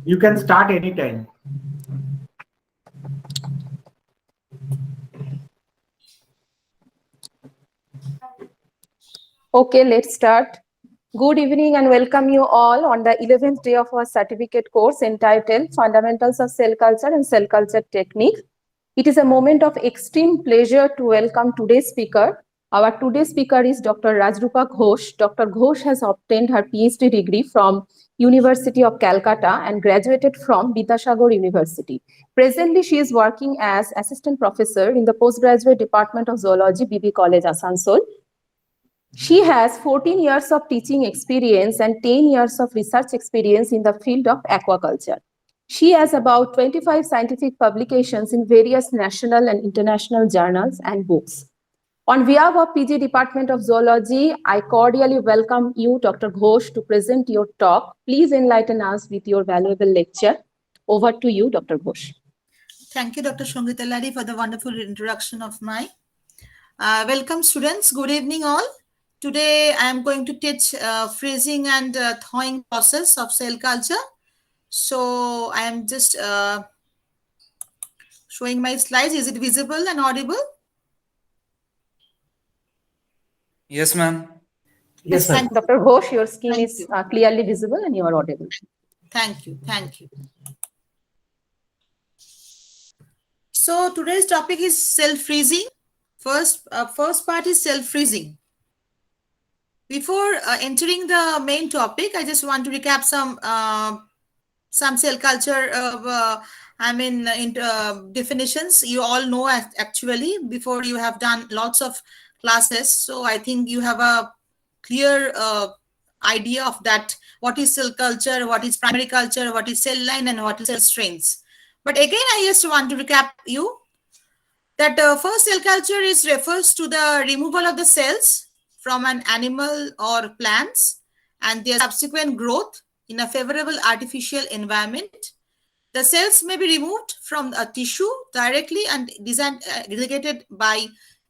You can start anytime. Okay, let's start. Good evening and welcome you all on the 11th day of our certificate course entitled Fundamentals of Cell Culture and Cell Culture Technique. It is a moment of extreme pleasure to welcome today's speaker. Our today's speaker is Dr. Rajrupa Ghosh. Dr. Ghosh has obtained her PhD degree from University of Calcutta and graduated from Vidyasagar University. Presently, she is working as assistant professor in the postgraduate department of zoology, BB College, Asansol. She has 14 years of teaching experience and 10 years of research experience in the field of aquaculture. She has about 25 scientific publications in various national and international journals and books. On behalf of PG Department of Zoology, I cordially welcome you, Dr. Ghosh, to present your talk. Please enlighten us with your valuable lecture. Over to you, Dr. Ghosh. Thank you, Dr. Shongita Lari, for the wonderful introduction of my. Welcome, students. Good evening, all. Today, I am going to teach freezing and thawing process of cell culture. So, I am just showing my slides. Is it visible and audible? Yes, ma'am. Yes, sir. Dr. Ghosh, your screen is clearly visible and you are audible. Thank you. Thank you. So, today's topic is cell freezing. First part is cell freezing. Before entering the main topic, I just want to recap some cell culture definitions. You all know actually before you have done lots of classes. So I think you have a clear idea of that. What is cell culture? What is primary culture? What is cell line? And what is cell strains? But again, I just want to recap you that first cell culture refers to the removal of the cells from an animal or plants and their subsequent growth in a favorable artificial environment. The cells may be removed from a tissue directly and designated by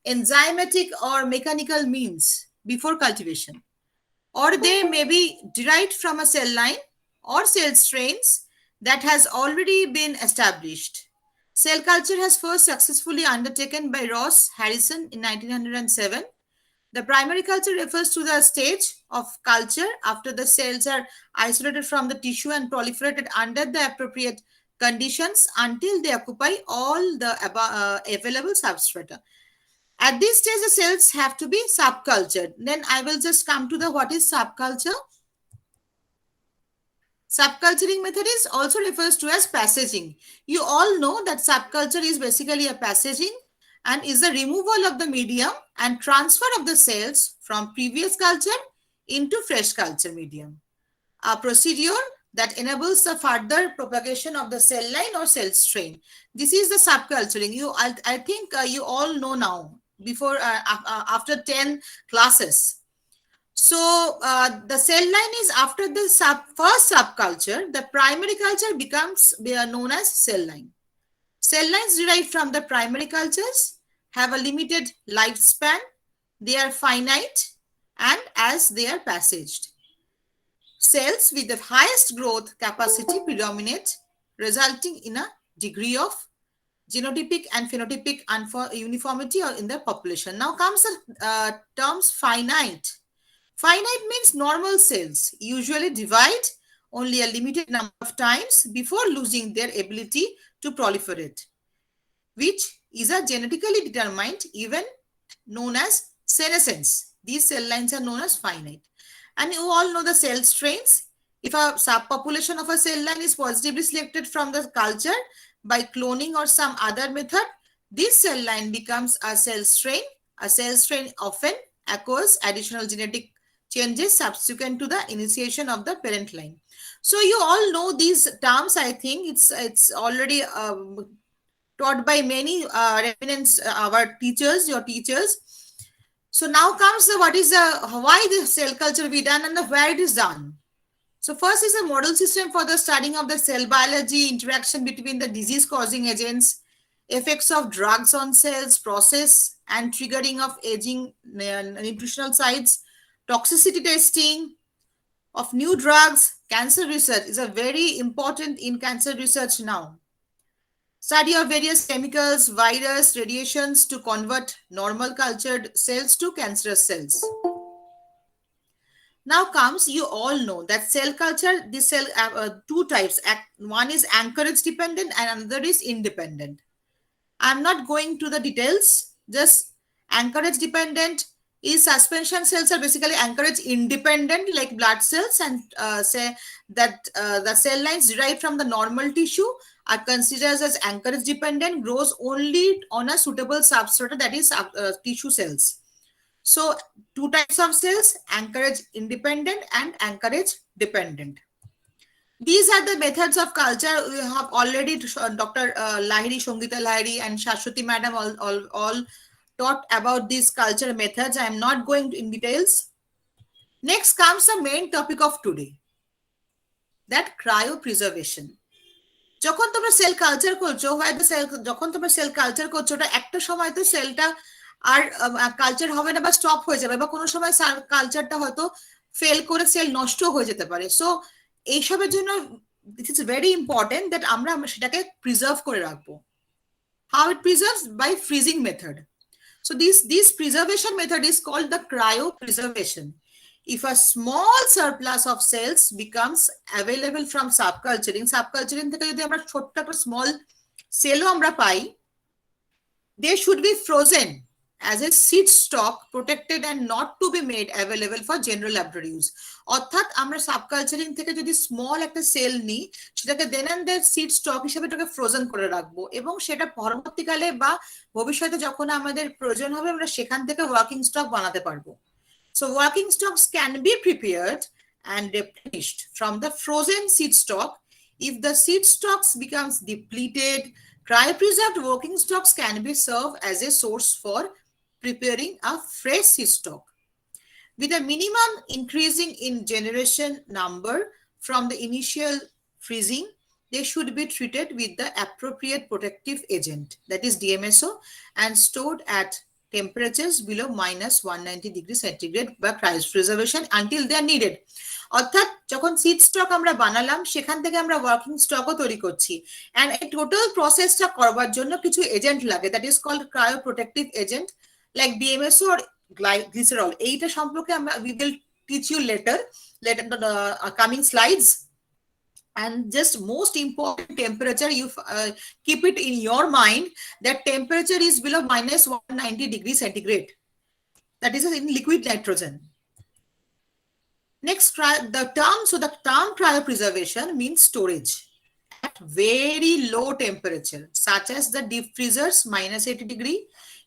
enzymatic or mechanical means before cultivation, or they may be derived from a cell line or cell strains that has already been established. Cell culture has first successfully undertaken by Ross Harrison in 1907. The primary culture refers to the stage of culture after the cells are isolated from the tissue and proliferated under the appropriate conditions until they occupy all the available substrata. At this stage, the cells have to be subcultured. Then I will just come to the what is subculture. Subculturing method is also refers to as passaging. You all know that subculture is basically a passaging and is the removal of the medium and transfer of the cells from previous culture into fresh culture medium. A procedure that enables the further propagation of the cell line or cell strain. This is the subculturing. I think you all know now before after 10 classes. So the cell line is after the first subculture, the primary culture becomes known as cell line. Cell lines derived from the primary cultures have a limited lifespan. They are finite and as they are passaged. Cells with the highest growth capacity predominate, resulting in a degree of genotypic and phenotypic uniformity in the population. Now comes the terms finite. Finite means normal cells usually divide only a limited number of times before losing their ability to proliferate, which is a genetically determined event known as senescence. These cell lines are known as finite. And you all know the cell strains. If a subpopulation of a cell line is positively selected from the culture by cloning or some other method, this cell line becomes a cell strain. A cell strain often occurs additional genetic changes subsequent to the initiation of the parent line. So you all know these terms. I think it's already taught by many eminent our teachers, your teachers. So now comes the why the cell culture be done and where it is done. So first is a model system for the studying of the cell biology, interaction between the disease causing agents, effects of drugs on cells, process and triggering of aging nutritional sites, toxicity testing, of new drugs, cancer research is a very important in cancer research now. Study of various chemicals, virus, radiations to convert normal cultured cells to cancerous cells. Now comes, you all know that cell culture, this cell, two types. One is anchorage dependent and another is independent. I'm not going to the details, just anchorage dependent is suspension cells are basically anchorage independent like blood cells, and say that the cell lines derived from the normal tissue are considered as anchorage dependent, grows only on a suitable substrate, that is tissue cells. So two types of cells, anchorage independent and anchorage dependent. These are the methods of culture. We have already Dr. Lahiri, Shongita Lahiri and Shashwati madam all taught about these culture methods. I am not going in details. Next comes the main topic of today, that cryopreservation. যখন তোমরা cell culture করছো, যখন তোমরা cell culture করছো, ওটা একটা সময় তো সেলটা আর কালচার হবে না বা স্টপ হয়ে যাবে, বা কোনো সময় কালচারটা হয়তো ফেল করে সেল নষ্ট হয়ে যেতে পারে। সো এইসবের জন্য this is very important that আমরা সেটাকে প্রিজার্ভ করে রাখবো। How it preserves? By freezing method. So this preservation method is called the cryopreservation. If a small surplus of cells becomes available from subculturing থেকে যদি আমরা ছোট্ট একটা small cellও আমরা পাই, they should be frozen as a seed stock, protected and not to be made available for general laboratory use. অর্থাৎ আমরা সাবকালচারিং থেকে যদি স্মল একটা সেল নিই, সেটাকে দেন এন্ড দেন সিড স্টক হিসেবে এটাকে ফ্রোজেন করে রাখবো, এবং সেটা পরবর্তীকালে বা ভবিষ্যতে যখন আমাদের প্রয়োজন হবে আমরা সেখান থেকে ওয়ার্কিং স্টক বানাতে পারবো। So working stocks can be prepared and replenished from the frozen seed stock. If the seed stocks becomes depleted, cryopreserved working stocks can be served as a source for preparing a fresh seed stock. With a minimum increasing in generation number from the initial freezing, they should be treated with the appropriate protective agent, that is DMSO, and stored at temperatures below -190 degrees centigrade by cryopreservation until they are needed. অর্থাৎ যখন seed stock আমরা বানালাম, সেখান থেকে আমরা working স্টকও তৈরি করছি, and এই টোটাল প্রসেসটা করবার জন্য কিছু এজেন্ট লাগে, that is called cryoprotective agent like DMSO or glycerol. এইটা সম্পর্কে আমরা we will teach you later coming slides. And just most important temperature, you keep it in your mind that temperature is below -190 degrees centigrade, that is in liquid nitrogen. Next, the term cryopreservation means storage at very low temperature, such as the deep freezers -80 degree,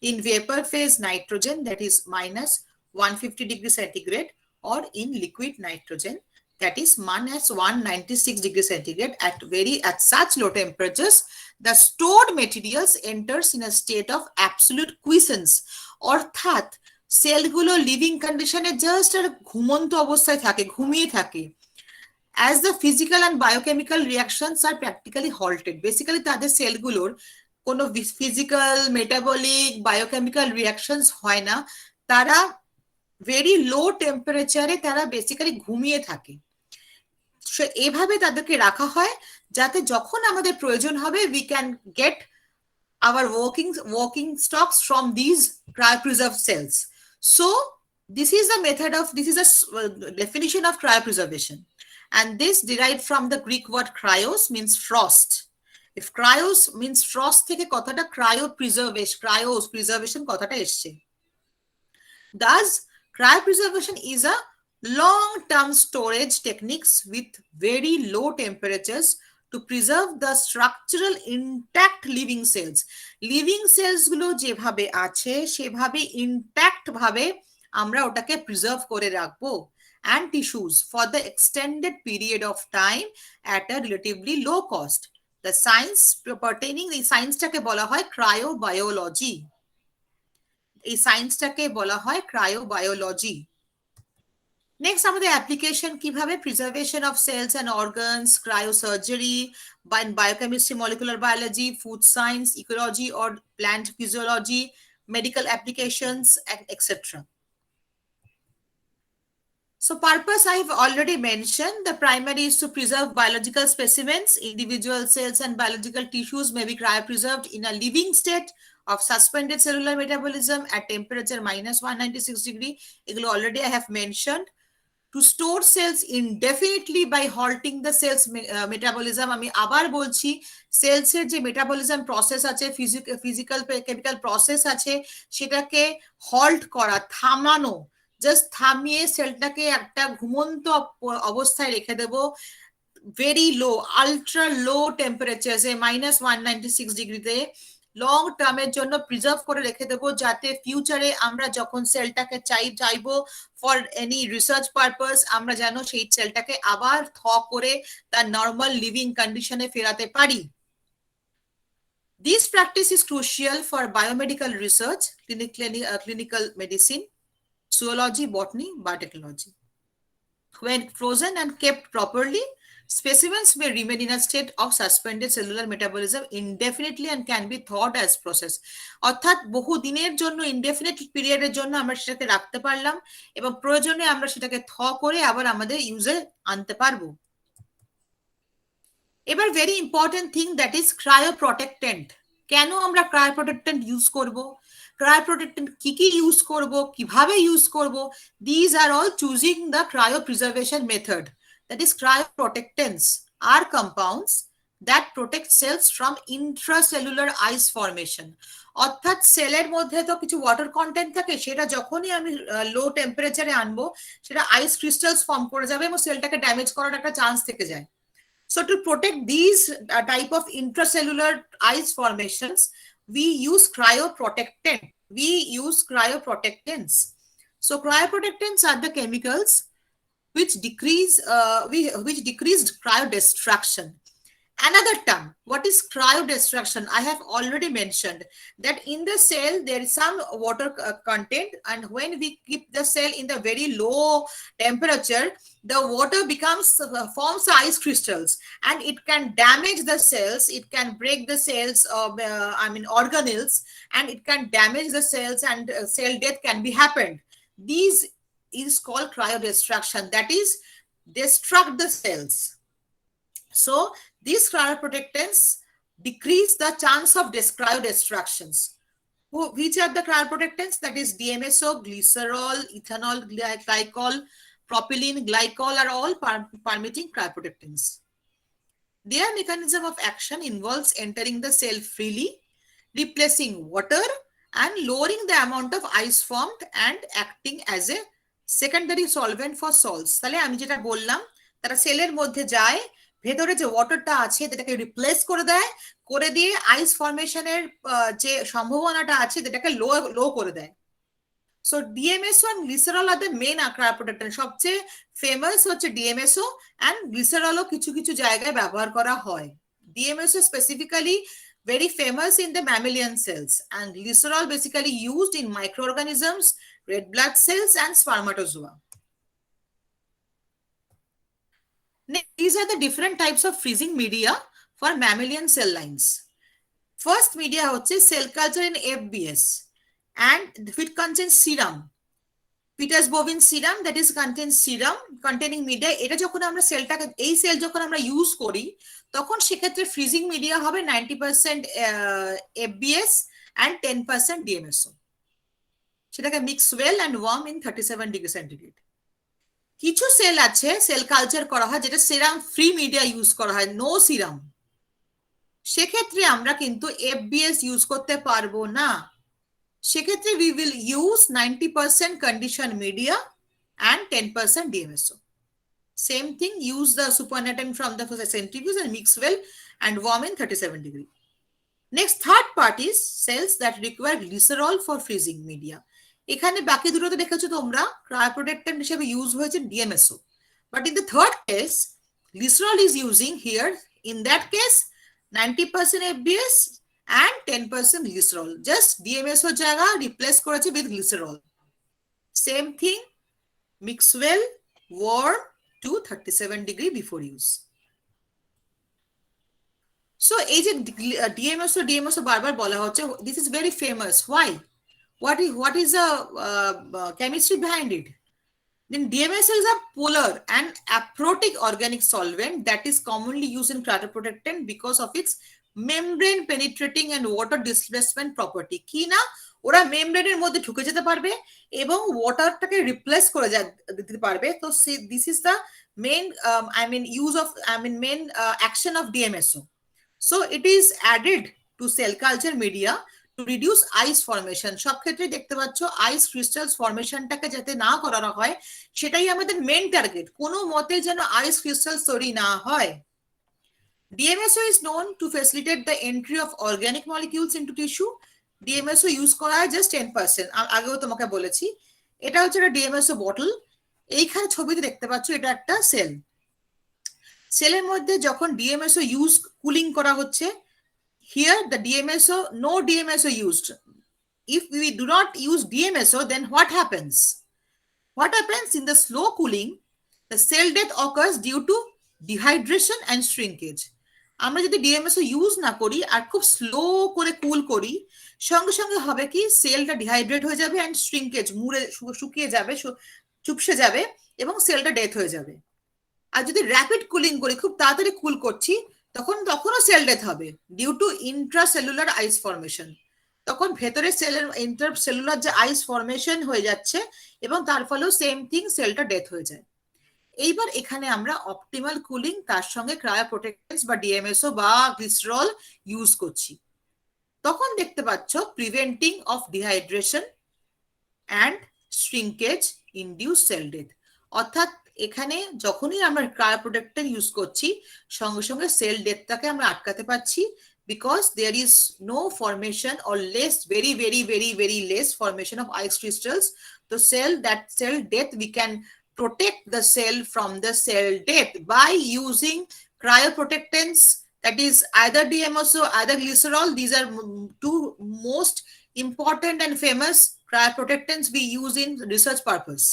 in vapor phase nitrogen, that is -150 degrees centigrade, or in liquid nitrogen, that is -196 degrees centigrade. At such low temperatures, the stored materials enters in a state of absolute quiescence. অর্থাৎ সেলগুলো living কন্ডিশনে just আর ঘুমন্ত অবস্থায় থাকে, ঘুমিয়ে থাকে। As the physical and biochemical reactions are practically halted, basically তাদের সেলগুলোর কোনো ফিজিক্যাল, মেটাবলিক, বায়োকেমিক্যাল রিয়াকশনস হয় না, তারা ভেরি লো টেম্পারেচারে তারা বেসিক্যালি ঘুমিয়ে থাকে। এভাবে তাদেরকে রাখা হয় যাতে যখন আমাদের প্রয়োজন হবে we can get our working stocks from these cryopreserved cells. So this is a definition of cryopreservation, and this derived from the Greek word cryos, means frost. If cryos means frost থেকে কথাটা cryopreservation কথাটা এসছে। Thus cryopreservation is a long-term storage techniques with very low temperatures to preserve the structural intact living cells. Living cells গুলো যেভাবে আছে সেভাবে intact ভাবে আমরা ওটাকে preserve করে রাখবো, and tissues for the extended period of time at a relatively low cost. The science pertaining, এই সায়েন্সটাকে বলা হয় ক্রায়োবায়োলজি। এই সায়েন্সটাকে বলা হয় ক্রায়োবায়োলজি। নেক্সট আমাদের অ্যাপ্লিকেশন কিভাবে, preservation of cells and organs, cryosurgery, biochemistry, molecular biology, food science, ecology or plant physiology, medical applications, etc. So purpose I have already mentioned. The primary is to preserve biological specimens. Individual cells and biological tissues may be cryopreserved in a living state of suspended cellular metabolism at temperature minus 196 degree. এগুলো already I have mentioned. To store cells indefinitely by halting the cells metabolism. আমি আবার বলছি sales এর যে metabolism process আছে, physical chemical process আছে, সেটাকে halt করা, থামানো, জাস্ট থামিয়ে সেলটাকে একটা ঘুমন্ত অবস্থায় রেখে দেব ভেরি লো, আলট্রা লো টেম্পারেচারে মাইনাস 196 ডিগ্রিতে লং টার্মের জন্য প্রিজার্ভ করে রেখে দেবো, যাতে ফিউচারে আমরা যখন সেলটাকে চাইবো ফর এনি রিসার্চ পারপাস, আমরা যেন সেই সেলটাকে আবার করে তার নর্মাল লিভিং কন্ডিশনে ফেরাতে পারি। This practice is crucial for biomedical research, clinical medicine, zoology, botany, biotechnology. When frozen and kept properly, specimens may remain in a state of suspended cellular metabolism indefinitely and can be thawed as process. অর্থাৎ বহু দিনের জন্য, indefinite পিরিয়ডের জন্য আমরা সেটাকে রাখতে পারলাম এবং প্রয়োজনে আমরা সেটাকে করে আবার আমাদের ইউজে আনতে পারবো। এবার very important thing, that is cryoprotectant. কেন আমরা ক্রায়োপ্রোটেক্টেন্ট ইউজ করব, ক্রায়োপ্রোটেক্টেন্ট কি কি ইউজ করব, কিভাবে ইউজ করব, these are all choosing the cryopreservation method. That is, cryoprotectants are compounds that protect cells from intracellular ice formation. অর্থাৎ সেলের মধ্যে তো কিছু ওয়াটার কন্টেন্ট থাকে, সেটা যখনই আমি লো টেম্পারেচারে আনবো সেটা আইস ক্রিস্টালস ফর্ম করে যাবে এবং সেলটাকে ড্যামেজ করার একটা চান্স থেকে যায়। So to protect these type of intracellular ice formations, we use cryoprotectants. So cryoprotectants are the chemicals which decreased cryodestruction. Another term, what is cryodestruction? I have already mentioned that in the cell there is some water content, and when we keep the cell in the very low temperature, the water forms ice crystals, and it can damage the cells, it can break the cells, organelles, and it can damage the cells, and cell death can be happened. These is called cryodestruction, that is, destruct the cells. So these cryoprotectants decrease the chance of cryodestructions. Which are the cryoprotectants? That is DMSO, glycerol, ethanol, glycol, propylene glycol are all permitting cryoprotectants. Their mechanism of action involves entering the cell freely, replacing water, and lowering the amount of ice formed and acting as a secondary solvent for salts. তাহলে আমি যেটা বললাম, তারা সেলের মধ্যে যায়, ভেতরে যে ওয়াটারটা আছে সেটাকে রিপ্লেস করে দিয়ে আইস ফর্মেশনের যে সম্ভাবনাটা আছে সেটাকে লো করে দেয়। So DMSO and glycerol are the main cryoprotectant. সবচেয়ে ফেমাস হচ্ছে ডিএমএসও, এন্ড গ্লিসারলও কিছু কিছু জায়গায় ব্যবহার করা হয়। ডিএমএসও specifically very famous in the mammalian cells, and glycerol basically used in microorganisms, red blood cells, and spermatozoa. These are the different types of freezing media for mammalian cell lines. First media hoche cell culture in FBS, and it contains serum, Peters bovine serum, that is contains serum containing media. এটা যখন আমরা সেলটাকে, এই sell যখন আমরা use করি, তখন সেক্ষেত্রে freezing media হবে 90% FBS and 10% DMSO. সেটাকে mix well and worm in 37 degree centigrade. কিছু সেল আছে, সেল কালচার করা হয় যেটা সেরাম ফ্রি মিডিয়া ইউজ করা হয়, নো সিরাম। সেক্ষেত্রে আমরা কিন্তু FBS ইউজ করতে পারবো না। সেক্ষেত্রে we will use 90% condition media and 10% DMSO. Same thing, use the supernatant from the centrifuge and mix well and warm in 37 degree. Next, third part is cells that require glycerol for freezing media. এখানে বাকি দুটোতে দেখেছো তোমরা cryoprotectant হিসেবে use হয়েছে DMSO, but in the third case glycerol is using here. In that case 90% FBS and 10% glycerol. Just DMSO জায়গা replace করেছে with glycerol. Same thing, mix well, warm to 37 degree before use. So এই যে DMSO বারবার বলা হচ্ছে, this is very famous. Why? What is the chemistry behind it? Then DMSO is a polar and aprotic organic solvent that is commonly used in cryoprotectant because of its membrane penetrating and water displacement property. কি না ওরা মেমব্রেনের মধ্যে ঢুকে যেতে পারবে এবং ওয়াটারটাকে replace করে দিতে পারবে। তো this is the main main action of DMSO. So it is added to cell culture media to reduce ice formation. সব ক্ষেত্রে দেখতে পাচ্ছ আইস ক্রিস্টালস ফরমেশনটাকে যাতে না করানো হয় সেটাই আমাদের মেইন টার্গেট, কোনো মতে যেন আইস ক্রিস্টালস তৈরি না হয়। DMSO is known to facilitate the entry of organic molecules into tissue. DMSO use করা হয় জাস্ট 10%। আগেও তোমাকে বলেছি এটা হচ্ছে একটা DMSO বটল। এইখানে ছবিতে দেখতে পাচ্ছ এটা একটা সেল। সেলের মধ্যে যখন DMSO ইউজ কুলিং করা হচ্ছে, here the DMSO, no DMSO used. If we do not use DMSO, then what happens? What happens in the slow cooling? The cell death occurs due to dehydration and shrinkage. আমরা যদি DMSO use না করি আর খুব slow করে কুল করি, সঙ্গে সঙ্গে হবে কি সেলটা ডিহাইড্রেট হয়ে যাবে অ্যান্ড শ্রিঙ্কেজ মুড়ে শুকিয়ে যাবে, চুপসে যাবে এবং সেলটা ডেথ হয়ে যাবে। আর যদি র্যাপিড কুলিং করি, খুব তাড়াতাড়ি কুল করছি, তখনও সেল ডেথ হবে due to intracellular ice formation. তখন ভেতরে সেলের ইন্টারসেলুলার যে আইস ফরমেশন হয়ে যাচ্ছে এবং তার ফলেও সেম থিং সেলটা ডেথ হয়ে যায়। এইবার এখানে আমরা অপটিমাল কুলিং তার সঙ্গে ক্রায়োপ্রোটেক্টেন্টস বা DMSO বা গ্লিসারল ইউজ করছি। তখন দেখতে পাচ্ছ preventing of dehydration and shrinkage induce sell death. অর্থাৎ এখানে যখনই আমরা ক্রায়োপ্রোটেক্টেন্ট ইউজ করছি সঙ্গে সঙ্গে সেল ডেথটাকে আমরা আটকাতে পারছি, because there is no formation or very less formation of ice crystals. The cell death, we can protect the cell from the cell death by using cryoprotectants, that is either DMSO, either glycerol. These are two most important and famous cryoprotectants we use in research purpose.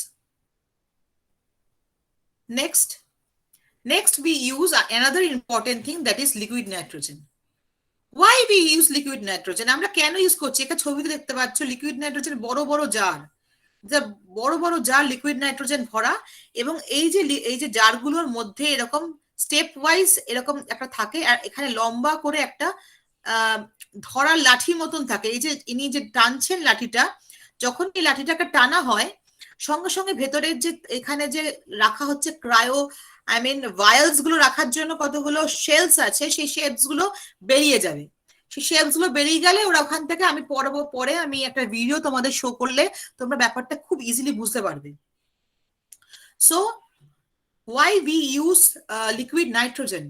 Next we use another important thing, that is liquid nitrogen. Why we use liquid nitrogen? আমরা কেন use করছি? একটা ছবিতে দেখতে পাচ্ছ liquid nitrogen বড় বড় jar liquid nitrogen ভরা, এবং এই যে জারগুলোর মধ্যে এরকম স্টেপ ওয়াইজ এরকম একটা থাকে, আর এখানে লম্বা করে একটা ধরার লাঠি মতন থাকে। এই যে ইনি যে টানছেন লাঠিটা, যখন এই লাঠিটাকে টানা হয় সঙ্গে সঙ্গে ভেতরের যে এখানে যে রাখা হচ্ছে ভায়ালস গুলো রাখার জন্য কতগুলো শেলস আছে, সেই শেলস গুলো বেরিয়ে যাবে। সেই শেলস গুলো বেরিয়ে গেলে ওরা ওখান থেকে, আমি পরে আমি একটা ভিডিও তোমাদের শো করলে তোমরা ব্যাপারটা খুব ইজিলি বুঝতে পারবে। So why we use liquid nitrogen?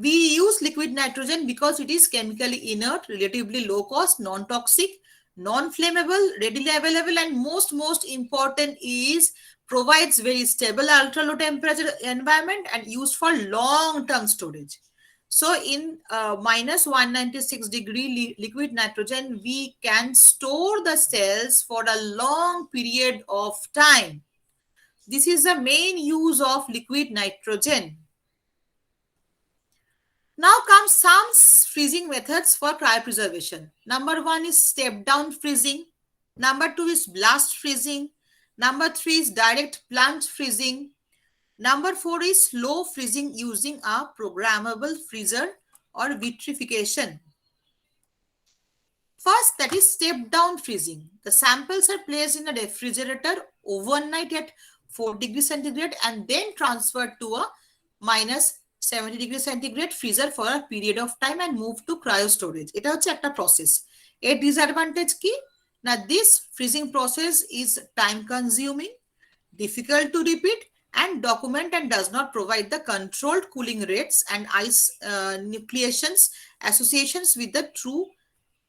We use liquid nitrogen because it is chemically inert, relatively low cost, non-toxic, non-flammable, readily available, and most important is provides very stable ultra low temperature environment and used for long-term storage. So in minus 196 degree liquid nitrogen, we can store the cells for a long period of time. This is the main use of liquid nitrogen. Now comes some freezing methods for cryopreservation. Number 1 is step down freezing. Number 2 is blast freezing. Number 3 is direct plunge freezing. Number 4 is slow freezing using a programmable freezer or vitrification. First, that is step down freezing. The samples are placed in a refrigerator overnight at 4 degrees centigrade and then transferred to a minus 70 degrees centigrade freezer for a period of time and moved to cryo storage. এটা হচ্ছে একটা process. এর disadvantage কি না, this freezing process is time consuming, difficult to repeat and document, and does not provide the controlled cooling rates and ice nucleations associations with the true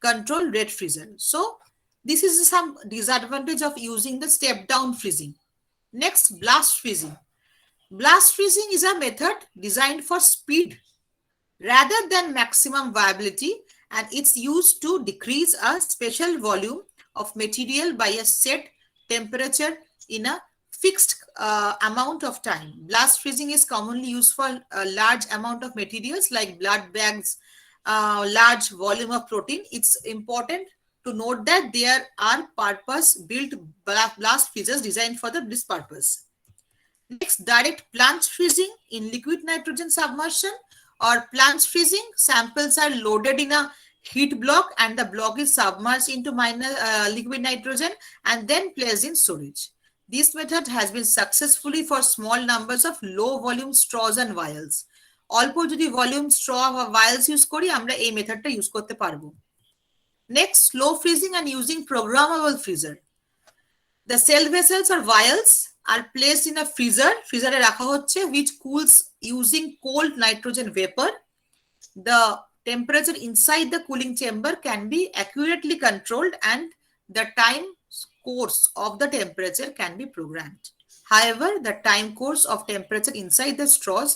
control rate freezer. So this is some disadvantage of using the step down freezing. Next, blast freezing. Blast freezing is a method designed for speed rather than maximum viability, and it's used to decrease a special volume of material by a set temperature in a fixed amount of time. Blast freezing is commonly used for a large amount of materials like blood bags, large volume of protein. It's important to note that there are purpose-built blast freezers designed for this purpose. Next, direct plunge freezing in liquid nitrogen submersion or plunge freezing. Samples are loaded in a heat block and the block is submerged into liquid nitrogen and then placed in storage. This method has been successfully for small numbers of low volume straws and vials. অল্প যদি volume straw বা ভাইলস use করি আমরা এই মেথডটা use করতে পারবো। Next, slow freezing and using programmable freezer. The cell vessels or vials are placed in a freezer. Freezer এ রাখা হচ্ছে which cools using cold nitrogen vapor. The temperature inside the cooling chamber can be accurately controlled and the time course of the temperature can be programmed. However, the time course of temperature inside the straws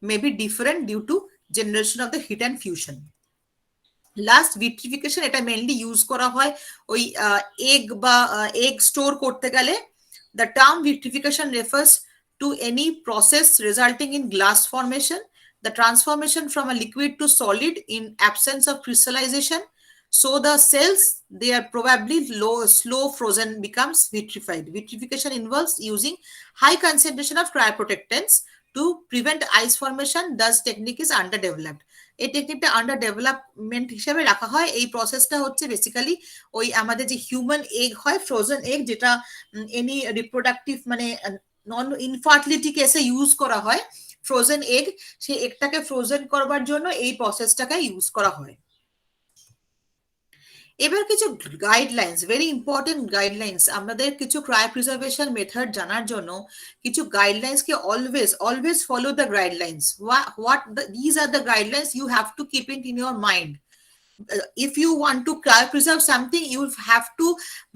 may be different due to generation of the heat and fusion. Last vitrification, এটা mainly use করা হয় ওই egg বা egg store করতে গেলে। The term vitrification refers to any process resulting in glass formation, the transformation from a liquid to solid in absence of crystallization. So the cells, they are probably slow frozen becomes vitrified. Vitrification involves using high concentration of cryoprotectants to prevent ice formation. Thus technique is underdeveloped. এই টেকনিকটা under development হিসেবে রাখা হয়। এই প্রসেসটা হচ্ছে basically ওই আমাদের যে হিউম্যান এগ হয়, ফ্রোজেন এগ, যেটা এনি রিপ্রোডাক্টিভ মানে নন ইনফার্টিলিটি কেসে ইউজ করা হয় ফ্রোজেন এগ, সেই এগটাকে ফ্রোজেন করবার জন্য এই প্রসেসটাকে ইউজ করা হয়। এবার কিছু গাইডলাইন্স, ভেরি ইম্পর্টেন্ট গাইডলাইন্স। আমাদের কিছু ক্রায়োপ্রিজার্ভেশন মেথড জানার জন্য কিছু গাইডলাইন্সকে always follow the guidelines. these are the guidelines you have to keep it in your mind. If you want to cryopreserve something, you have to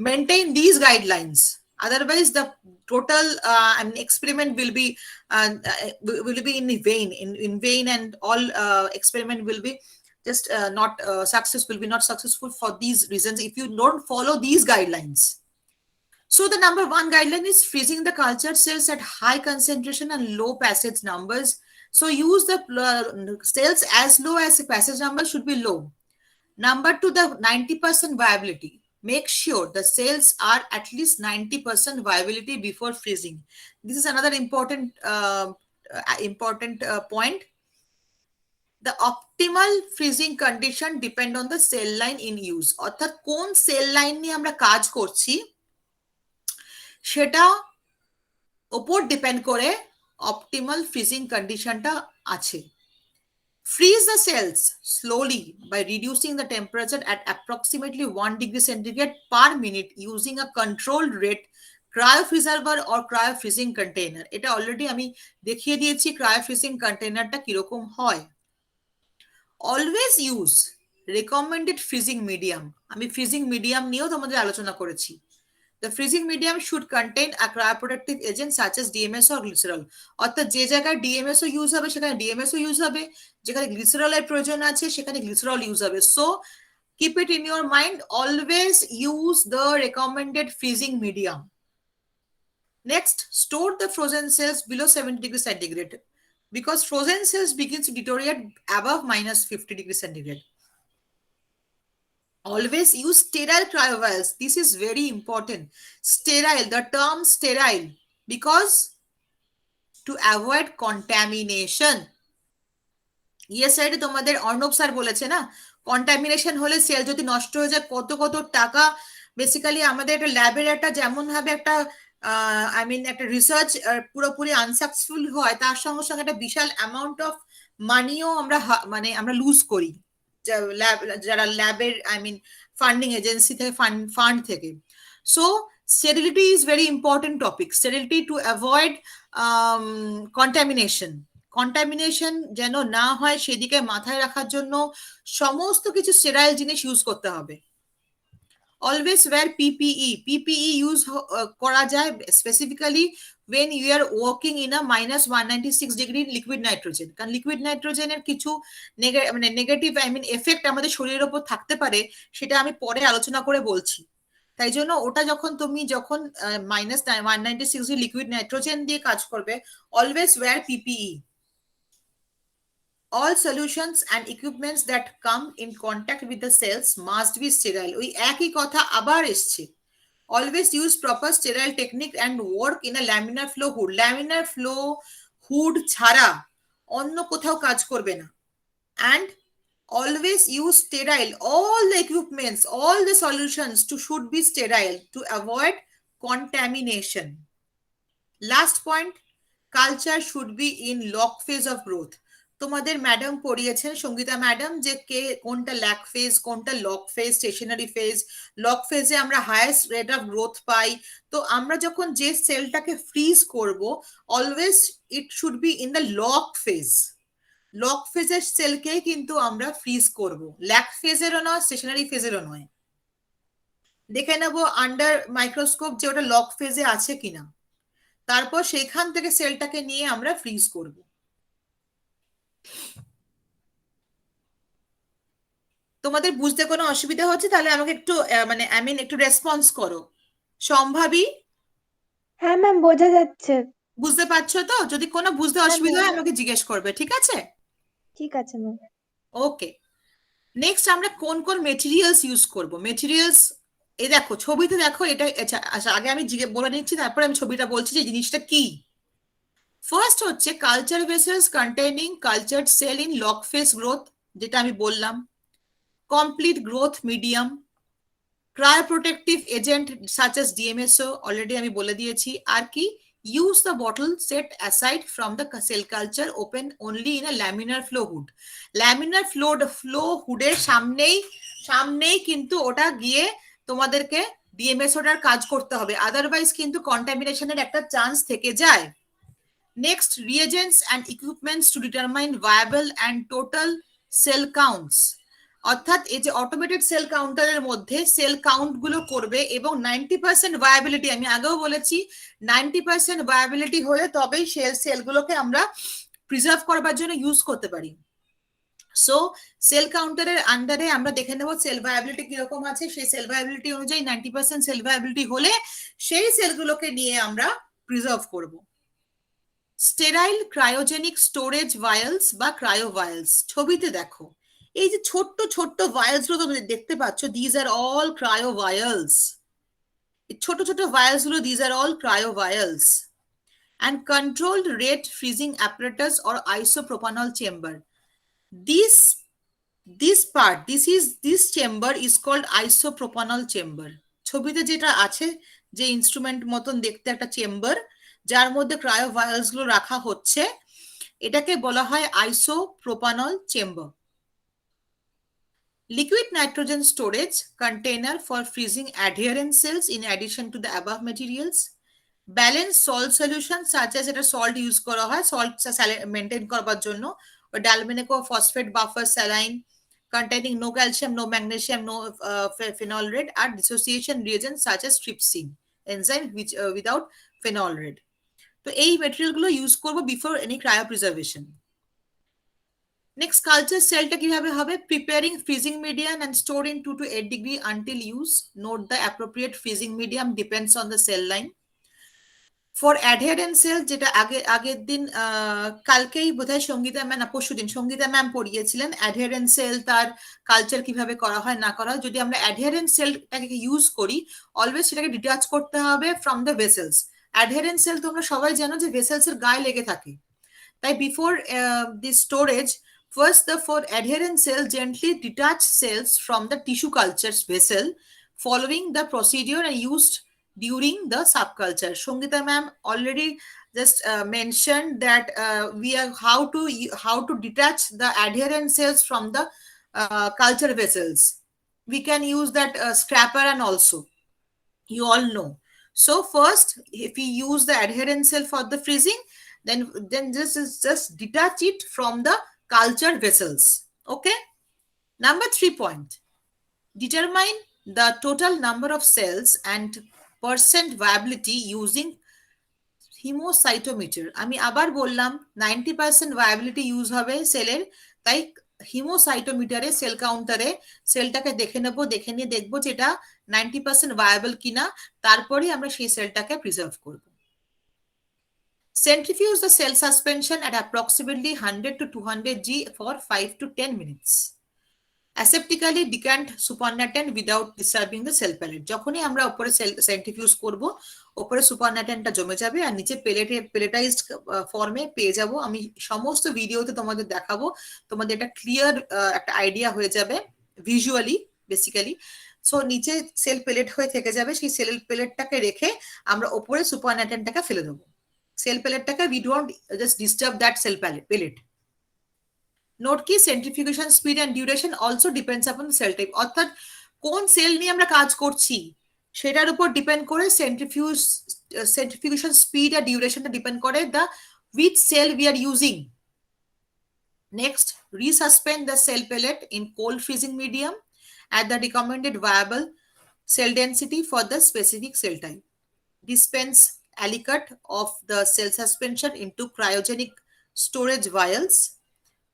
maintain these guidelines. Otherwise, the total experiment will be in vain, and all experiment will be just not successful for these reasons if you don't follow these guidelines. So the number one guideline is freezing the cultured cells at high concentration and low passage numbers. So use the cells as low as the passage number should be low. Number two, the 90% viability. Make sure the cells are at least 90% viability before freezing. This is another important point. The optimal freezing condition depend on the cell line in use. অর্থাৎ কোন cell line নিয়ে আমরা কাজ করছি সেটা উপর depend করে optimal freezing কন্ডিশনটা আছে। Freeze the cells slowly by reducing the temperature at approximately 1 degree centigrade per minute using a controlled rate cryopreserver or cryofreezing container. এটা অলরেডি আমি দেখিয়ে দিয়েছি ক্রায়োফ্রিজিং কন্টেইনারটা কিরকম হয়। Always use recommended freezing medium. আমি ফ্রিজিং মিডিয়াম নিয়েও তোমাদের আলোচনা করেছি। The freezing medium should contain a cryoprotective agent such as DMSO or glycerol. অর্থাৎ যে জায়গায় DMSO ইউজ হবে সেখানে DMSO ইউজ হবে, যেখানে গ্লিসারলের প্রয়োজন আছে সেখানে গ্লিসারল ইউজ হবে। So keep it in your mind, always use the recommended freezing medium. Next, store the frozen cells below 70 degrees centigrade because frozen cells begins to deteriorate above minus 50 degrees centigrade. Always use sterile cryovials. This is very important. Sterile, the term sterile, because to avoid contamination. Yes, সাইডে তোমাদের Arnab sir বলেছে না, contamination হলে sell যদি নষ্ট হয়ে যায় কত কত টাকা। বেসিক্যালি আমাদের একটা ল্যাবের একটা যেমন ভাবে একটা একটা রিসার্চ পুরোপুরি আনসাকসেসফুল হয়, তার সঙ্গে সঙ্গে একটা বিশাল অ্যামাউন্ট অফ মানিও আমরা লুজ করি যারা ল্যাবের ফান্ডিং এজেন্সি থেকে ফান্ড থেকে। So sterility is very important topic. Sterility to avoid contamination যেন না হয় সেদিকে মাথায় রাখার জন্য সমস্ত কিছু স্টেরাইল জিনিস ইউজ করতে হবে। অলওয়েজ ওয়্যার পিপিই ইউজ করা যায় specifically when you are working in a minus 196 degree liquid nitrogen, কারণ লিকুইড নাইট্রোজেনের কিছু নেগেটিভ এফেক্ট আমাদের শরীরের উপর থাকতে পারে, সেটা আমি পরে আলোচনা করে বলছি। তাই জন্য ওটা যখন minus 196 degree লিকুইড নাইট্রোজেন দিয়ে কাজ করবে, always wear PPE. All solutions and equipments that come in contact with the cells must be sterile. ওই একই কথা আবার এসছে, Always use proper sterile technique and work in a laminar flow hood. Laminar flow hood ছাড়া অন্য কোথাও কাজ করবে না। And always use sterile. All the equipments, all the solutions should be sterile to avoid contamination. Last point, culture should be in lock phase of growth. তোমাদের madam পড়িয়েছেন Sangeeta madam যে কে কোনটা ল্যাক ফেজ, কোনটা log phase, stationary phase. Log ফেজে আমরা highest rate of growth পাই। তো আমরা যখন যে সেলটাকে ফ্রিজ করব, always it should be in the log phase. Log ফেজের সেলকেই কিন্তু আমরা ফ্রিজ করব, ল্যাক ফেজেরও নয়, স্টেশনারি ফেজেরও নয়। দেখে নেব আন্ডার মাইক্রোস্কোপ যে ওটা লক ফেজে আছে কিনা, তারপর সেইখান থেকে সেলটাকে নিয়ে আমরা ফ্রিজ করব। তোমাদের বুঝতে কোনো অসুবিধা হচ্ছে? তাহলে আমাকে একটু মানে একটু রেসপন্স করো। সম্ভাবী? হ্যাঁ ম্যাম, বোঝা যাচ্ছে। বুঝতে পারছো তো? যদি কোনো বুঝতে অসুবিধা হয় আমাকে জিজ্ঞেস করবে, ঠিক আছে? ঠিক আছে ম্যাম। ওকে, নেক্সট আমরা কোন কোন মেটেরিয়ালস ইউজ করব। মেটেরিয়ালস এই দেখো, ছবিতে দেখো এটা। আচ্ছা, আগে আমি বলে নিচ্ছি, তারপরে আমি ছবিটা বলছি যে জিনিসটা কি। ফার্স্ট হচ্ছে culture vessels containing cultured cell in log phase growth, যেটা আমি বললাম। Complete growth medium, cryoprotective agent such as DMSO already আমি বলে দিয়েছি। আর কি, use the bottle set aside from the cell culture, open only in a laminar flow hood. laminar flow hood এর সামনেই কিন্তু ওটা গিয়ে তোমাদেরকে ডিএমএসওটার কাজ করতে হবে, আদারওয়াইজ কিন্তু কন্টামিনেশনের একটা চান্স থেকে যায়। Next, reagents and equipments to determine viable and total cell counts. অর্থাৎ এই যে অটোমেটেড সেল কাউন্টারের মধ্যে সেল কাউন্ট গুলো করবে এবং 90% ভায়াবিলিটি, আমি আগেও বলেছি 90% ভায়াবিলিটি হলে তবেই সেলগুলোকে আমরা প্রিজার্ভ করবার জন্য ইউজ করতে পারি। সো সেল কাউন্টারের আন্ডারে আমরা দেখে নেব সেল ভায়াবিলিটি কিরকম আছে। সেই সেল ভায়াবিলিটি অনুযায়ী 90% সেল ভায়াবিলিটি হলে সেই সেলগুলোকে নিয়ে আমরা প্রিজার্ভ করব। স্টেরাইল ক্রায়োজেনিক স্টোরেজ ভায়ালস বা ক্রায়ো ভায়ালস, ছবিতে দেখো এই যে ছোট্ট ছোট্ট ভায়ালস গুলো তোমরা দেখতে পাচ্ছ, these are all cryo vials. ছোট ছোট ভায়ালস গুলো, these are all cryo vials. and controlled rate freezing apparatus or isopropanol chamber. This chamber is called isopropanol chamber. ছবিতে যেটা আছে, যে ইনস্ট্রুমেন্ট মতন দেখতে একটা চেম্বার, যার মধ্যে ক্রায়ো ভায়ালস গুলো রাখা হচ্ছে, এটাকে বলা হয় আইসোপ্রোপানল chamber. Liquid nitrogen storage container for freezing adherent cells in addition to the above materials. Balanced salt solution such as এটা salt use করা হয় salt maintain করবার জন্য, or dalmenico phosphate buffer saline containing no calcium, no magnesium, no phenol red, and dissociation reagents such as trypsin enzyme which without phenol red. তো এই material গুলো use করব before any ক্রায়োপ্রিজার্ভেশন। Next, culture সেলটা কিভাবে হবে? Preparing freezing medium and store in 2 to 8 degree until use. Note the appropriate freezing medium depends on the cell line. For adherent cell, যেটা আগের দিন কালকেই বোধহয় সঙ্গীতা ম্যাম, পরশুদিন সঙ্গীতা ম্যাম পড়িয়েছিলেন অ্যাডহেরেন্ট সেল তার কালচার কিভাবে করা হয় না করা হয়। যদি আমরা অ্যাডহেরেন্ট সেলটাকে ইউজ করি, অলওয়েজ সেটাকে ডিটাচ করতে হবে from the vessels. Adherent cell তোমরা সবাই জানো যে ভেসেলস এর গায়ে লেগে থাকে, তাই before the storage, first the for adherent cell gently detach cells from the tissue cultures vessel following the procedure and used during the subculture. Sangita ma'am already just mentioned that we are how to detach the adherent cells from the culture vessels. We can use that scraper, and also you all know. So first, if we use the adherent cell for the freezing, then this is just detach it from the culture vessels. Okay. Number 3 point, determine the total number of cells and percent viability using hemocytometer. আমি আবার বললাম 90% viability use হবে সেলের, তাই হিমোসাইটোমিটারে sell কাউন্টারে সেলটাকে দেখে নেব, দেখে নিয়ে দেখবো যে এটা 90% ভায়াবল কিনা, তারপরে আমরা সেই সেলটাকে প্রিজার্ভ করব। Centrifuge the cell suspension at approximately 100 to 200 G for 5 to 10 minutes. Aseptically decant supernatant without disturbing the cell pellet. যখনই আমরা উপরে সেন্ট্রিফিউজ করব, উপরে সুপারন্যাটেন্টটা জমে যাবে আর নিচে পেলেটাইজড ফর্মে পেয়ে যাব। আমি সমস্ত ভিডিওতে তোমাদের দেখাবো, তোমাদের একটা ক্লিয়ার একটা আইডিয়া হয়ে যাবে ভিজুয়ালি বেসিক্যালি। সো নিচে সেল পেলেট হয়ে থেকে যাবে, সেই সেল পেলেটটাকে রেখে আমরা উপরে সুপারন্যাটেন্টটাকে ফেলে দেবো। সেল পেলেটটাকে we don't just disturb that cell pellet. Note কি centrifugation speed and duration also depends upon cell type, অর্থাৎ কোন সেল নিয়ে আমরা কাজ করছি সেটার উপর ডিপেন্ড করে সেন্ট্রিফিউগেশন স্পিড আর ডিউরেশনটা ডিপেন্ড করে the which cell we are using. Next, resuspend the cell pellet in cold freezing medium at the recommended viable cell density for the specific cell type. Dispense alicate of the cell suspension into cryogenic storage vials.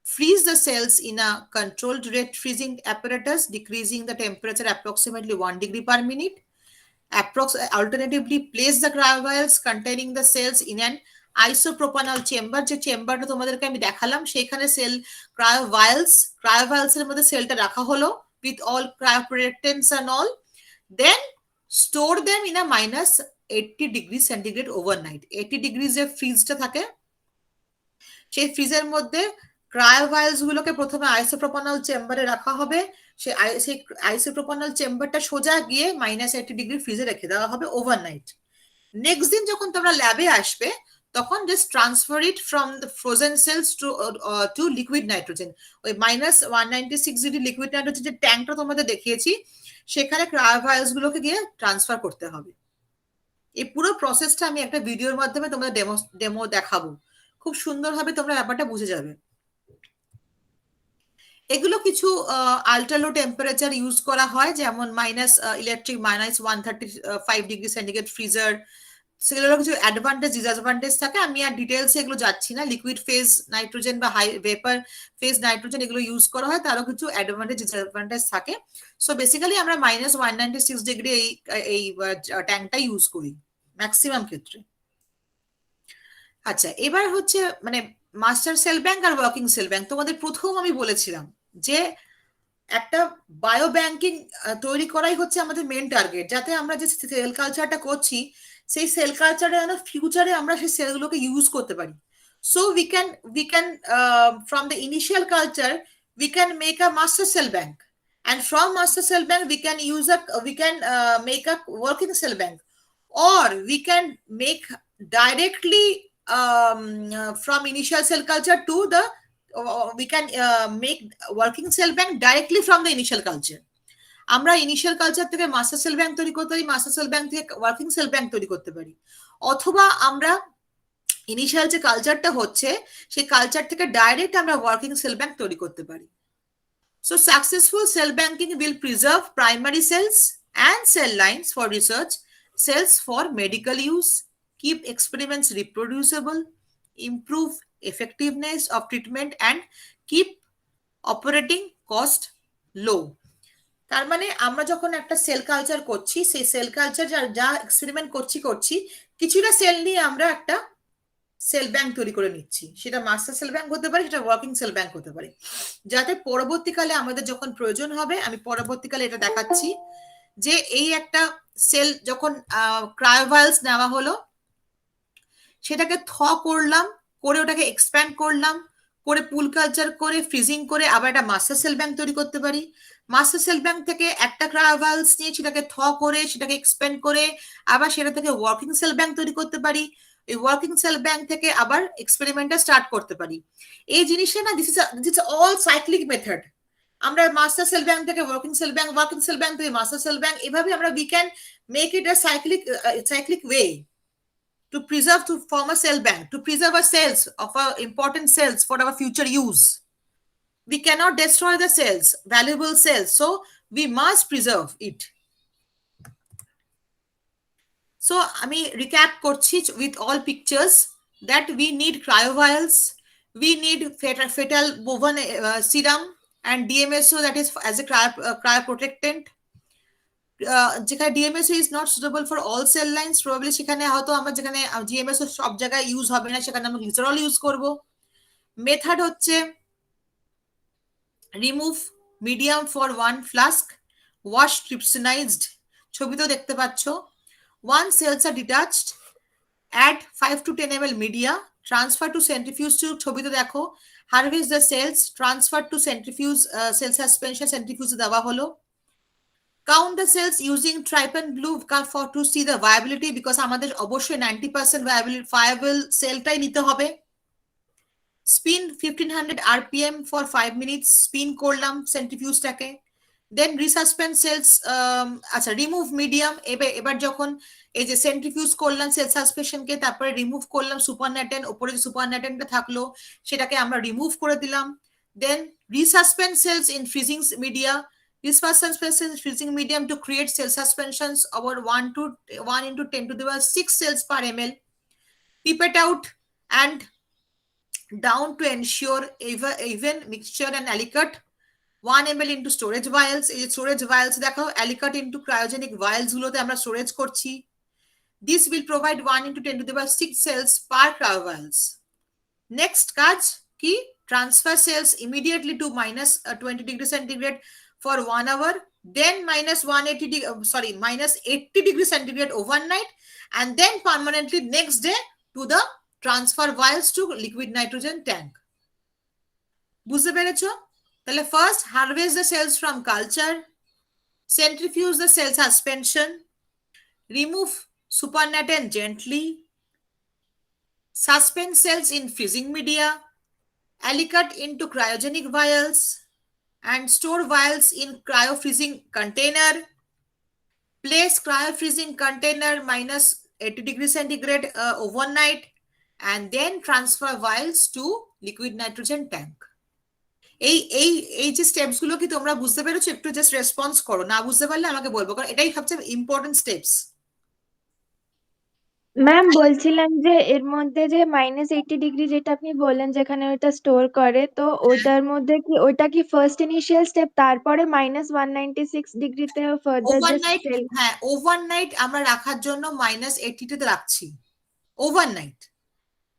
Freeze the cells in a controlled rate freezing apparatus, decreasing the temperature approximately 1 degree per minute. Alternatively, place the cryovials containing the cells in an isopropanol chamber, যে চেম্বারটা তোমাদেরকে আমি দেখালাম সেখানে sell ক্রায়োভায়ালস এর মধ্যে সেলটা রাখা হলো with all cryoprotectants and all. Then store them in a -80 degrees centigrade overnight. 80 degrees এর ফ্রিজটা থাকে, সেই ফ্রিজের মধ্যে ক্রায়োভায়ালস গুলোকে প্রথমে আইসোপ্রোপানল চেম্বারে রাখা হবে। সেই আইসোপ্রোপানল চেম্বারটা সোজা গিয়ে -80 ডিগ্রি ফ্রিজে রেখে দেওয়া হবে ওভারনাইট। নেক্সট দিন যখন তোমরা ল্যাবে আসবে তখন just transfer it from the frozen cells to liquid nitrogen. ওই -196 ডিগ্রি লিকুইড নাইট্রোজেন যে ট্যাঙ্কটা তোমাদের দেখিয়েছি সেখানে ক্রায়োভায়ালস গুলোকে গিয়ে ট্রান্সফার করতে হবে। এই পুরো প্রসেসটা আমি একটা ভিডিওর মাধ্যমে তোমাদের ডেমো দেখাবো, খুব সুন্দরভাবে তোমরা ব্যাপারটা বুঝে যাবে। এগুলো কিছু আল্ট্রা লো টেম্পারেচার ইউজ করা হয়, যেমন ইলেকট্রিক -135 ডিগ্রি সেন্টিগ্রেড ফ্রিজার, সেগুলোর কিছু অ্যাডভান্টেজ ডিসঅ্যাডভান্টেজ থাকে। আমি আর ডিটেলসে এগুলো যাচ্ছি না। লিকুইড ফেজ নাইট্রোজেন বা হাই ভেপার ফেজ নাইট্রোজেন এগুলো ইউজ করা হয়, তারও কিছু অ্যাডভান্টেজ ডিসঅ্যাডভান্টেজ থাকে। সো বেসিক্যালি আমরা -196 ডিগ্রি এই ট্যাঙ্কটা ইউজ করি ম্যাক্সিমাম ক্ষেত্রে। আচ্ছা, এবার হচ্ছে মানে মাস্টার সেল ব্যাংক আর ওয়ার্কিং সেল ব্যাংক। তোমাদের প্রথম আমি বলেছিলাম যে একটা বায়ো ব্যাংকিং তৈরি করাই হচ্ছে আমাদের মেন টার্গেট, যাতে আমরা যে সেল কালচারটা করছি সেই সেল কালচারে যেন ফিউচারে আমরা সেই সেলগুলোকে ইউজ করতে পারি। So we can from the initial culture we can make a master cell bank, and from master cell bank we can make a working cell bank, or we can make directly from initial cell culture to the we can make working cell bank directly from the initial culture. আমরা initial culture থেকে master cell bank তৈরি করতে পারি, master cell bank থেকে working cell bank তৈরি করতে পারি, অথবা আমরা ইনিশিয়াল যে কালচারটা হচ্ছে সেই কালচার থেকে ডাইরেক্ট আমরা ওয়ার্কিং সেল ব্যাংক তৈরি করতে পারি। So successful cell banking will preserve primary cells and cell lines for research, cells for medical use, keep experiments reproducible, improve effectiveness of treatment, and keep operating cost low. তার মানে আমরা যখন একটা cell culture করছি, সেই cell culture যা experiment করছি কিছুটা সেল নিয়ে আমরা একটা সেল ব্যাংক তৈরি করে নিচ্ছি। সেটা মাস্টার সেল ব্যাংক হতে পারে, সেটা ওয়ার্কিং সেল ব্যাংক হতে পারে, যাতে পরবর্তীকালে আমাদের যখন প্রয়োজন হবে, আমি পরবর্তীকালে এটা দেখাচ্ছি যে এই একটা সেল যখন ক্রায়োভায়ালস নেওয়া হলো সেটাকে করলাম, করে ওটাকে এক্সপ্যান্ড করলাম, করে পুল কালচার করে ফ্রিজিং করে আবার একটা মাস্টার সেল ব্যাংক তৈরি করতে পারি। মাস্টার সেল ব্যাংক থেকে একটা ক্রায়োভায়ালস নিয়ে সেটাকে করে সেটাকে এক্সপ্যান্ড করে আবার সেটা থেকে ওয়ার্কিং সেল ব্যাংক তৈরি করতে পারি। এই ওয়ার্কিং সেল ব্যাংক থেকে আবার এক্সপেরিমেন্টটা স্টার্ট করতে পারি। এই জিনিসটা না, this is all cyclic method. আমরা মাস্টার সেল ব্যাংক থেকে working cell bank, working cell bank থেকে মাস্টার সেল ব্যাংক, এভাবে আমরা we can make it a cyclic way to preserve, to form a cell bank, to preserve our cells of our important cells for our future use. We cannot destroy the cells, valuable cells, so we must preserve it. So আমি recap করছি with all pictures that we need cryovials, we need fetal bovine serum and DMSO, that is as a cryoprotectant. যেখানে DMSO is not suitable for all cell lines, probably সেখানে হয়তো আমরা যেখানে জিএমএসও সব জায়গায় use হবে না, সেখানে আমরা গ্লিসারল ইউজ করব। মেথড হচ্ছে remove medium for 1 flask, wash trypsinized, ছবিতেও দেখতে পাচ্ছ, 1 cells are detached, add 5 to 10 ml media, transfer to centrifuge to ছবিতে দেখো, harvest the cells, transfer to centrifuge, cell suspension centrifuge দেওয়া হলো, count the cells using trypan blue for to see the viability, because আমাদের অবশ্যই 90% viable সেলটাই নিতে হবে, spin 1500 rpm for 5 minutes, spin করলাম সেন্ট্রিফিউজটাকে, দেন resuspend sales, আচ্ছা রিমুভ মিডিয়াম, এবার যখন এই যে সেন্ট্রিফিউজ করলাম সেল সাসপেনশনকে, তারপরে রিমুভ করলাম সুপারন্যাটেন, উপরে যে সুপারন্যাটেনটা থাকলো সেটাকে আমরা রিমুভ করে দিলাম, then resuspend cells in freezing media, dispersion in freezing medium to create cell suspensions over 1 into 10 to the power 6 cells per ml, pipette out and down to ensure even mixture and alicate, 1 ml into storage vials, এই storage vials দেখো, alicate into cryogenic vials গুলোতে আমরা storage করছি, this will provide 1 into 10 to the power 6 cells per cryo vials. Next কাজ কি, transfer cells immediately to minus 20 degree centigrade for 1 hour, then minus 80 degree centigrade overnight, and then permanently next day to the transfer vials to liquid nitrogen tank. বুঝতে পেরেছো? তাহলে first harvest the cells from culture, centrifuge the cell suspension, remove supernatant gently, suspend cells in freezing media, alicate into cryogenic vials, and store vials in cryo-freezing container. Place cryo-freezing container minus 80 degree centigrade overnight, and then transfer vials to liquid nitrogen tank. এই যে steps গুলো কি তোমরা বুঝতে পেরেছো? একটু just response করো, না বুঝতে পারলে আমাকে বলবো, কারণ এটাই সবচেয়ে ইম্পর্টেন্ট স্টেপস। ম্যাম বলছিলাম যে এর মধ্যে যে -80 ডিগ্রি যেটা আপনি বললেন যেখানে ওটা স্টোর করে, তো ওটার মধ্যে কি ওটা কি ফার্স্ট ইনিশিয়াল স্টেপ, তারপরে -196 ডিগ্রিতে ফার্দার যে ওভারনাইট, হ্যাঁ ওভারনাইট আমরা রাখার জন্য -80 রাখছি ওভারনাইট।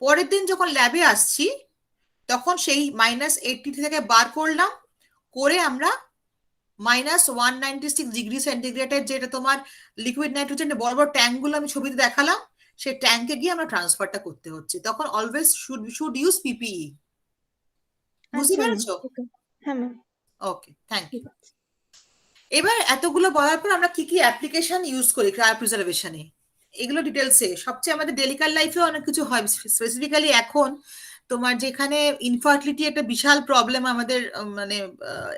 পরের দিন যখন ল্যাবে আসছি তখন সেই -80 থেকে বার করলাম, করে আমরা -196 ডিগ্রি সেন্টিগ্রেডের যেটা তোমার লিকুইড নাইট্রোজেনের বড় বড় ট্যাঙ্ক গুলো আমি ছবিতে দেখালাম, সেই ট্যাঙ্কে গিয়ে আমরা ট্রান্সফারটা করতে হচ্ছে। তখন অলওয়েজ শুড ইউজ পিপিই। বুঝতে পেরেছো? হ্যাঁ ম্যাম। Okay, thank you. এবার এতগুলো বলার পর আমরা কি কি অ্যাপ্লিকেশন ইউজ করি ক্রায়োপ্রিজারভেশনে, এগুলো ডিটেলসে, সবচেয়ে আমাদের ডেলিকার লাইফে অনেক কিছু হয়, স্পেসিফিক্যালি এখন তোমার যেখানে ইনফার্টিলিটি একটা বিশাল প্রবলেম আমাদের মানে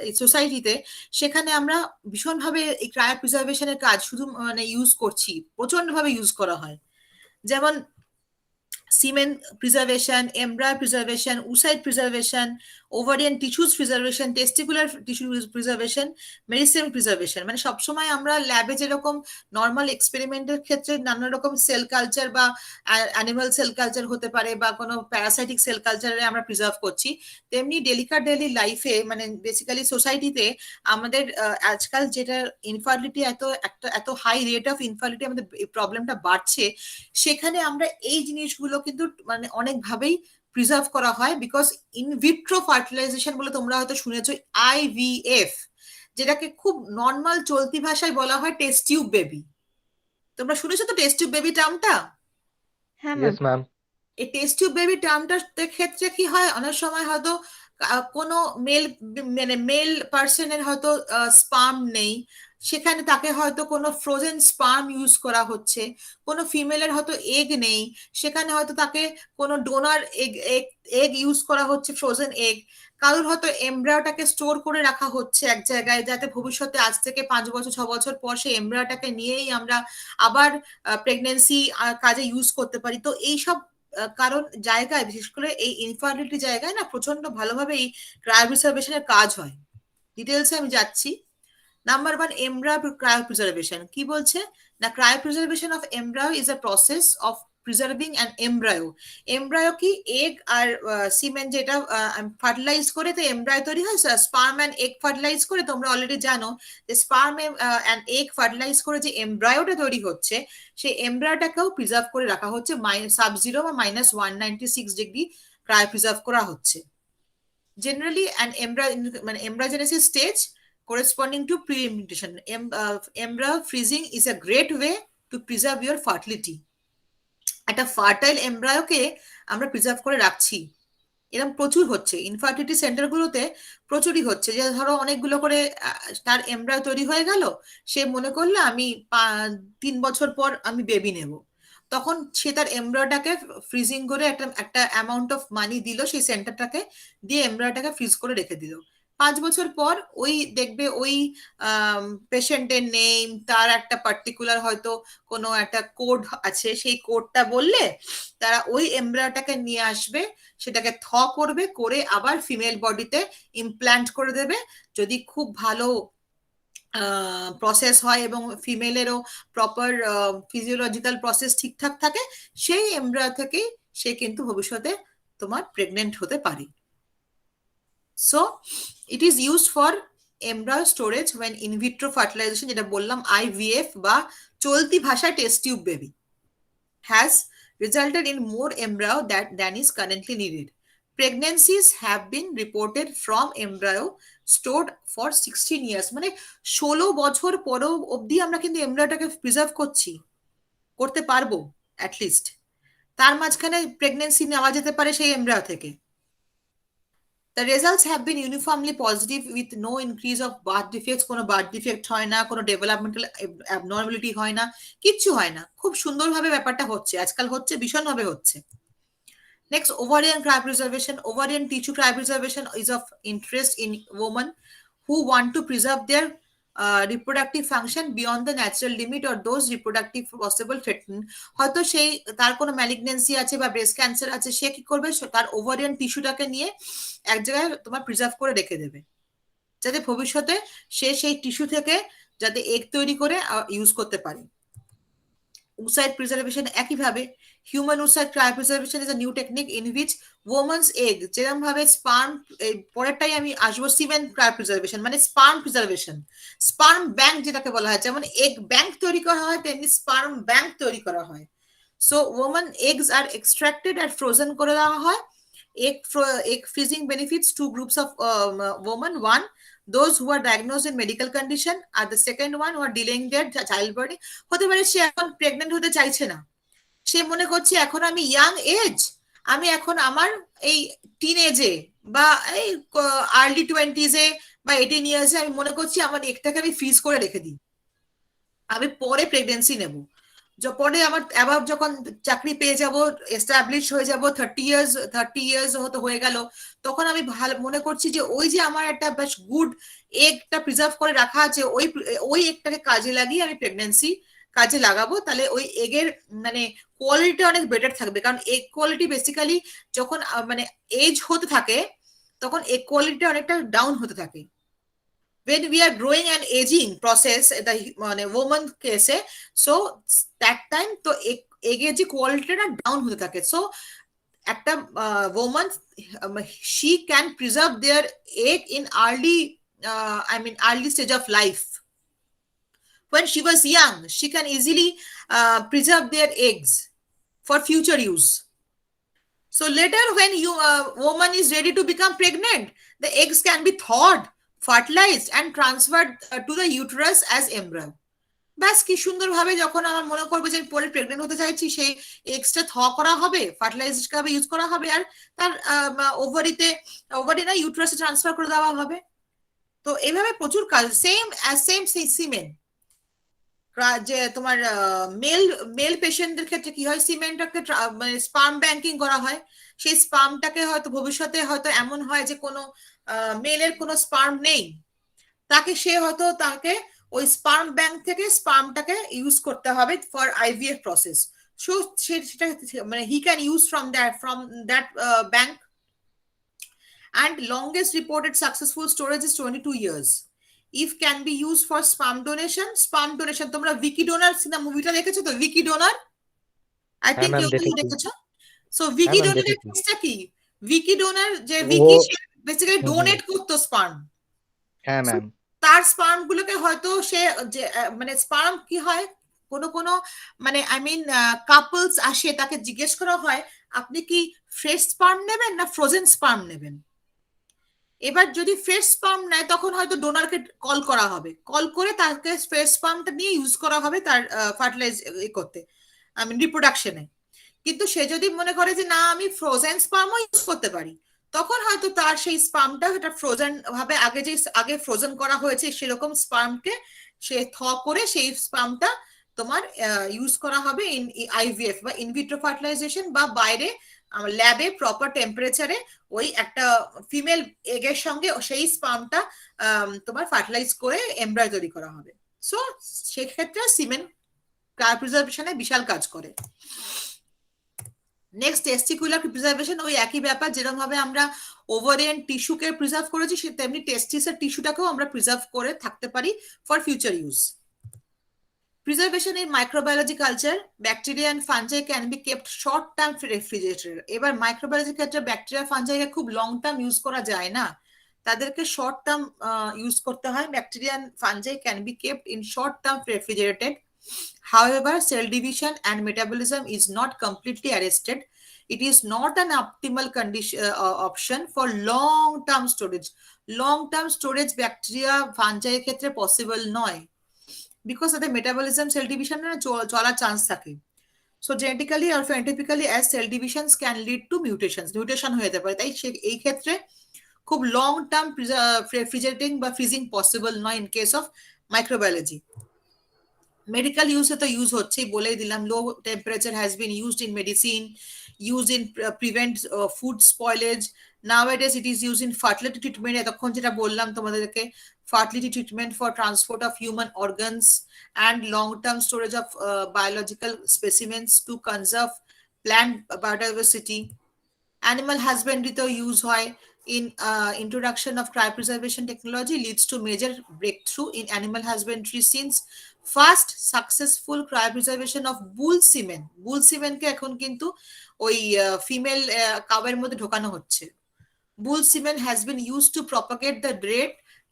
এই সোসাইটিতে, সেখানে আমরা ভীষণভাবে এই ক্রায়োপ্রিজারভেশনের কাজ শুধু মানে ইউজ করছি, প্রচন্ডভাবে ইউজ করা হয়। যেমন semen preservation, embryo preservation, oocyte preservation, ovarian tissues preservation, testicular tissue preservation, meristem preservation, মানে সবসময় আমরা ল্যাবে যেরকম নর্মাল এক্সপেরিমেন্টের ক্ষেত্রে নানা রকম সেল কালচার বা অ্যানিমাল সেল কালচার হতে পারে বা কোনো প্যারাসাইটিক সেল কালচারে আমরা প্রিজার্ভ করছি, তেমনি ডেলি লাইফে মানে বেসিক্যালি সোসাইটিতে আমাদের আজকাল যেটা ইনফার্টিলিটি এত হাই রেট অফ ইনফার্টিলিটি আমাদের প্রবলেমটা বাড়ছে, সেখানে আমরা এই জিনিসগুলো কিন্তু মানে অনেকভাবেই প্রিজার্ভ করা হয়, বিকজ ইনভিট্রো ফার্টিলাইজেশন বলে তোমরা হয়তো শুনেছো, IVF, যেটাকে খুব নর্মাল চলতি ভাষায় বলা হয় টেস্ট টিউব বেবি। তোমরা শুনেছো তো টেস্ট টিউব বেবি টার্মটা? হ্যাঁ Yes, ma'am. এই টেস্ট টিউব বেবি টার্মটার ক্ষেত্রে কি হয়, অনেক সময় হয়তো কোনো মেল পার্সনের হয়তো স্পার্ম নেই, সেখানে তাকে হয়তো কোনো ফ্রোজেন স্পার্ম ইউজ করা হচ্ছে, কোনো ফিমেলের হয়তো এগ নেই, সেখানে হয়তো তাকে কোনো ডোনার এগ ইউজ করা হচ্ছে, ফ্রোজেন এগ, কারোর হয়তো এমব্রায়োটাকে স্টোর করে রাখা হচ্ছে এক জায়গায়, যাতে ভবিষ্যতে আজ থেকে 5 বছর 6 বছর পর সেই এমব্রায়োটাকে নিয়েই আমরা আবার প্রেগনেন্সি কাজে ইউজ করতে পারি। তো এইসব কারণ জায়গায়, বিশেষ করে এই ইনফার্টিলিটি জায়গায় না প্রচন্ড ভালোভাবে এই ক্রায়োপ্রিজারভেশনের কাজ হয়। ডিটেলসে আমি যাচ্ছি। নাম্বার 1, embryo cryopreservation কি বলছে না, cryopreservation of embryo is a process of preserving an embryo. embryo কি এগ আর সিমেন যেটা ফার্টিলাইজ করে তো এমব্রায়ো তৈরি হয়, স্পার্ম অ্যান্ড এগ ফার্টিলাইজ করে, তোমরা অলরেডি জানো যে স্পার্ম অ্যান্ড এগ ফার্টিলাইজ করে যে এমব্রায়োটা তৈরি হচ্ছে, সেই এমব্রায়োটাকেও প্রিজার্ভ করে রাখা হচ্ছে সাব জিরো বা -196 ডিগ্রি ক্রায়োপ্রিজার্ভ করা হচ্ছে। generally an embryogenesis stage corresponding to pre-implantation. Embryo freezing is a great way to preserve your fertility. একটা ফার্টাইল এমব্রায়োকে আমরা প্রিজার্ভ করে রাখছি, এরকম প্রচুর হচ্ছে ইনফার্টিলিটি সেন্টারগুলোতে, প্রচুরই হচ্ছে। যে ধরো অনেকগুলো করে তার এমব্রায়ো তৈরি হয়ে গেল, সে মনে করলো আমি 3 বছর পর আমি বেবি নেব, তখন সে তার এমব্রায়োটাকে ফ্রিজিং করে একটা অ্যামাউন্ট অফ মানি দিল সেই সেন্টারটাকে, দিয়ে এমব্রায়োটাকে ফ্রিজ করে রেখে দিল। 5 বছর পর ওই দেখবে ওই পেশেন্টের নেম, তার একটা পার্টিকুলার হয়তো কোনো একটা কোড আছে, সেই কোডটা বললে তারা ওই এমব্রায়োটাকে নিয়ে আসবে, সেটাকে করবে, করে আবার ফিমেল বডিতে ইমপ্ল্যান্ট করে দেবে। যদি খুব ভালো প্রসেস হয় এবং ফিমেলেরও প্রপার ফিজিওলজিক্যাল প্রসেস ঠিকঠাক থাকে, সেই এমব্রায়ো থেকেই সে কিন্তু ভবিষ্যতে তোমার প্রেগনেন্ট হতে পারে। So it is used for embryo storage when in vitro fertilization, যেটা বললাম IVF বা চলতি ভাষায় test tube baby, has resulted in more embryo than is currently needed. Pregnancies have been reported from embryo stored for 16 years. মানে 16 বছর পরেও অবধি আমরা কিন্তু এমব্রায়োটাকে প্রিজার্ভ করতে পারবো অ্যাটলিস্ট। তার মাঝখানে প্রেগনেন্সি নেওয়া যেতে পারে সেই এমব্রায়ো থেকে। The results have been uniformly positive with no increase of birth defects. কোনো বার্থ ডিফেক্ট হয় না, কোনো ডেভেলপমেন্টাল অ্যাবনর্মালিটি হয় না, কিচ্ছু হয় না। খুব সুন্দরভাবে ব্যাপারটা হচ্ছে, আজকাল হচ্ছে, ভীষণভাবে হচ্ছে। Next, ovarian cryopreservation. Ovarian tissue cryopreservation is of interest in women who want to preserve their reproductive function beyond the natural limit or those reproductive possible threatened. হয়তো সেই তার কোনো ম্যালিগনেন্সি আছে বা ব্রেস্ট ক্যান্সার আছে, সে কি করবে, তার ওভারিয়ান টিস্যুটাকে নিয়ে এক জায়গায় তোমার প্রিজার্ভ করে রেখে দেবে, যাতে ভবিষ্যতে সে সেই টিস্যু থেকে যাতে এগ তৈরি করে ইউজ করতে পারে। Oocyte preservation একইভাবে, human oocyte cryopreservation is a new technique in which woman's egg, যেরকম ভাবে স্পার্ম, পরেরটাই আমি আসবো, সিমেন ক্রায়োপ্রিজার্ভেশন মানে স্পার্ম প্রিজার্ভেশন, স্পার্ম ব্যাংক যেটাকে বলা হয়, যেমন এগ ব্যাংক তৈরি করা হয় তেমনি স্পার্ম ব্যাংক তৈরি করা হয়। So woman eggs are extracted and frozen করে দেওয়া হয়। Egg freezing benefits two groups of women. One, those who are diagnosed in medical condition, R the second one who are delaying their childbirth. হতে পারে সে এখন pregnant হতে চাইছে না, সে মনে করছে এখন আমি ইয়াং এজ, আমি এখন আমার এই টিন এজে বা এই আর্লি 20s-এ বা 18 ইয়ার্সে আমি মনে করছি আমার এগটাকে আমি ফ্রিজ করে রেখে দিই, আমি পরে প্রেগনেন্সি নেব। পরে আমার আবার যখন চাকরি পেয়ে যাব, এস্টাবলিশ হয়ে যাব, 30 ইয়ার্স হতে হয়ে গেল, তখন আমি ভালো মনে করছি যে ওই যে আমার একটা বেশ গুড এগটা প্রিজার্ভ করে রাখা আছে, ওই এগটাকে কাজে লাগিয়ে আমি প্রেগনেন্সি কাজে লাগাবো, তাহলে ওই এগের মানে কোয়ালিটিটা অনেক বেটার থাকবে। কারণ এগ কোয়ালিটি বেসিক্যালি যখন মানে এজ হতে থাকে তখন এগ কোয়ালিটিটা অনেকটা ডাউন হতে থাকে। When we are growing and aging process, the woman case, so that time to egg যে কোয়ালিটিটা ডাউন হতে থাকে। সো একটা woman, she can preserve their egg in early stage of life. When she was young, she can easily preserve their eggs for future use. So later when woman is ready to become pregnant, the eggs can be thawed, fertilized and transferred to the uterus as embryo. ব্যাস কি সুন্দরভাবে যখন আমার মনে করবে যে পরে pregnant হতে চাইছি, সেই এক্সটা করা হবে, ফার্টিলাইজ ভাবে ইউজ করা হবে, আর তার ওভারি না ইউটারাসে ট্রান্সফার করে দেওয়া হবে। তো এইভাবে প্রচুর কাজ, সেম সিমেন্ট, যে তোমার মেল পেশেন্টদের ক্ষেত্রে কি হয়, সিমেন্টটাকে মানে স্পার্ম ব্যাংকিং করা হয়, সেই স্পার্মটাকে হয়তো ভবিষ্যতে হয়তো এমন হয় যে কোনো মেলের কোনো স্পার্ম নেই, তাকে ওই স্পার্ম ব্যাংক থেকে স্পার্মটাকে ইউজ করতে হবে ফর IVF প্রসেস। সো সেটা মানে he can use from that bank, and longest reported successful storage is 22 years. If can be used for sperm donation, তোমরা ভিকি ডোনার সিনেমা মুভিটা দেখেছো তো, Vicky Donor, I think you দেখেছো। সো ভিকি ডোনারের কেসটা কি, ভিকি ডোনার যে ভিকি বেসিক্যালি ডোনেট করতো স্পার্ম, হ্যাঁ ম্যাম, তার স্পার্ম গুলোকে হয়তো সে যে মানে স্পার্ম কি হয়, কোনো মানে কাপলস আসে, তাকে জিজ্ঞেস করা হয় আপনি কি ফ্রেশ স্পার্ম নেবেন না ফ্রোজেন স্পার্ম নেবেন, এবার যদি ফ্রেশ স্পার্ম নেয় তখন হয়তো ডোনারকে কল করা হবে, কল করে তাকে ফ্রেশ স্পার্মটা নিয়ে ইউজ করা হবে তার ফার্টিলাইজ করতে, আই মিন রিপ্রোডাকশনে। কিন্তু সে যদি মনে করে যে না আমি ফ্রোজেন স্পার্মও ইউজ করতে পারি, তখন হয়তো তার সেই স্পার্মটা যেটা ফ্রোজেন ভাবে আগে ফ্রোজেন করা হয়েছে সেরকম স্পার্মকে সে করে সেই স্পার্মটা তোমার ইউজ করা হবে ইন আইভিএফ বা ইনভিট্রো ফার্টিলাইজেশন, বা বাইরে ল্যাবে প্রপার টেম্পারেচারে ওই একটা ফিমেল এগের সঙ্গে সেই স্পার্মটা তোমার ফার্টিলাইজ করে এমব্রয় তৈরি করা হবে। সো সেক্ষেত্রে সিমেন ক্রায়োপ্রিজার্ভেশনে বিশাল কাজ করে। নেক্সট টেস্টিকুলার প্রিজার্ভেশন, ওই একই ব্যাপার, যেরকম ভাবে আমরা ওভারিয়ান টিস্যুকে প্রিজার্ভ করেছি তেমনি টেস্টিসের টিস্যুটাকেও আমরা প্রিজার্ভ করে থাকতে পারি for future use. Preservation in microbiology culture, bacteria and fungi can be kept short term refrigerator. এবার মাইক্রোবায়োলজি ক্ষেত্রে ব্যাকটেরিয়া ফাঞ্জাইকে খুব লং টার্ম ইউজ করা যায় না, তাদেরকে শর্ট টার্ম ইউজ করতে হয়। Bacteria and fungi can be kept in short term refrigerated. However, cell division and metabolism is not completely arrested. It is not an optimal condition option for long term storage. Long term storage ব্যাকটেরিয়া ফাঞ্জাইয়ের ক্ষেত্রে possible নয়, because of the metabolism cell division চলার chance থাকে। So genetically or phenotypically as cell divisions can lead to mutation হয়ে যেতে পারে, তাই এই ক্ষেত্রে খুব লং টার্ম রেফ্রিজারেটিং বা ফ্রিজিং পসিবল নয় in case of microbiology. Medical ইউজে তো ইউজ হচ্ছেই, বলেই দিলাম। Low temperature has been used in medicine, use in prevent food spoilage. Nowadays it is use in fertility treatment, এতক্ষণ যেটা বললাম তোমাদেরকে, fertility treatment for transport of human organs and long-term storage of biological specimens to conserve plant biodiversity. Animal husbandry to use hoy in introduction of cryopreservation technology leads to major breakthrough in animal husbandry since first successful cryopreservation of bull semen কে এখন কিন্তু ওই female কাউয়ের মধ্যে ঢোকানো হচ্ছে। Bull semen has been used to propagate the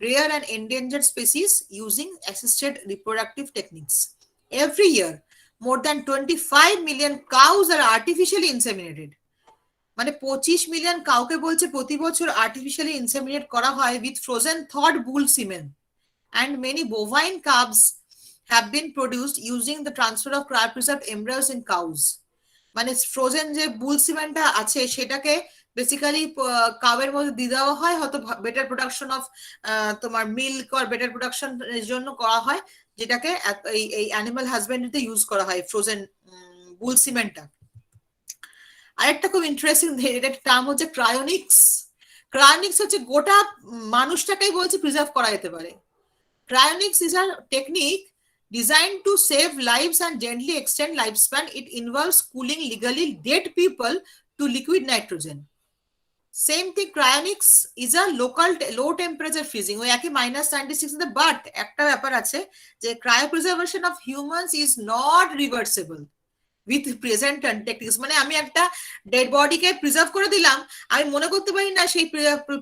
rare and endangered species using assisted reproductive techniques. Every year, more than 25 million cows are artificially inseminated. মানে 25 million কাউকে বলছে প্রতি বছর আর্টিফিশিয়ালি ইনসেমিনেট করা হয় with frozen thawed bull semen, and many bovine calves have been produced using the transfer of cryopreserved embryos in cows. মানে frozen যে বুল সিমেন্টটা আছে সেটাকে বেসিক্যালি কাউয়ের মধ্যে দিয়ে দেওয়া হয়, হয়তো বেটার প্রোডাকশন অফ তোমার মিল্ক আর বেটার প্রোডাকশন এর জন্য করা হয়, যেটাকে এই অ্যানিমাল হাজবেন্ডারিতে ইউজ করা হয় ফ্রোজেন বুল সিমেন্টটা। আরেকটা খুব ইন্টারেস্টিং এটার টার্ম হচ্ছে ক্রায়োনিক্স। ক্রায়োনিক্স হচ্ছে গোটা মানুষটাকেই বলছে প্রিজার্ভ করা যেতে পারে। Cryonics is a technique designed to save lives and gently extend lifespan. It involves cooling legally dead people to liquid nitrogen. Same thing, cryonics is a low temperature freezing. ওই একই -96 but একটা ব্যাপার আছে যে cryopreservation of humans is not reversible with present techniques. মানে আমি একটা dead বডিকে preserve করে দিলাম, আমি মনে করতে পারি না সেই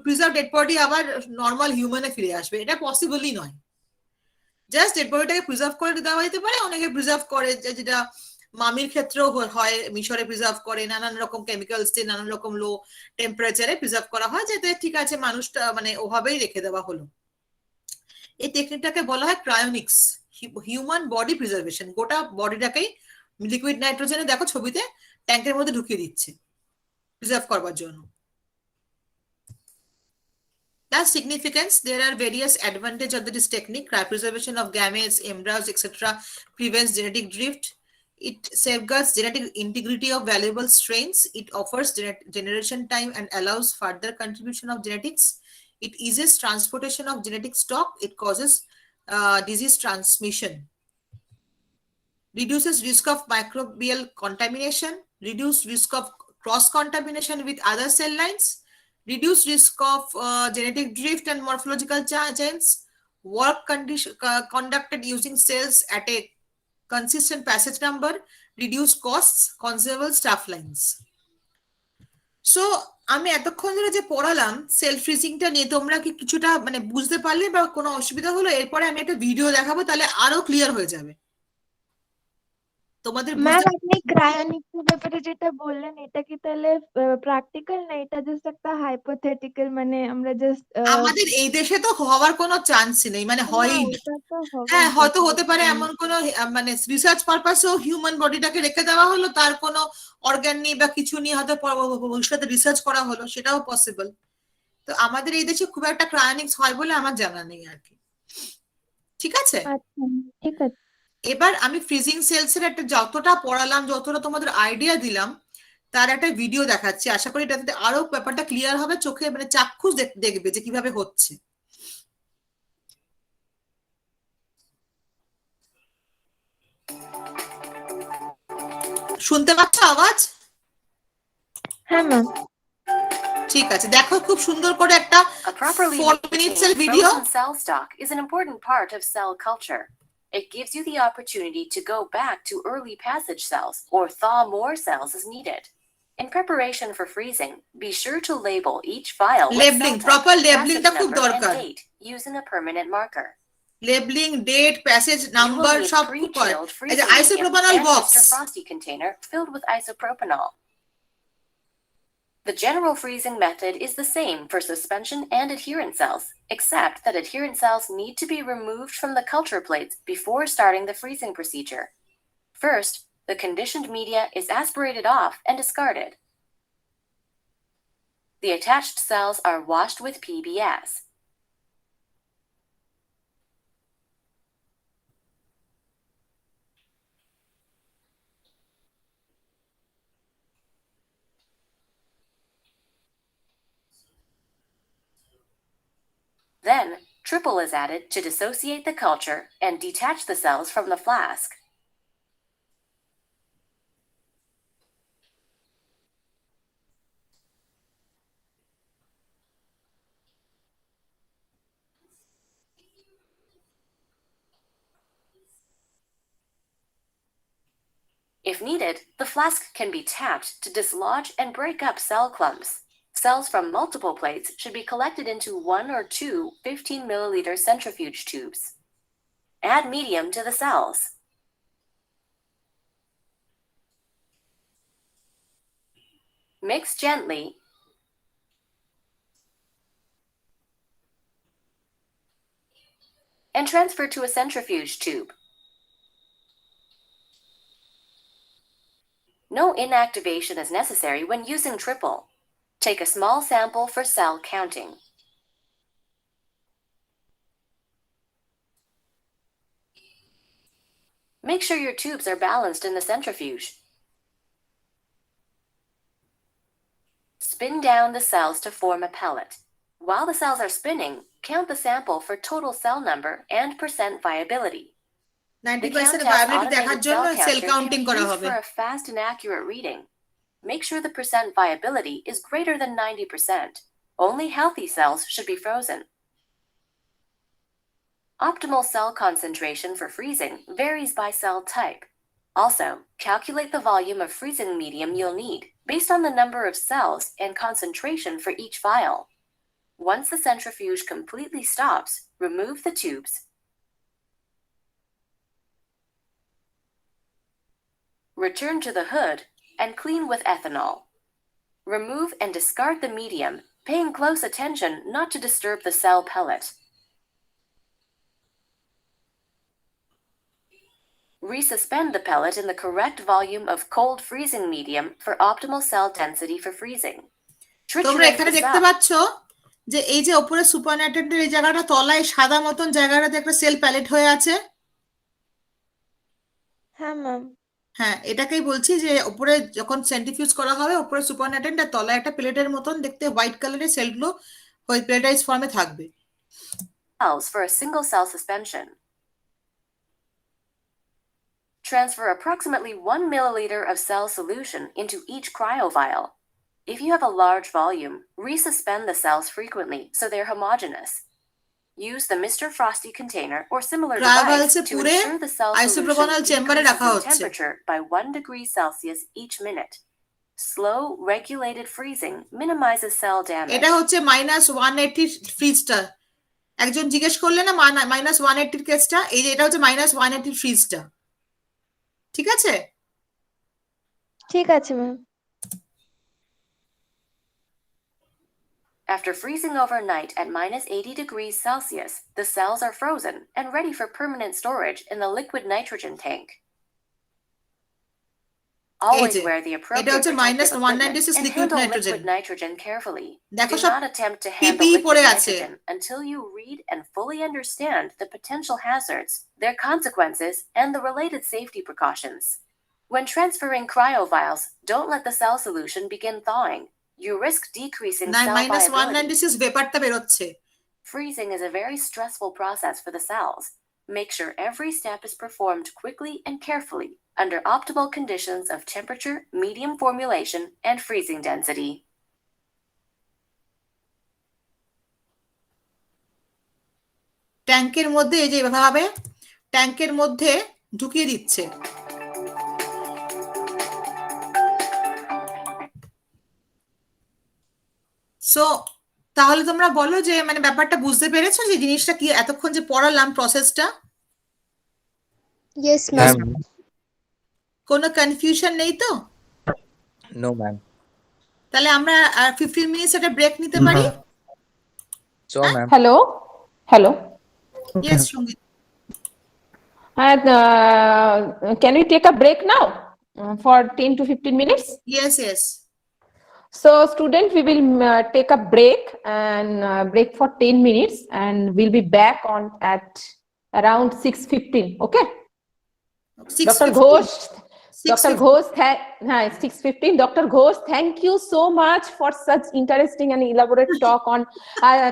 প্রিজার্ভ ডেড বডি আবার নর্মাল হিউম্যানে ফিরে আসবে, এটা পসিবলই নয়। জাস্ট ডেড বডিটাকে প্রিজার্ভ করে দেওয়া যেতে পারে, অনেকে প্রিজার্ভ করে, যেটা মামির ক্ষেত্রেও হয়, মিশরে প্রিজার্ভ করে, নানান রকম কেমিক্যালস দিয়ে নানান রকম লো টেম্পারেচারে প্রিজার্ভ করা হয়, যাতে ঠিক আছে মানুষটা মানে ওভাবেই রেখে দেওয়া হলো। এই টেকনিকটাকে বলা হয় ক্রায়োনিক্স, হিউম্যান বডি প্রিজার্ভেশন। গোটা বডিটাকেই লিকুইড নাইট্রোজেনে দেখো ছবিতে ট্যাঙ্কের মধ্যে ঢুকিয়ে দিচ্ছে প্রিজার্ভ করবার জন্য। That's significance. There are various advantages of this technique. Cryopreservation of gametes, embryos, etc. prevents genetic drift. It safeguards genetic integrity of valuable strains. It offers generation time and allows further contribution of genetics. It eases transportation of genetic stock. It causes disease transmission. Reduces risk of microbial contamination. Reduce risk of cross-contamination with other cell lines. Reduce risk of genetic drift and morphological changes. Work conducted using cells at a consistent passage number. Reduce costs. Conservable staff lines. So আমি এতক্ষণ ধরে যে পড়ালাম sell ফ্রিজিংটা নিয়ে, তোমরা কি কিছুটা মানে বুঝতে পারলে বা কোনো অসুবিধা হলো? এরপরে আমি একটা ভিডিও দেখাবো, তাহলে আরো ক্লিয়ার হয়ে যাবে। তোমাদের ম্যাম বুঝতে আপনি ক্রায়োনিক্সের ব্যাপারে যেটা বললেন এটা কি তাহলে প্র্যাকটিক্যাল না এটা জাস্ট একটা হাইপোথেটিক্যাল মানে আমরা জাস্ট আমাদের এই দেশে তো হওয়ার কোনো চান্সই নেই, মানে না হয়ই না। ওটা তো হবে হ্যাঁ, না হয়তো হতে পারে definitely। এমন কোনো মানে রিসার্চ পারপাসেও হিউম্যান বডিটাকে রেখে দেওয়া হলো, তার কোনো অর্গান নিয়ে বা কিছু নিয়ে হয়তো ভবিষ্যতে রিসার্চ করা হলো, সেটাও পসিবল। তো আমাদের এই দেশে খুব একটা ক্রায়োনিক্স হয় বলে আমার জানা নেই আর কি। ঠিক আছে, আচ্ছা ঠিক আছে। এবার আমি ফ্রিজিং সেলস এর একটা যতটা পড়ালাম, যতটা তোমাদের আইডিয়া দিলাম, তার একটা ভিডিও দেখাচ্ছি। আশা করি এটাতে আরো ব্যাপারটা ক্লিয়ার হবে, চোখে মানে চাক্ষুষ দেখবে যে কিভাবে হচ্ছে। শুনতে পাচ্ছ আওয়াজ? হ্যাঁ ম্যাম। ঠিক আছে, দেখো খুব সুন্দর করে একটা A properly 4 minutes এর maintained video. frozen cell stock is an important part of cell culture. It gives you the opportunity to go back to early passage cells or thaw more cells as needed. In preparation for freezing, be sure to label each file with Labeling, cell type, proper labeling passage টা খুব number, and দরকার। date using a permanent marker. Labelling, date, passage You will number need সব খুব করে। pre-chilled এই যে freezing medium isopropanol and box, Mr. Frosty container filled with isopropanol. The general freezing method is the same for suspension and adherent cells, except that adherent cells need to be removed from the culture plates before starting the freezing procedure. First, the conditioned media is aspirated off and discarded. The attached cells are washed with PBS. Then, triple is added to dissociate the culture and detach the cells from the flask. If needed, the flask can be tapped to dislodge and break up cell clumps. Cells from multiple plates should be collected into 1 or 2 15-milliliter centrifuge tubes. Add medium to the cells. Mix gently and transfer to a centrifuge tube. No inactivation is necessary when using triple. Take a small sample for cell counting. Make sure your tubes are balanced in the centrifuge. Spin down the cells to form a pellet. While the cells are spinning, count the sample for total cell number and percent viability. The 90% CountTest viability দেখার automated জন্য cell cell counter counting can be করা used হবে। for a fast and accurate reading. Make sure the percent viability is greater than 90%. Only healthy cells should be frozen. Optimal cell concentration for freezing varies by cell type. Also, calculate the volume of freezing medium you'll need based on the number of cells and concentration for each vial. Once the centrifuge completely stops, remove the tubes. Return to the hood and clean with ethanol. Remove and discard the medium, paying close attention not to disturb the cell pellet. Resuspend the pellet in the correct volume of cold freezing medium for optimal cell density for freezing. তোমরা Triturate এখানে the দেখতে cell. পাচ্ছ যে এই যে উপরে সুপারনেটেন্টের এই জায়গাটা তলায় সাদা মতন জায়গাটাতে একটা সেল প্যালেট হয়ে আছে। হ্যাঁ ম্যাম। হ্যাঁ, এটাকেই বলছি যে উপরে যখন সেন্ট্রিফিউজ করা হবে, উপরে সুপারনেটেন্ট আর তলায় একটা প্লেটের মতন দেখতে হোয়াইট কালারের সেলগুলো ওই প্লেটাইজ ফর্মে থাকবে। Cells for a single cell suspension. Transfer approximately 1 milliliter of cell solution into each cryovial. If you have a large volume, resuspend the cells frequently so they're homogeneous. Use the Mr. Frosty container or similar Cryovials device A to পুরে ensure the cell isopropyl solution চেম্বারে decreases রাখা in হচ্ছে। temperature by 1 degree Celsius each minute. Slow, regulated freezing minimizes cell damage. এটা হচ্ছে -180 ফ্রিজটা। একজন জিজ্ঞেস করলে না -180 কেসটা, এই যে এটা হচ্ছে -180 ফ্রিজটা। ঠিক আছে? ঠিক আছে ma'am. After freezing overnight at minus 80 degrees Celsius, the cells are frozen and ready for permanent storage in the liquid nitrogen tank. Always যে, wear the এটা appropriate হচ্ছে protective minus equipment 196 and liquid handle nitrogen. liquid nitrogen carefully. দেখো Do সব not attempt to handle PPE liquid পরে আছে। nitrogen until you read and fully understand the potential hazards, their consequences, and the related safety precautions. When transferring cryovials, don't let the cell solution begin thawing. You risk decreasing cell minus viability. 196 ভেপারটা বেরোচ্ছে। Freezing is a very stressful process for the cells. Make sure every step is performed quickly and carefully under optimal conditions of temperature, medium formulation, and freezing density. ট্যাঙ্কের মধ্যে এই যে এভাবে ট্যাঙ্কের মধ্যে ঢুকিয়ে দিচ্ছে। সো তাহলে তোমরা বলো যে মানে ব্যাপারটা বুঝতে পেরেছো যে জিনিসটা কি এতক্ষণ যে পড়ালাম প্রসেসটা? ইয়েস হ্যাঁ ম্যাম। কোনো কনফিউশন নেই তো? No ma'am. তাহলে আমরা 15 মিনিটস একটা ব্রেক নিতে পারি? Sure, ma'am. Hello. Hello. Yes সঙ্গীত। And can we take a break now for 10 to 15 minutes? Yes yes. So student, we will take a break and break for 10 minutes and we'll be back on at around 6:15. Okay. Dr. Ghosh, Dr. Ghosh, 6:15. Dr. Ghosh, thank you so much for such interesting and elaborate talk on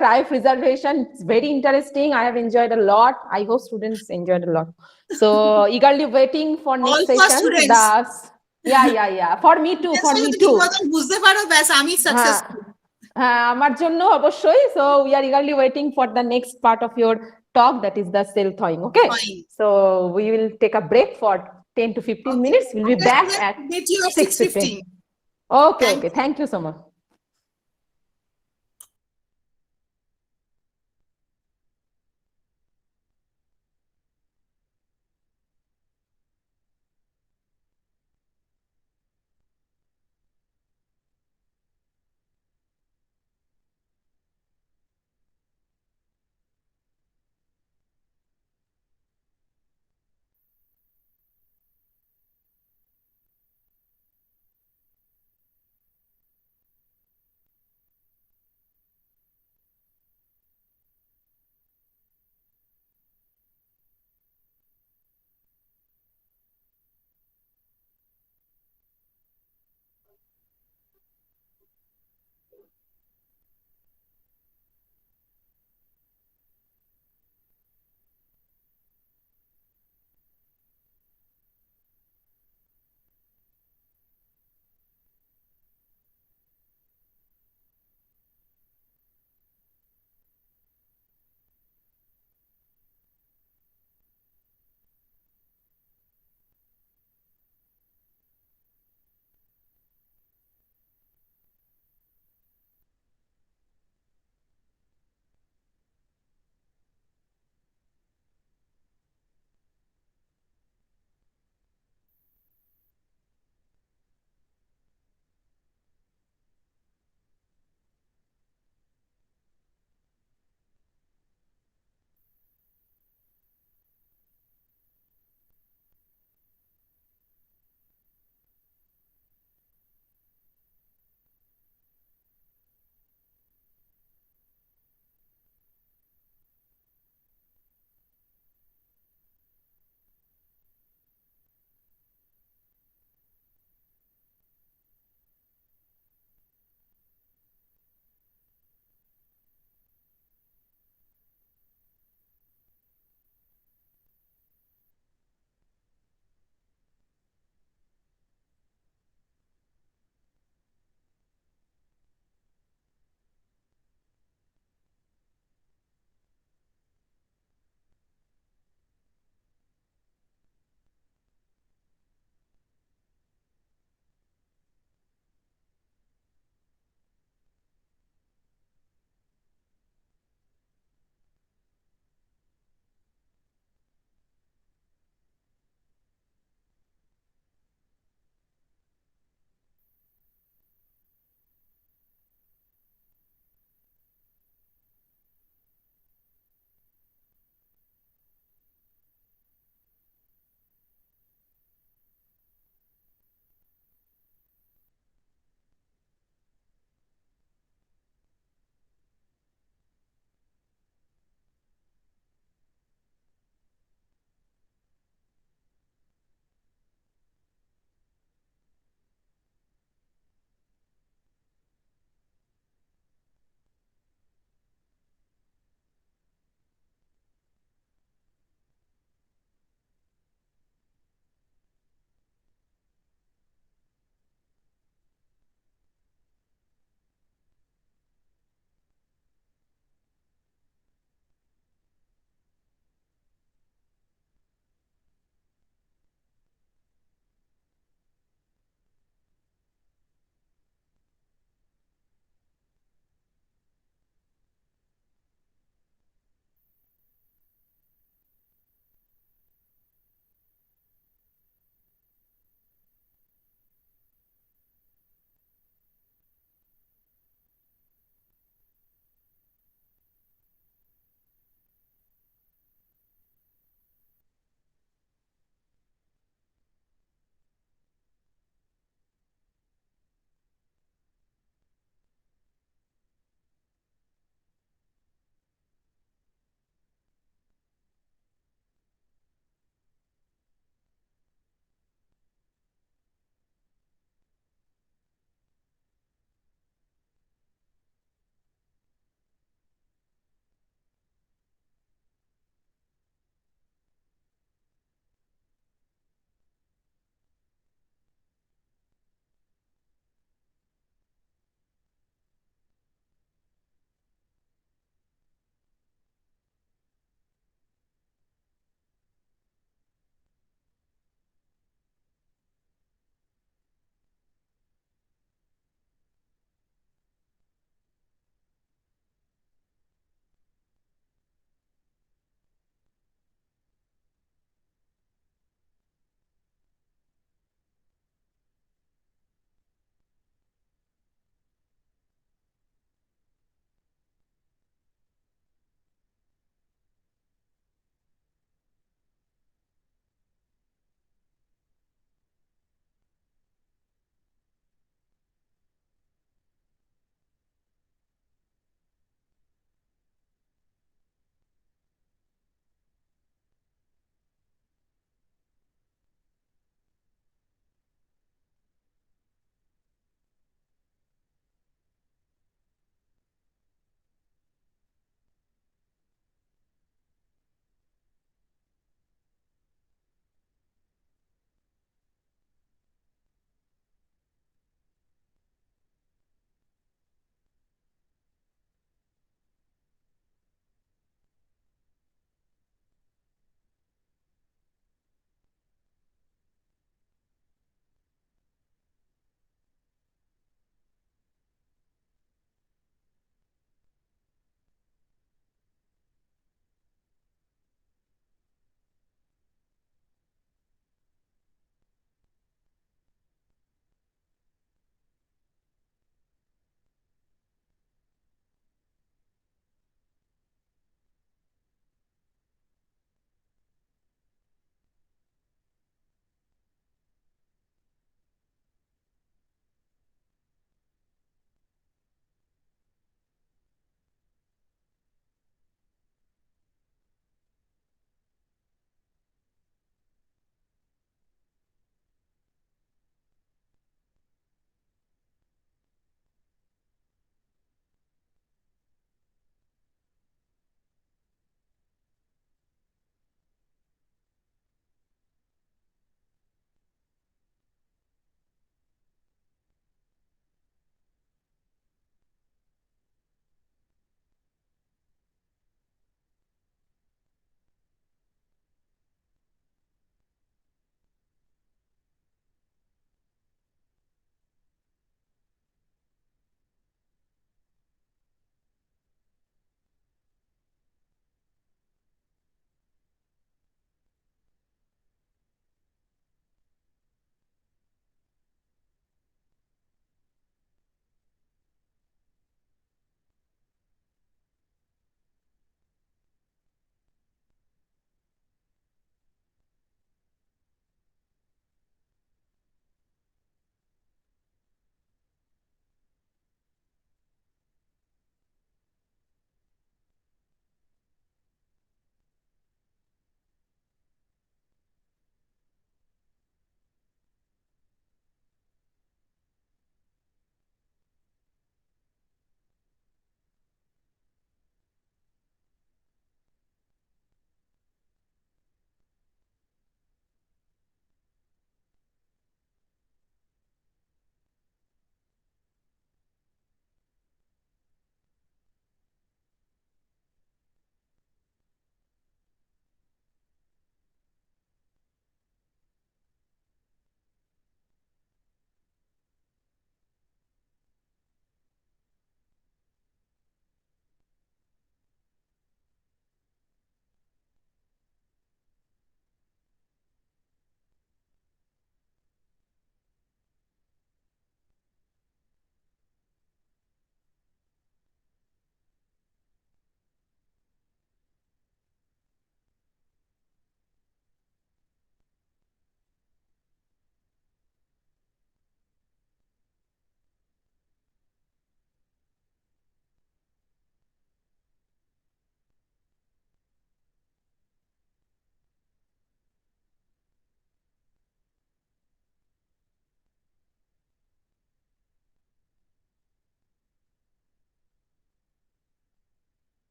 cryopreservation. It's very interesting. I have enjoyed a lot. I hope students enjoyed a lot. So eagerly waiting for next All for session. students. Yeah. For me too. For me too. বুঝতে পারো ব্যাস আমি successful. আমার জন্য অবশ্যই। So we are eagerly waiting for the next part of your talk, that is the cell thawing. Okay. Fine. So we will take a break for 10 to 15 minutes. We'll be back at meet you at 6:15. 6:15. Okay. Thank you so much.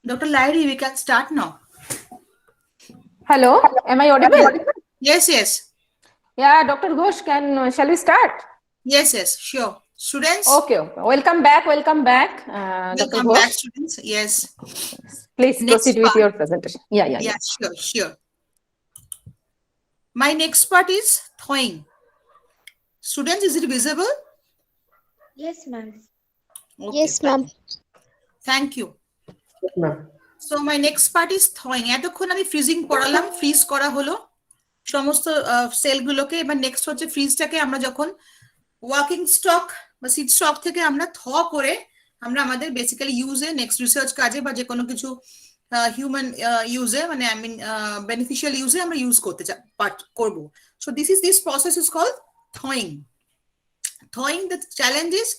Dr. Lyri, we can start now. Hello, am I audible? Yes, yes. Yeah, Dr. Ghosh, shall we start? Yes, yes, sure. Students, Okay, welcome back, Dr. welcome back, Ghosh. students. Yes. Please Next proceed with part. your presentation. Yeah. Yeah, sure, sure. My next part is thawing. Students, is it visible? Yes, ma'am. Okay, Yes, ma'am. thank you. ma'am. So my next part is thawing. এতক্ষণ আমি freezing পড়ালাম, fridge করা হলো সমস্ত সেলগুলোকে। এবার next হচ্ছে ফ্রিজটাকে আমরা যখন working stock বা সিড স্টক থেকে আমরা করে আমরা আমাদের বেসিক্যালি ইউজে নেক্সট রিসার্চ কাজে বা যে কোনো কিছু হিউম্যান ইউজে মানে আই মিন বেনিফিশিয়াল ইউজে আমরা ইউজ করব। So this process is called thawing. Thawing, the challenge is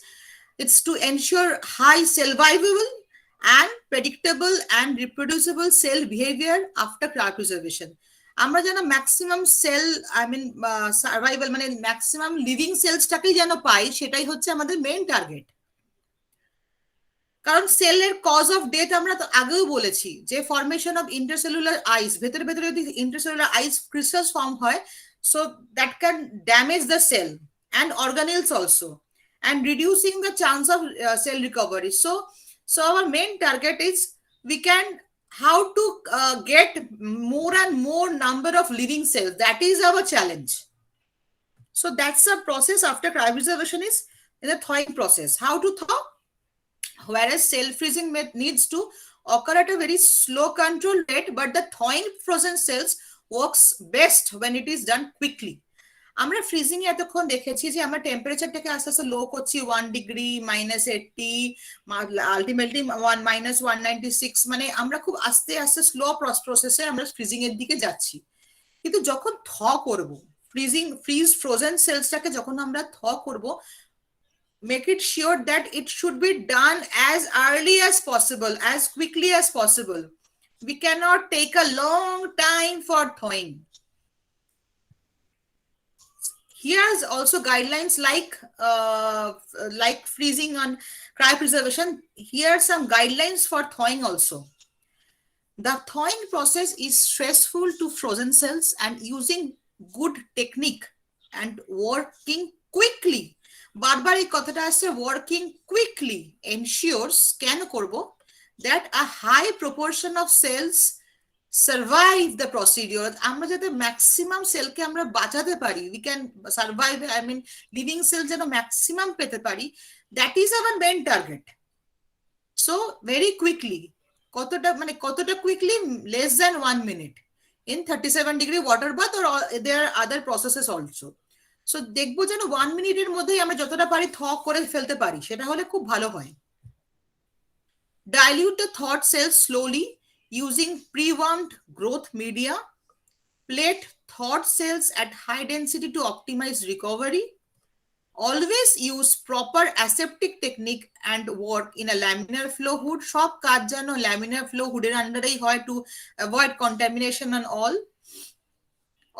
it's to ensure high survivable and predictable and reproducible cell behavior after cryopreservation. আমরা যেন ম্যাক্সিমাম সেল সার্ভাইভাল মানে maximum living সেলসটাকেই যেন পাই, সেটাই হচ্ছে আমাদের main target. কারণ সেলের কজ অফ ডেথ আমরা তো আগেও বলেছি যে ফর্মেশন অফ ইন্টারসেলুলার আইস, ভেতরে ভেতরে যদি ইন্টারসেলুলার আইস ক্রিস্টালস ফর্ম হয়, so that can damage the cell and organelles also, and reducing the chance of cell recovery. So our main target is we can how to get more and more number of living cells. That is our challenge. So that's the process after cryopreservation is in the thawing process. How to thaw? Whereas cell freezing needs to occur at a very slow control rate, but the thawing frozen cells works best when it is done quickly. আমরা freezing এ এতক্ষণ দেখেছি যে আমরা টেম্পারেচারটাকে আস্তে আস্তে লো করছি, 1 degree, -80, ultimately -196, মানে আমরা খুব আস্তে আস্তে স্লো প্রসেসে আমরা ফ্রিজিং এর দিকে যাচ্ছি। কিন্তু যখন করব ফ্রিজ ফ্রোজেন সেলসটাকে যখন আমরা করব, make it sure that it should be done as early as possible, as quickly as possible. We cannot take a long time for thawing. Here's also guidelines like freezing on cryopreservation. Here are some guidelines for thawing also. The thawing process is stressful to frozen cells, and using good technique and working quickly, barbar ei kothata asche working quickly, ensures কেন করব that a high proportion of cells survive the procedure. আমরা যাতে maximum সেলকে আমরা বাঁচাতে পারি, we can survive, I mean living cells যেন maximum পেতে পারি, that is our main target. So very quickly, কতটা quickly, less than 1 minute in 37 degree water bath, or there are other processes also. So দেখবো যেন 1 মিনিটের মধ্যেই আমরা যতটা পারি করে ফেলতে পারি, সেটা হলে খুব ভালো হয়। Dilute the thawed cells slowly using pre-warmed growth media. Plate thawed cells at high density to optimize recovery. Always use proper aseptic technique and work in a laminar flow hood. সব কাজ যেন laminar flow hood এর আন্ডারেই হয় to avoid contamination and all.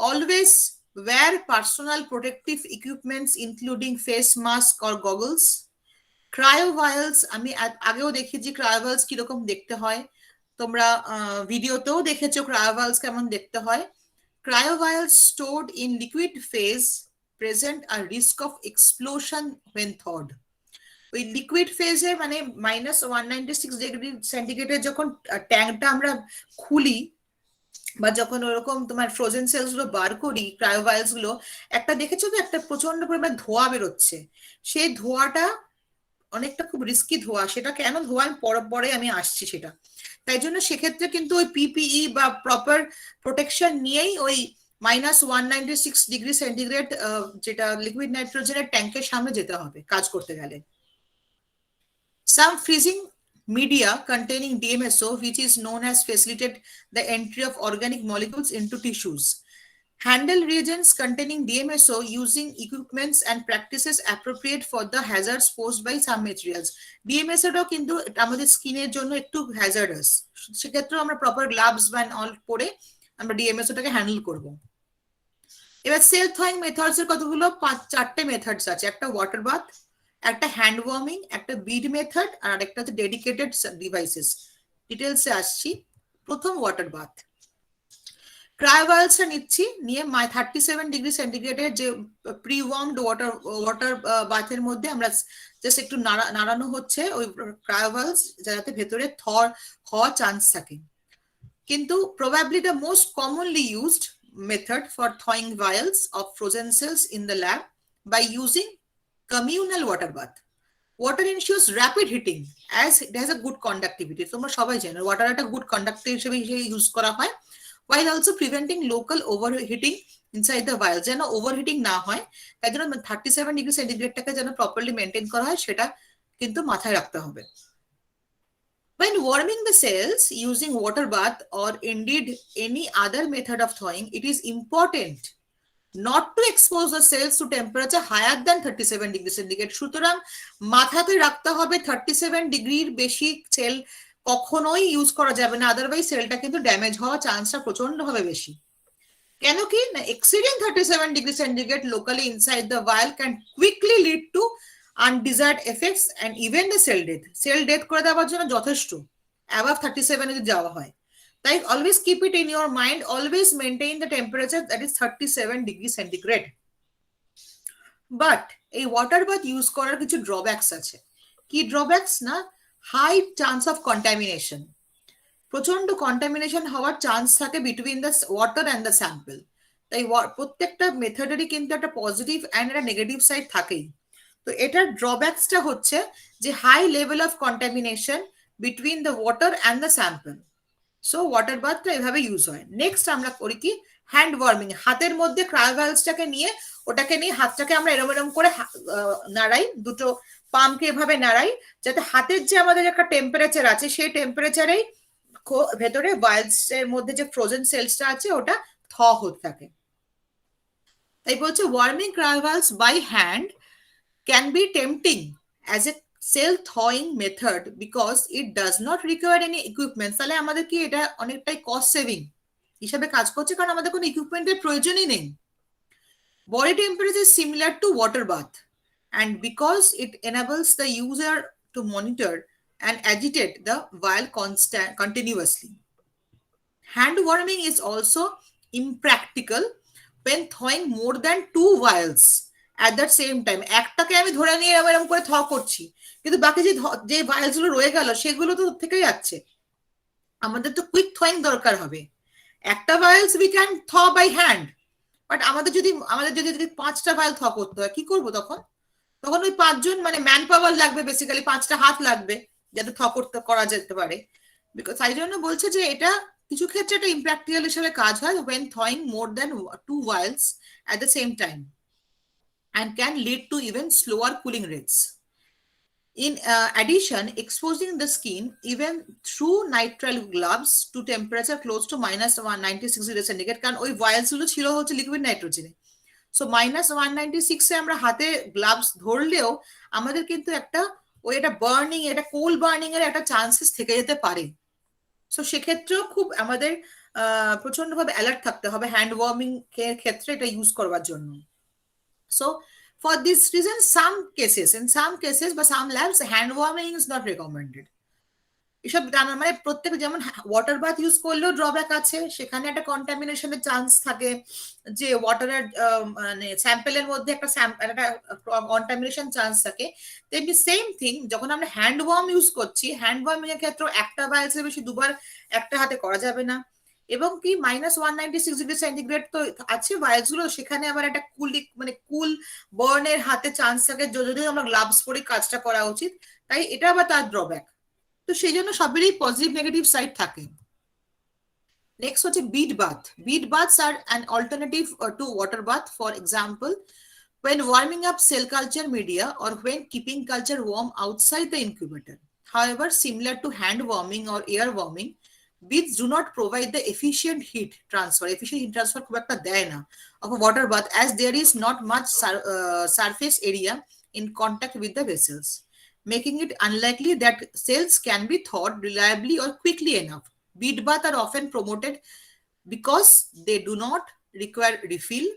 Always wear personal protective equipments including face mask or goggles. Cryovials, আমি আগেও দেখেছি cryovials কিরকম দেখতে হয়, তোমরা ভিডিওতেও দেখেছো ক্রায়োভালস কেমন দেখতে হয়। Cryovials stored in liquid phase present a risk of explosion when thawed. ওই লিকুইড ফেজে মানে -196 ডিগ্রি সেন্টিগ্রেডে যখন ট্যাঙ্কটা আমরা খুলি বা যখন ওরকম তোমার ফ্রোজেন সেলস গুলো বার করি, ক্রায়োভাইলস গুলো, একটা দেখেছো তো একটা প্রচন্ড পরিমাণ ধোঁয়া বেরোচ্ছে, সেই ধোঁয়াটা অনেকটা খুব রিস্কি ধোঁয়া। সেটা কেন ধোঁয়া পরে আমি আসছি সেটা। তাই জন্য সেক্ষেত্রে কিন্তু ওই পিপিই বা প্রপার প্রোটেকশন নিয়েই ওই -196 ডিগ্রি সেন্টিগ্রেড যেটা লিকুইড নাইট্রোজেনের ট্যাঙ্কের সামনে যেতে হবে কাজ করতে গেলে। Some freezing media containing DMSO, which is known as facilitate the entry of organic molecules into tissues. Handle reagents containing DMSO using equipments and practices appropriate for the hazards posed by some materials. DMSO টাও কিন্তু আমাদের স্কিনের জন্য একটু hazardous, সেক্ষেত্রে আমরা proper gloves বা all পরে আমরা DMSO টাকে হ্যান্ডেল করব। এবার সেল থয়িং মেথডস এর কতগুলো 4টে মেথডস আছে, একটা ওয়াটার বাথ, একটা হ্যান্ড ওয়ার্মিং, একটা বিড মেথড, আর একটা হচ্ছে ডেডিকেটেড ডিভাইসেস। ডিটেলসে আসছি। প্রথম ওয়াটার বাথ, ক্রায়োভালসটা নিচ্ছি, নিয়ে 37 ডিগ্রি সেন্টিগ্রেডের যে প্রি ওয়ার্মড ওয়াটার বাথের মধ্যে আমরা জাস্ট একটু নাড়ানো হচ্ছে ওই ক্রায়োভালস, যাতে ভেতরে হওয়ার চান্স থাকে। কিন্তু probably the most commonly used method for thawing vials of frozen cells in the lab by using communal water bath. Water ensures rapid heating as it has a good conductivity. তোমরা সবাই জানো water একটা good conductor হিসেবে use করা হয়, while also preventing local overheating inside the vial, যেন overheating না হয়। তাই জন্য 37 ডিগ্রি সেন্টিগ্রেডটাকে যেন প্রপারলি মেনটেন করা হয় সেটা কিন্তু মাথায় রাখতে হবে। When warming the cells using water bath or indeed any other method of thawing, it is important not to expose the cells to temperature higher than 37 degree centigrade. সুতরাং মাথাতে রাখতে হবে 37 ডিগ্রির বেশি সেল কখনোই ইউজ করা যাবে না, আদারওয়াইজ সেলটা কিন্তু ড্যামেজ হওয়ার চান্সটা প্রচন্ডভাবে বেশি। কেন কি না, exceeding 37 degree centigrade locally inside the vial can quickly lead to undesired effects and even the cell death. Sell death করে দেওয়ার জন্য যথেষ্ট above 37 যদি যাওয়া হয়। তাই always keep it in your mind, always maintain the temperature that is 37 degree centigrade. But এই water bath use করার কিছু ড্রব্যাকস আছে। কি ড্রব্যাকস না, হাই চান্স অফ কন্টামিনেশন, প্রচন্ড কন্টামিনেশন হওয়ার চান্স থাকে between the water and the sample. তাই প্রত্যেকটা মেথডেরই কিন্তু একটা পজিটিভ অ্যান্ড একটা নেগেটিভ সাইড থাকেই। তো এটার ড্রব্যাকসটা হচ্ছে যে high level of contamination between the water and the sample. So water বাথটা এভাবে ইউজ হয়। নেক্সট আমরা করি কি, হ্যান্ড ওয়ার্মিং। হাতের মধ্যে ক্রায়োভালসটাকে নিয়ে হাতটাকে আমরা এরম করে নাড়াই, দুটো পামকে এভাবে নাড়াই, যাতে হাতের যে আমাদের একটা টেম্পারেচার আছে সেই টেম্পারেচারেই ভেতরে ভায়ালস এর মধ্যে যে ফ্রোজেন সেলসটা আছে ওটা থ হতে থাকে। তাই বলছে warming cryovials by hand can be tempting as a cell thawing method because it does not require any equipment. তাহলে আমাদের কি এটা অনেকটাই কস্ট সেভিং হিসাবে কাজ করছে, কারণ আমাদের কোনো ইকুইপমেন্টের প্রয়োজনই নেই। Body temperature is similar to water bath, and because it enables the user to monitor and agitate the vial continuously. Hand warming is also impractical when thawing more than 2 vials at that same time. একটাকে আমি ধরে নিয়ে এরকম করে থ করছি, কিন্তু বাকি যে ভাইলস গুলো রয়ে গেল সেগুলো তো থেকে যাচ্ছে। আমাদের তো কুইক থয়িং দরকার হবে। একটা ভাইলস উই ক্যান থ বাই হ্যান্ড, বাট আমাদের যদি 5টা ভাইল থ করতে হয় কি করব তখন? তখন ওই 5 জন মানে ম্যান পাওয়ার লাগবে, বেসিক্যালি 5টা হাত লাগবে যাতে থ করা যেতে পারে। বিকজ তাই জন্য বলছে যে এটা কিছু ক্ষেত্রে এটা ইম্প্র্যাকটিক্যাল হিসেবে কাজ হয় when thawing more than 2 vials at the same time, and can lead to even slower cooling rates. In addition, exposing the skin even through nitrile gloves to temperature close to -196 degrees centigrade, কারণ ওই ভায়ালস গুলো ছিল হচ্ছে liquid নাইট্রোজেনে। So -196 আমরা হাতে gloves ধরলেও আমাদের কিন্তু একটা বার্নিং, এটা কোল বার্নিং এর একটা চান্সেস থেকে যেতে পারে। সো সেক্ষেত্রেও খুব আমাদের প্রচন্ডভাবে অ্যালার্ট থাকতে হবে হ্যান্ড ওয়ার্মিং এর ক্ষেত্রে এটা ইউজ করবার জন্য। So for this reason, in some cases বা some labs, hand warming is not recommended. এসব মানে প্রত্যেক, যেমন ওয়াটার বাথ ইউজ করলেও ড্রব্যাক আছে, সেখানে একটা কন্টামিনেশনের চান্স থাকে, যে ওয়াটারের মানে স্যাম্পেলের মধ্যে একটা কন্টামিনেশন চান্স থাকে। তেমনি সেম থিং যখন আমরা হ্যান্ড ওয়ার্ম ইউজ করছি, হ্যান্ড ওয়ার্মিং এর ক্ষেত্রে একটা ভাইলসের বেশি দুবার একটা হাতে করা যাবে না। এবং কি -196 ডিগ্রি সেন্টিগ্রেড তো আছে ভাইলস গুলো, সেখানে আবার একটা কুল বার্নের হাতে চান্স থাকে, যদিও আমরা গ্লাভস পরে কাজটা করা উচিত। তাই এটা আবার তার ড্রব্যাক। তো সেই জন্য সবেরই পজিটিভ নেগেটিভ সাইড থাকে। নেক্সট হচ্ছে বিড বাথ। বিড বাথস আর an alternative to water bath. For example, when warming up cell culture media or when keeping culture warm outside the incubator. However, similar to hand warming or air warming, beads do not provide the efficient heat transfer. Efficient heat transfer খুব একটা দেয় না of a water bath, as there is not much surface area in contact with the vessels, making it unlikely that cells can be thawed reliably or quickly enough. Bead bath are often promoted because they do not require refill.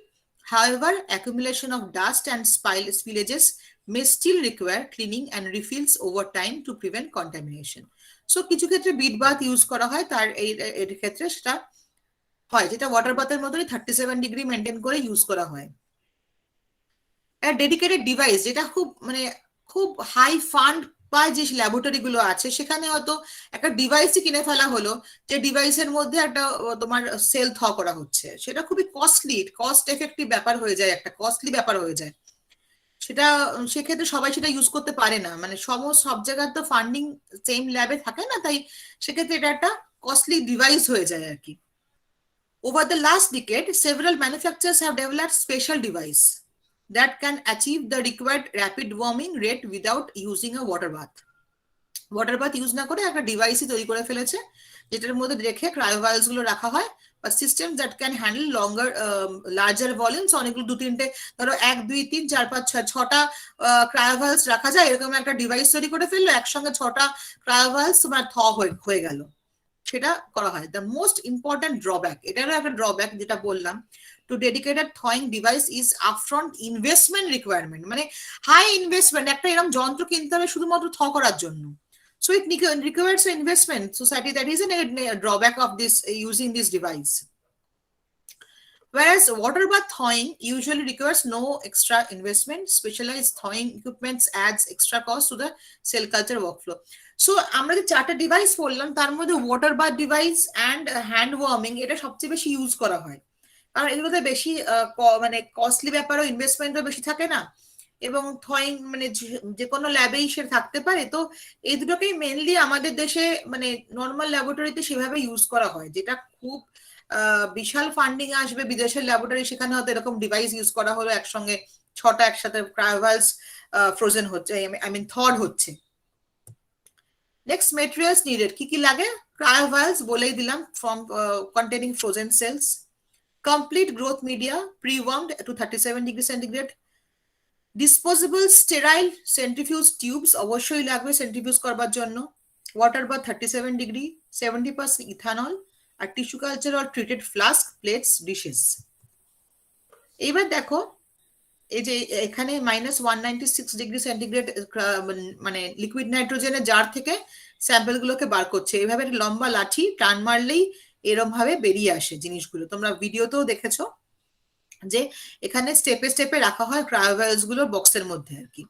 However, accumulation of dust and spillages may still require cleaning and refills over time to prevent contamination. So কিছু ক্ষেত্রে bit bath use করা হয়, তার এর ক্ষেত্রে সেটা হয় যেটা ওয়াটার বাথের মতনই 37 ডিগ্রি মেনটেন করে ইউজ করা হয়। ডেডিকেটেড ডিভাইস যেটা খুব হাই ফান্ড বা যে ল্যাবরেটরি গুলো আছে সেখানে হয়তো একটা ডিভাইসই কিনে ফেলা হলো, যে ডিভাইসের মধ্যে একটা তোমার সেল থ করা হচ্ছে, সেটা খুবই কস্ট এফেক্টিভ ব্যাপার হয়ে যায়, একটা কস্টলি ব্যাপার হয়ে যায়। সেটা সেক্ষেত্রে সবাই সেটা ইউজ করতে পারে না, মানে সব জায়গায় তো ফান্ডিং সেম ল্যাবে থাকে না, তাই সেক্ষেত্রে এটা একটা কস্টলি ডিভাইস হয়ে যায় আর কি। Over the last decade, several manufacturers have developed special device that can achieve the required rapid warming rate without using a water bath. Water bath use না করে একটা ডিভাইসই তৈরি করে ফেলেছে, যেটার মধ্যে রেখে ক্রায়োভালস গুলো রাখা হয়, বা system that can handle longer larger volumes, অনেকগুলো 2-3টে ধরো 1 2 3 4 5 6 6টা ক্রায়োভালস রাখা যায়, এরকম একটা ডিভাইস তৈরি করে ফেললো, একসঙ্গে 6টা ক্রায়োভালস তোমার হয়ে গেল, সেটা করা হয়। দ্য মোস্ট ইম্পর্টেন্ট ড্রব্যাক, এটারও একটা ড্রব্যাক যেটা বললাম, to dedicated thawing device is upfront investment requirement, মানে হাই ইনভেস্টমেন্ট, একটা এরকম যন্ত্র কিনতে হবে শুধুমাত্র করার জন্য। So it requires an investment. Society, that is a drawback of this using this device. Whereas water bath thawing usually requires no extra investment. Specialized thawing equipment adds extra cost to the cell culture workflow. So আমরা যে 4টা device বললাম তার মধ্যে water bath device and hand warming এটা সবচেয়ে বেশি use করা হয়, কারণ এগুলোতে বেশি মানে কস্টলি ব্যাপারও, ইনভেস্টমেন্টও বেশি থাকে না, এবং থয়িং মানে যে কোনো ল্যাবেই সে থাকতে পারে। তো এই দুটোকেই মেনলি আমাদের দেশে মানে নর্মাল ল্যাবরেটরিতে সেভাবে ইউজ করা হয়, যেটা খুব বিশাল ফান্ডিং আসবে বিদেশের ল্যাবরেটরি, সেখানে হয়তো এরকম ডিভাইস ইউজ করা হলো, একসঙ্গে 6টা একসাথে ক্রায়োভালস ফ্রোজেন হচ্ছে, আই মিন থড হচ্ছে। নেক্সট, মেটেরিয়ালস নিডেড, কি কি লাগে? ক্রায়োভালস বলেই দিলাম, from containing frozen cells, complete growth media pre-warmed to 37 degree centigrade, disposable sterile centrifuge tubes অবশ্যই লাগবে সেন্ট্রিফিউজ করবার জন্য, ওয়াটার বাথ 37 ডিগ্রি, 70% ইথানল, আর tissue culture or treated flask, plates, dishes. এইবার দেখো এই যে এখানে -196 ডিগ্রি সেন্টিগ্রেড মানে লিকুইড নাইট্রোজেনের জার থেকে স্যাম্পল গুলোকে বার করছে, এইভাবে লম্বা লাঠি টান মারলেই এরকম ভাবে বেরিয়ে আসে জিনিসগুলো, তোমরা ভিডিওতেও দেখেছো যে এখানে স্টেপে স্টেপে রাখা হয় ক্রায়োভালস গুলো বক্সের মধ্যে আর কি।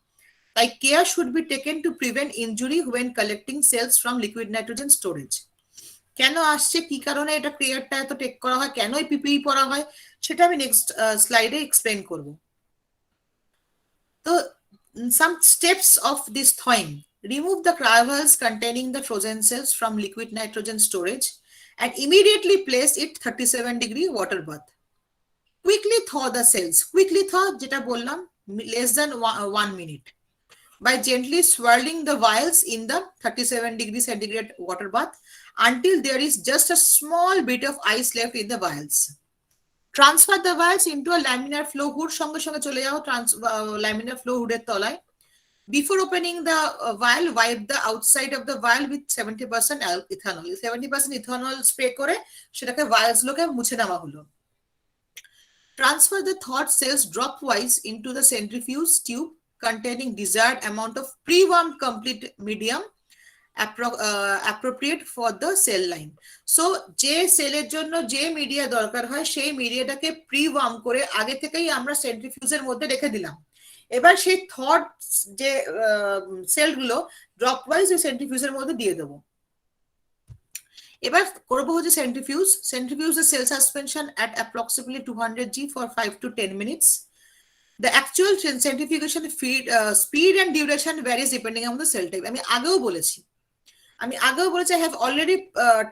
তাই care should be taken to prevent injury when collecting cells from liquid nitrogen storage. কেন আসছে, কি কারণে এটা কেয়ারটা এত টেক করা হয়, কেন পিপিই পরা হয়, সেটা আমি নেক্সট স্লাইডে এক্সপ্লেন করব। তো some steps of this thawing: remove the cryovals containing the frozen cells from liquid nitrogen storage and immediately place it 37 degree water bath. Quickly thaw the cells. Quickly thaw যেটা বললাম less than 1 minute by gently swirling the vials in the 37 degree centigrade water bath until there is just a small bit of ice left in the vials. Transfer the vials into a laminar flow hood, সঙ্গে সঙ্গে চলে যাও laminar flow hood এর তলায়। Before opening the vial, wipe the outside of the vial with 70% ethanol. 70% ethanol spray করে সেটাকে vials গুলোকে মুছে নেওয়া হলো। Transfer the thawed cells dropwise into the centrifuge tube containing desired amount of pre-warmed complete medium appropriate for the cell line. So যে সেলের জন্য যে মিডিয়া দরকার হয় সেই মিডিয়াটাকে প্রি-ওয়ার্ম করে আগে থেকেই আমরা সেন্ট্রিফিউজের মধ্যে রেখে দিলাম। এবার সেই থড যে সেলগুলো ড্রপওয়াইজ ওই সেন্ট্রিফিউজের মধ্যে দিয়ে দেবো। এবার করবো হচ্ছে centrifuge the cell suspension at approximately 200 G for 5 to 10 minutes. The actual centrifugation speed and duration varies depending on the cell type. আমি আগেও বলেছি I have already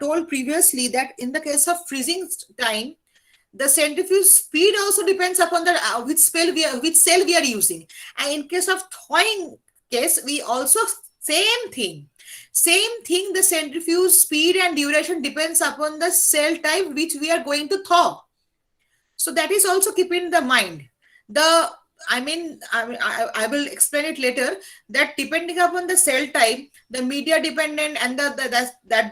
told previously that in the case of freezing time, the centrifuge speed also depends upon the which cell we are using. And in case of thawing case, we also same thing, the centrifuge speed and duration depends upon the cell type which we are going to thaw. So that is also keep in the mind. I will explain it later, that depending upon the cell type, the media dependent and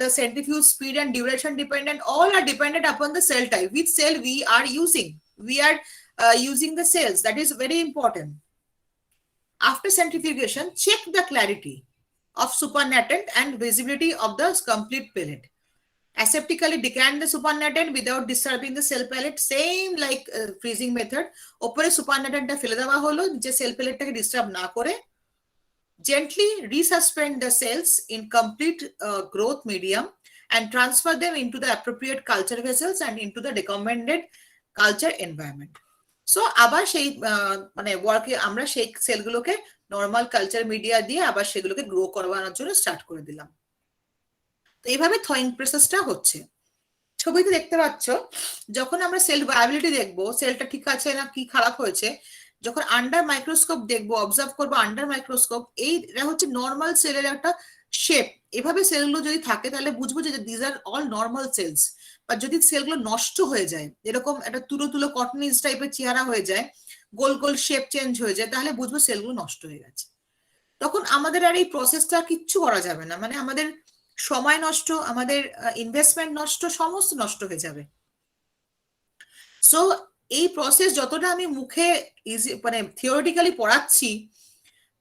the centrifuge speed and duration dependent, all are dependent upon the cell type, which cell we are using. We are using the cells, that is very important. After centrifugation, check the clarity of supernatant and visibility of the complete pellet. Aseptically decant the supernatant without disturbing the cell pellet, same like freezing method. ওপরে supernatant ফেলে দেওয়া হলো, যে cell pelletটাকে disturb না করে gently resuspend the cells in complete growth medium and transfer them into the appropriate culture vessels and into the recommended culture environment. So আবার সেই মানে ওয়ার্কে আমরা সেই সেলগুলোকে নর্মাল কালচার মিডিয়া দিয়ে আবার সেগুলোকে গ্রো করানোর জন্য স্টার্ট করে দিলাম। তো এইভাবে থয়িং প্রসেসটা হচ্ছে। ছবিতে দেখতে পাচ্ছ, যখন আমরা সেল ভায়াবিলিটি দেখবো, সেলটা ঠিক আছে না কি খারাপ হয়েছে, যখন আন্ডার মাইক্রোস্কোপ দেখবো, অবজার্ভ করবো আন্ডার মাইক্রোস্কোপ, এইটা হচ্ছে নর্মাল সেলের একটা শেপ। এভাবে সেলগুলো যদি থাকে তাহলে বুঝবো যে these are all normal cells. বা যদি সেলগুলো নষ্ট হয়ে যায়, এরকম একটা তুলো তুলো কটনিজ টাইপের চেহারা হয়ে যায়, গোল গোল শেপ চেঞ্জ হয়ে যায়, তাহলে বুঝবো সেলগুলো নষ্ট হয়ে গেছে। তখন আমাদের আর এই প্রসেসটা কিচ্ছু করা যাবে না, মানে আমাদের সময় নষ্ট, আমাদের ইনভেস্টমেন্ট নষ্ট, সমস্ত নষ্ট হয়ে যাবে। সো এই প্রসেস যতটা আমি মুখে মানে থিওরিটিক্যালি পড়াচ্ছি,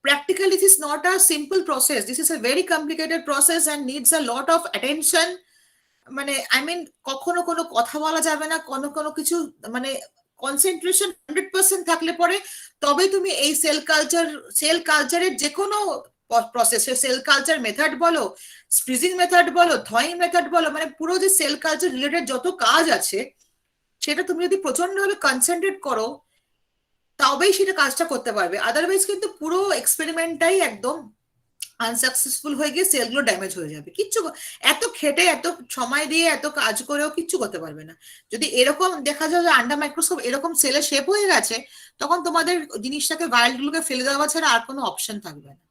practically this is not a simple process. This is a very complicated process and needs a lot of attention. মানে আই মিন কখনো কোনো কথা বলা যাবে না, কোনো কিছু মানে কনসেন্ট্রেশন 100% থাকলে পরে তবে তুমি এই সেল কালচারের যে কোনো প্রসেস, সেল কালচার মেথড বলো, ফ্রিজিং মেথড বলো, থয়িং মেথড বলো, মানে পুরো যে সেল কালচার রিলেটেড যত কাজ আছে সেটা তুমি যদি প্রচন্ডভাবে কনসেন্ট্রেট করো তবেই সেটা কাজটা করতে পারবে। আদারওয়াইজ কিন্তু পুরো এক্সপেরিমেন্টটাই একদম আনসাকসেসফুল হয়ে গিয়ে সেলগুলো ড্যামেজ হয়ে যাবে। কিচ্ছু এত খেটে এত সময় দিয়ে এত কাজ করেও কিচ্ছু করতে পারবে না। যদি এরকম দেখা যায় যে আন্ডার মাইক্রোস্কোপ এরকম সেলের শেপ হয়ে গেছে, তখন তোমাদের জিনিসটাকে ভাইরালগুলোকে ফেলে দেওয়া ছাড়া আর কোনো অপশন থাকবে না।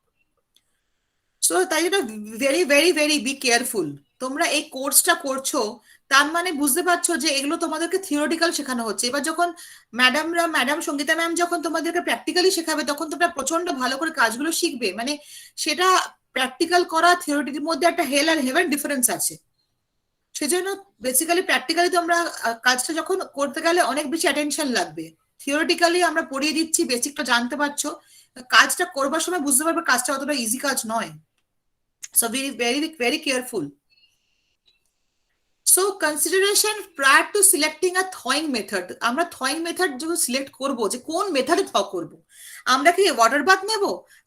সো তাই জন্য very very very be careful. তোমরা এই কোর্সটা করছো তার মানে বুঝতে পারছো যে এগুলো তোমাদেরকে থিওরিটিক্যাল শেখানো হচ্ছে। এবার যখন ম্যাডাম সঙ্গীতা ম্যাম যখন তোমাদেরকে প্র্যাকটিক্যালি শেখাবে, তখন তোমরা প্রচন্ড ভালো করে কাজগুলো শিখবে। মানে সেটা প্র্যাকটিক্যাল করা থিওরিটির মধ্যে একটা হেল আর হেভেন ডিফারেন্স আছে। সেজন্য বেসিক্যালি প্র্যাকটিক্যালি তোমরা কাজটা যখন করতে গেলে অনেক বেশি অ্যাটেনশন লাগবে। থিওরিটিক্যালি আমরা পড়িয়ে দিচ্ছি, বেসিকটা জানতে পারছো, কাজটা করবার সময় বুঝতে পারবে কাজটা অতটা ইজি কাজ নয়। So very very very careful. So consideration prior to selecting a thawing method, আমরা thawing method যখন সিলেক্ট করব যে কোন মেথডে থ করব, আমরা কি ওয়াটার বাথ নেব,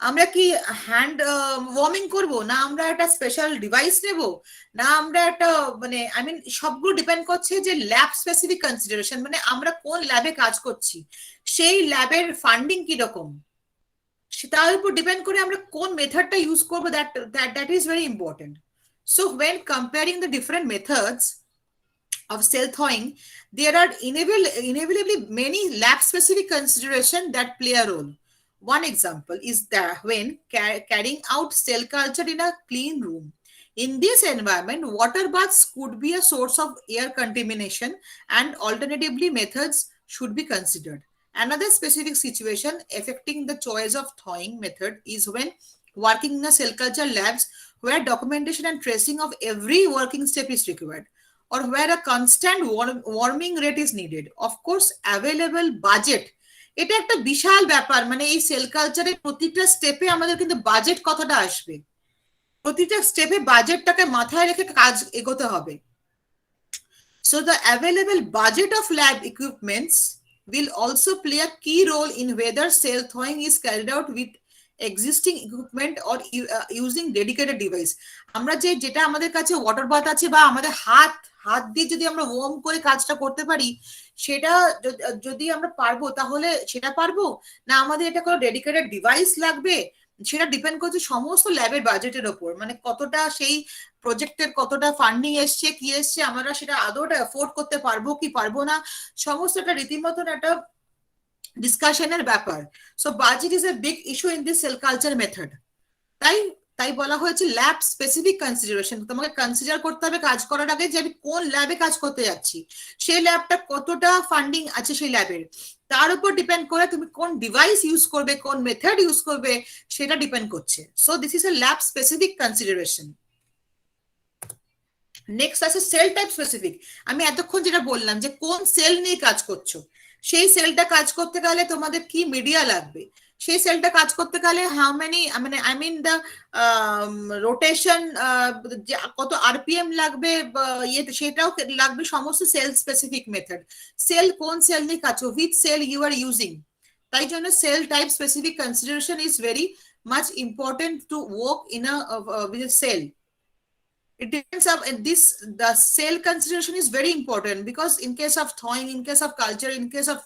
আমরা কি হ্যান্ড ওয়ার্মিং করব, না আমরা একটা স্পেশাল ডিভাইস নেব, না আমরা একটা মানে আই মিন সবগুলো ডিপেন্ড করছে যে ল্যাব স্পেসিফিক কনসিডারেশন, মানে আমরা কোন ল্যাবে কাজ করছি, সেই ল্যাবের ফান্ডিং কি রকম, তার উপর ডিপেন্ড করে আমরা কোন মেথডটা ইউজ করব। That is very important. So when comparing the different methods of cell thawing, there are inevitably many lab-specific considerations that play a role. One example is that when carrying out cell culture in a clean room. In this environment, water baths could be a source of air contamination, and alternatively methods should be considered. Another specific situation affecting the choice of thawing method is when working in a cell culture labs where documentation and tracing of every working step is required, or where a constant warming rate is needed. Of course, available budget. এটা একটা বিশাল ব্যাপার, মানে এই sell কালচারের প্রতিটা স্টেপে আমাদের কিন্তু বাজেট কথাটা আসবে। প্রতিটা স্টেপে বাজেটটাকে মাথায় রেখে কাজ এগোতে হবে। So the available budget of lab equipments will also play a key role in whether cell thawing is carried out with existing equipment or using dedicated device. আমরা যেটা আমাদের কাছে ওয়াটার বাথ আছে বা আমাদের হাত দিয়ে যদি আমরা ওয়ার্ম করে কাজটা করতে পারি, সেটা যদি আমরা পারবো তাহলে সেটা পারবো, না আমাদের এটা কোনো ডেডিকেটেড ডিভাইস লাগবে, সেটা ডিপেন্ড করছে সমস্ত ল্যাবের বাজেটের ওপর। মানে কতটা সেই প্রজেক্টের কতটা ফান্ডিং এসছে কি এসছে, আমরা সেটা আদৌটা অ্যাফোর্ড করতে পারবো কি পারবো না, সমস্ত একটা রীতিমতন একটা ডিসকাশনের ব্যাপার। So budget is a big issue in this cell culture method. তাই বলা হয়েছে ল্যাব স্পেসিফিক কনসিডারেশন। তোমাকে কনসিডার করতে হবে কাজ করার আগে যে আমি কোন ল্যাবে কাজ করতে যাচ্ছি, সেই ল্যাবটা কতটা ফান্ডিং আছে সেই ল্যাবের, তার উপর ডিপেন্ড করে তুমি কোন ডিভাইস ইউজ করবে, কোন মেথড ইউজ করবে, সেটা ডিপেন্ড করছে। So this is a lab specific consideration. Next আছে সেল টাইপ স্পেসিফিক। আমি এতক্ষণ যেটা বললাম যে কোন সেল নিয়ে কাজ করছো, সেই সেলটা কাজ করতে গেলে তোমাদের কি মিডিয়া লাগবে, সেই সেলটা কাজ করতে গেলে হাউ মেনি মানে আই মিন দ্য রোটেশন কত আরপিএম লাগবে সেটাও লাগবে, সমস্ত সেল স্পেসিফিক মেথড। সেল কোন সেল নিয়ে কাজ, which cell you are using, তাই জন্য cell type specific consideration is very much important to work in a with a cell. It depends on this, the cell consideration is very important, because in case of thawing, in case of culture, in case of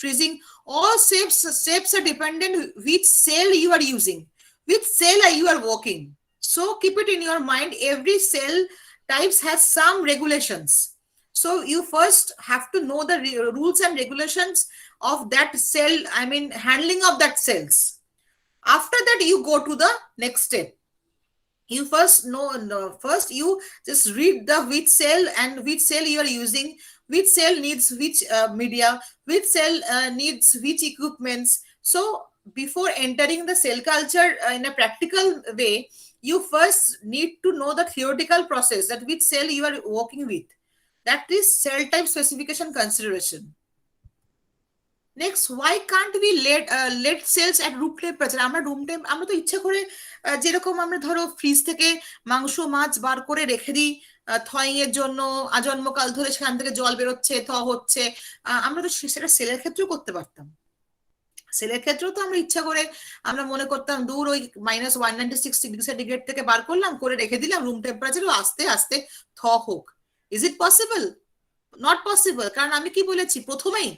freezing, all steps are dependent which cell you are using, which cell you are working. So keep it in your mind, every cell types has some regulations. So you first have to know the rules and regulations of that cell, I mean handling of that cells. After that you go to the next step. You first know, first you just read the which cell and which cell you are using, which cell needs which media, which cell needs which equipments. So before entering the cell culture in a practical way, you first need to know the theoretical process, that which cell you are working with. That is cell type specification consideration. Next, why can't we let cells at room temperature? আমরা room temp, আমরা তো ইচ্ছা করে যেরকম আমরা ধরো fridge থেকে মাংস মাছ বার করে রেখে দিই থয়িং এর জন্য, আজন্মকাল ধরে সেখান থেকে জল বেরোচ্ছে, থ হচ্ছে, আমরা তো সেটা সেলের ক্ষেত্রেও করতে পারতাম। সেলের ক্ষেত্রেও তো আমরা ইচ্ছা করে আমরা মনে করতাম দূর ওই -196 ডিগ্রি থেকে বার করলাম, করে রেখে দিলাম রুম টেম্পারেচার, আস্তে আস্তে থ হোক। Is it possible? Not possible. কারণ আমি কি বলেছি প্রথমেই,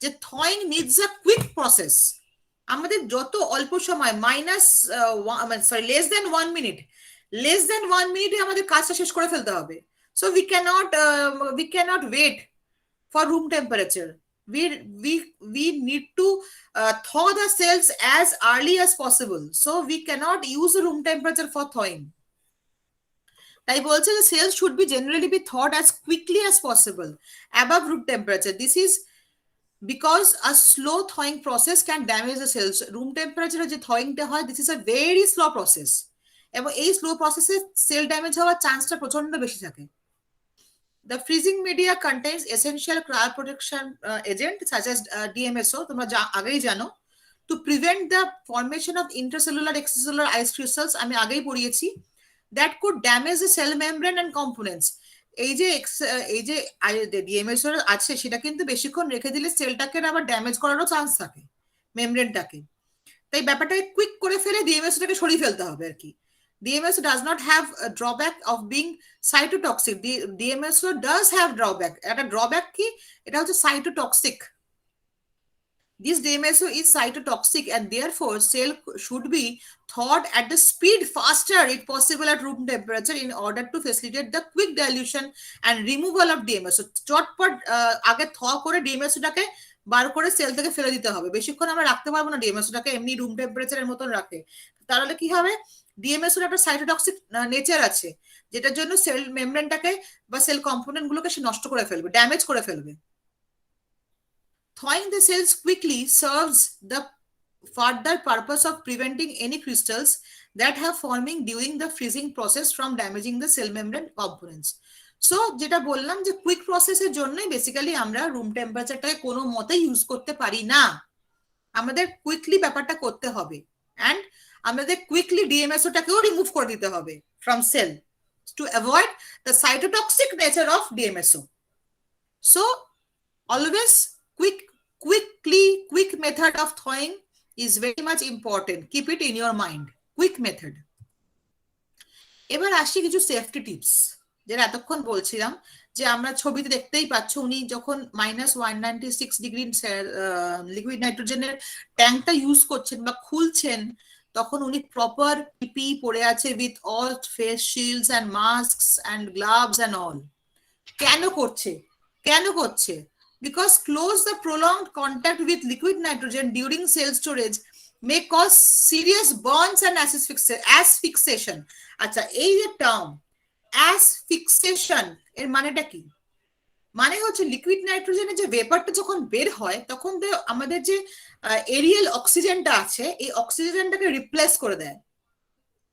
যে thawing needs a quick process. আমাদের যত অল্প সময় less than 1 minute, less than 1 মিনিটে আমাদের কাজটা শেষ করে ফেলতে হবে। So we can't wait for room temperature. we need to thaw the cells as early as possible, so we cannot use the room temperature for thawing. তাই বলছে যে cells should be generally be thawed as quickly as possible above room temperature. This is because a slow thawing process can damage the cells. Room temperature যে thawingটা হয়, this is a very slow process, এবং এই slow প্রসেসে sell damage হওয়ার চান্সটা প্রচন্ড বেশি থাকে। The freezing media contains essential cryoprotection agent such as DMSO, তোমরা আগেই জানো, to prevent the formation of intracellular extracellular ice crystals, আমি আগেই পড়িয়েছি, that could damage the cell membrane and components. এই যে ডিএমএসও আছে, সেটা কিন্তু বেশিক্ষণ রেখে দিলে সেলটাকে আবার ড্যামেজ করারও চান্স থাকে, মেমব্রেনটাকে। তাই ব্যাপারটাকে কুইক করে ফেলে ডিএমএসটাকে সরিয়ে ফেলতে হবে আর কি। DMSO does not have a drawback of being cytotoxic. DMSO does have drawback. একটা drawback কি? এটা হচ্ছে cytotoxic. This DMSO is cytotoxic and therefore cell should be thawed at the speed faster if possible at room temperature in order to facilitate the quick dilution and removal of DMSO. চটপট আগে thaw করে DMSOটাকে বার করে sell থেকে ফেলে দিতে হবে। বেশিক্ষণ আমরা রাখতে পারবো না DMSOটাকে, এমনি রুম টেম্পারেচারের মতন রাখে। তাহলে কি হবে, ডিএমএসওর একটা সাইটোটক্সিক নেচার আছে, যেটার জন্য সেল মেমব্রেনটাকে বা সেল কম্পোনেন্ট গুলোকে সে নষ্ট করে ফেলবে, ড্যামেজ করে ফেলবে। Thawing the cells quickly serves the further purpose of preventing any crystals that have forming during the freezing process from damaging the cell membrane components. So যেটা বললাম যে কুইক প্রসেসের জন্যই বেসিক্যালি আমরা রুম টেম্পারেচারটাকে কোনো মতে ইউজ করতে পারি না। আমাদের কুইকলি ব্যাপারটা করতে হবে, অ্যান্ড আমাদের কুইকলি ডিএমএসওটাকেও রিমুভ করে দিতে হবে from cell to avoid the cytotoxic nature of DMSO. So always quick method of thawing is very much important. Keep it in your mind. Quick method. এবার আসি কিছু সেফটি টিপস, যেটা এতক্ষণ বলছিলাম যে আমরা ছবিতে দেখতেই পাচ্ছ, উনি যখন -196 ডিগ্রি লিকুইড নাইট্রোজেনের ট্যাঙ্কটা ইউজ করছেন বা খুলছেন, তখন উনি প্রপার পিপি পরে আছে with all face shields and masks and gloves and all. কেন করছে? Because the prolonged contact with liquid nitrogen during cell storage may cause serious burns and asphyxiation. আচ্ছা, এই যে টার্ম asphyxiation এর মানেটা কি? মানে হচ্ছে লিকুইড নাইট্রোজেনের যে ভেপারটা যখন বের হয়, তখন আমাদের যে এরিয়াল অক্সিজেনটা আছে, এই অক্সিজেনটাকে রিপ্লেস করে দেয়।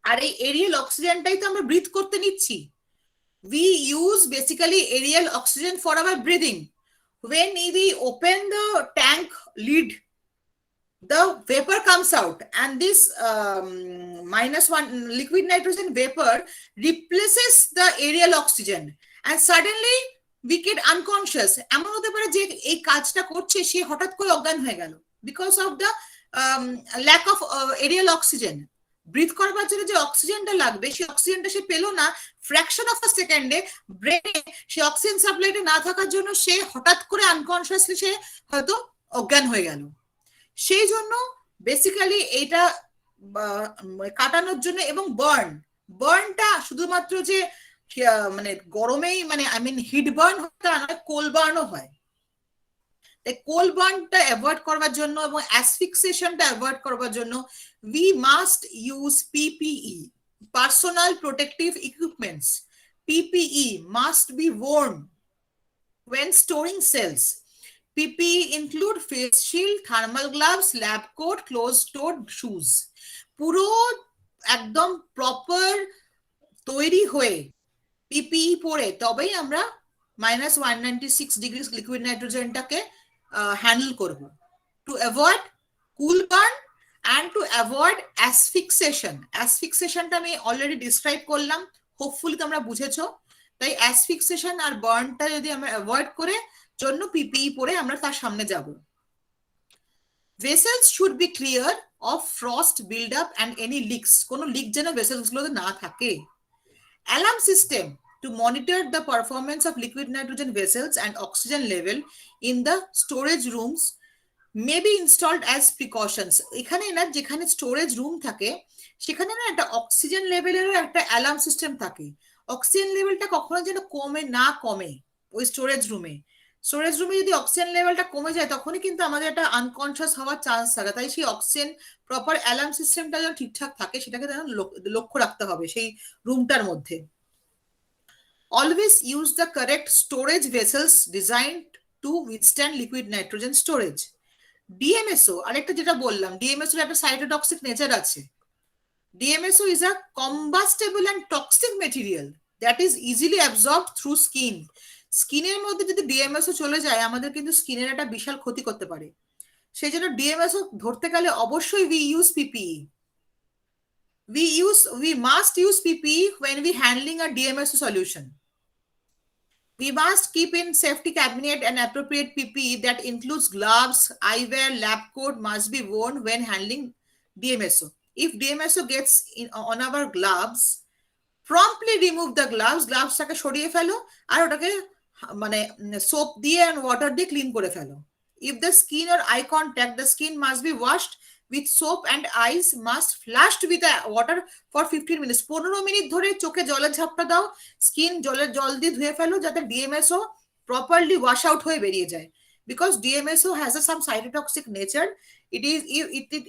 আর এই এরিয়াল অক্সিজেনটাই তো আমরা ব্রিথ করতে নিচ্ছি। We use basically aerial oxygen for our breathing. When we open the tank lid, the vapor comes out, and this -1 liquid nitrogen vapor replaces the aerial oxygen, and suddenly we get unconscious. এমন হতে পারে যে এই কাজটা করছে সে হঠাৎ করে অজ্ঞান হয়ে গেল because of the lack of aerial oxygen. Breathe করবার জন্য যে অক্সিজেনটা লাগবে সেই অক্সিজেনটা সে পেলো না, ফ্র্যাকশন অফ আ সেকেন্ডে ব্রেনে সেই অক্সিজেন সাপ্লাইটা না থাকার জন্য সে হঠাৎ করে আনকনসিয়াসলি সে হয়তো অজ্ঞান হয়ে গেল। সেই জন্য বেসিক্যালি এটা কাটানোর জন্য, এবং বার্নটা শুধুমাত্র যে মানে গরমেই মানে আই মিন হিট বার্ন হতে নয়, কোল বার্নও হয়। তাই কোল বার্নটা অ্যাভয়েড করবার জন্য এবং অ্যাসফিক্সিয়েশনটা অ্যাভয়েড করবার জন্য we must use PPE, personal protective equipments. PPE must be worn when storing cells. PPE include face shield, thermal gloves, lab coat, closed-toed shoes. পুরো একদম প্রপার তৈরি হয়ে PPE পরে তবেই আমরা -196 ডিগ্রি লিকুইড নাইট্রোজেনটাকে হ্যান্ডেল করব, to avoid cool burn and to avoid asphyxiation. Asphyxiationটা আমি already describe করলাম, হোপফুলি তোমরা বুঝেছো। তাই অ্যাসফিক্সিয়েশন আর বার্নটা যদি আমরা অ্যাভয়েড করে জন্য পিপিই পরে আমরা তার সামনে যাব। Vessels should be clear of frost build up and any leaks, কোনো লিক যেন ভেসেলসগুলোতে না থাকে। Alarm system to monitor the performance of liquid nitrogen vessels and oxygen level in the storage rooms may be installed as precautions. এখানে না যেখানে storage room থাকে সেখানে না একটা অক্সিজেন লেভেলেরও একটা অ্যালার্ম সিস্টেম থাকে। অক্সিজেন লেভেলটা কখনো যেন কমে ওই স্টোরেজ রুমে যদি অক্সিজেন লেভেলটা কমে যায় তখনই কিন্তু আমাদের একটা আনকনসিয়াস হওয়ার চান্স থাকে। তাই সেই অক্সিজেন প্রপার অ্যালার্ম সিস্টেমটা যেন ঠিকঠাক থাকে সেটাকে যেন লক্ষ্য রাখতে হবে সেই রুমটার মধ্যে। Always use the correct storage vessels designed to withstand liquid nitrogen storage. DMSO আরেকটা যেটা বললাম, DMSO এর একটা সাইটোটক্সিক নেচার আছে। DMSO is a combustible and toxic material that is easily absorbed through skin. স্কিনের মধ্যে যদি DMSO চলে যায় আমাদের কিন্তু স্কিনের একটা বিশাল ক্ষতি করতে পারে। সেই জন্য DMSO ধরতে গেলে অবশ্যই we use PPE. We must use PPE when we handling a DMSO solution. We must keep in safety cabinet an appropriate PPE that includes gloves, eyewear, lab coat must be worn when handling DMSO. If DMSO gets on our gloves, promptly remove the gloves. গ্লাভসটাকে সরিয়ে ফেলো আর ওটাকে মানে soap দিয়ে and water দিয়ে clean করে ফেলো। If the skin or eye contact, the skin must be washed with soap and eyes must flushed with water for 15 minutes. 15 minute ধরে চোখে জলের ঝাপটা দাও, স্কিন জল দিয়ে ধুয়ে ফেলো যাতে DMSO প্রপারলি ওয়াশ আউট হয়ে বেরিয়ে যায়। Because DMSO has some cytotoxic nature,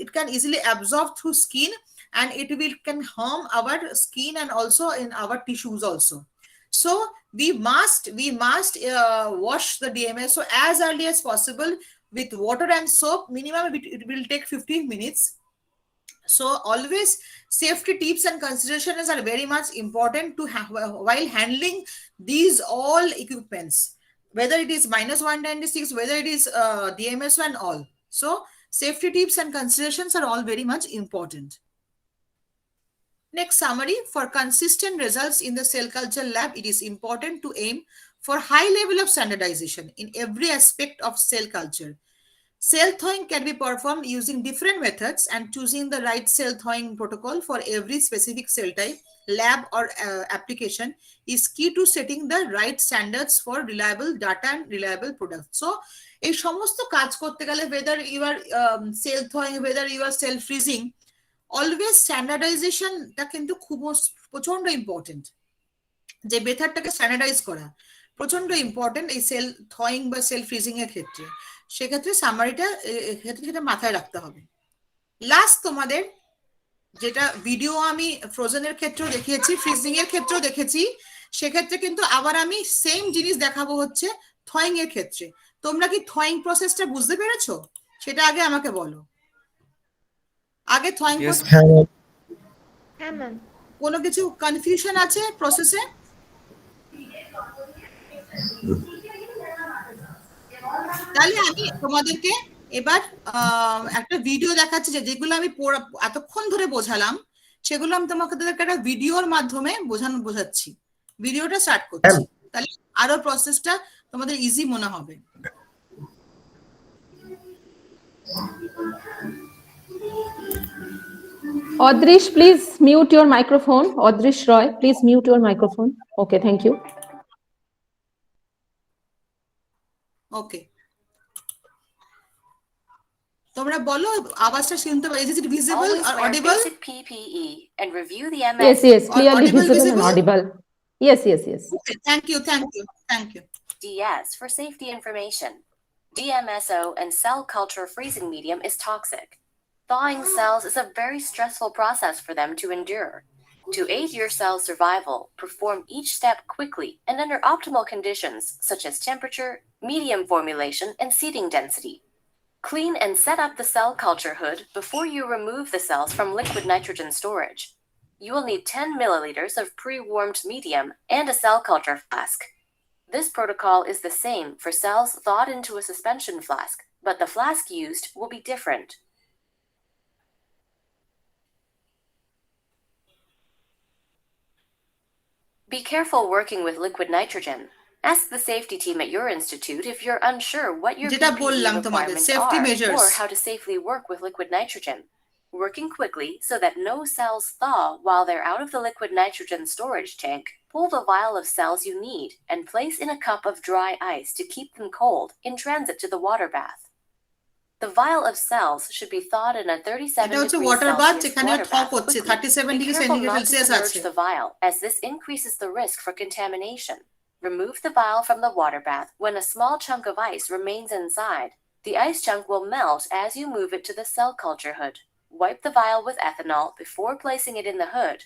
it can easily absorb through skin and it can harm our skin and also in our tissues also. So we must wash the DMSO as early as possible with water and soap. Minimum it will take 15 minutes. So always safety tips and considerations are very much important to have while handling these all equipments, whether it is -196, whether it is DMSO and all. So safety tips and considerations are all very much important. Next summary, for consistent results in the cell culture lab, it is important to aim for high level of standardization in every aspect of cell culture. Cell thawing can be performed using different methods, and choosing the right cell thawing protocol for every specific cell type, lab or application is key to setting the right standards for reliable data and reliable products. So এই সমস্ত কাজ করতে গেলে whether you are cell thawing, whether you are cell freezing, always স্ট্যান্ডার্ডাইজেশনটা কিন্তু খুব প্রচন্ড important. যে মেথডটাকে স্ট্যান্ডার্ডাইজ করা প্রচন্ড ইম্পর্টেন্ট এই সেল থয়িং বা সেল ফ্রিজিং এর ক্ষেত্রে। সেক্ষেত্রে সামারিটা ক্ষেত্রে সেটা মাথায় রাখতে হবে। লাস্ট তোমাদের যেটা ভিডিও আমি ফ্রোজেনের ক্ষেত্রেও দেখিয়েছি, ফ্রিজিং এর ক্ষেত্রেও দেখেছি, সেক্ষেত্রে কিন্তু আবার আমি সেম জিনিস দেখাবো হচ্ছে থয়িং এর ক্ষেত্রে। তোমরা কি থয়িং প্রসেসটা বুঝতে পেরেছো? সেটা আগে আমাকে বলো। আগে থয়িং হ্যাঁ ম্যাম। কোনো কিছু কনফিউশন আছে প্রসেসে? তাহলে আমি তোমাদেরকে এবার একটা ভিডিও দেখাচ্ছি যেগুলো আমি এতক্ষণ ধরে বোঝালাম সেগুলো আমি তোমাদেরকে একটা ভিডিওর মাধ্যমে বোঝাচ্ছি। ভিডিওটা স্টার্ট করছি, তাহলে আরো প্রসেসটা তোমাদের ইজি মনে হবে। Odrish, please mute your microphone. Odrish Roy, please mute your microphone. Okay, thank you. Okay. তোমরা বলো আওয়াজটা শুনতে পাই? Is it visible Always or wear audible? basic PPE and review the MS. Yes, yes, clearly audible, visible and visible? audible. Yes, yes, yes. Okay, thank you. DS for safety information. DMSO and cell culture freezing medium is toxic. Thawing cells is a very stressful process for them to endure. To aid your cell's survival, perform each step quickly and under optimal conditions such as temperature, medium formulation, and seeding density. Clean and set up the cell culture hood before you remove the cells from liquid nitrogen storage. You will need 10 milliliters of pre-warmed medium and a cell culture flask. This protocol is the same for cells thawed into a suspension flask, but the flask used will be different. Be careful working with liquid nitrogen. Ask the safety team at your institute if you're unsure what your যেটা PPE বললাম তোমাদের requirements safety are measures. or how to safely work with liquid nitrogen. Working quickly so that no cells thaw while they're out of the liquid nitrogen storage tank, pull the vial of cells you need and place in a cup of dry ice to keep them cold in transit to the water bath. The vial of cells should be thawed in a 37 এটা হচ্ছে degrees water bath, Celsius যেখানে water thaw bath করছে quickly. 37 Be degree careful not to Celsius submerge আছে। the vial, as this increases the risk for contamination. Remove the vial from the water bath when a small chunk of ice remains inside. The ice chunk will melt as you move it to the cell culture hood. Wipe the vial with ethanol before placing it in the hood.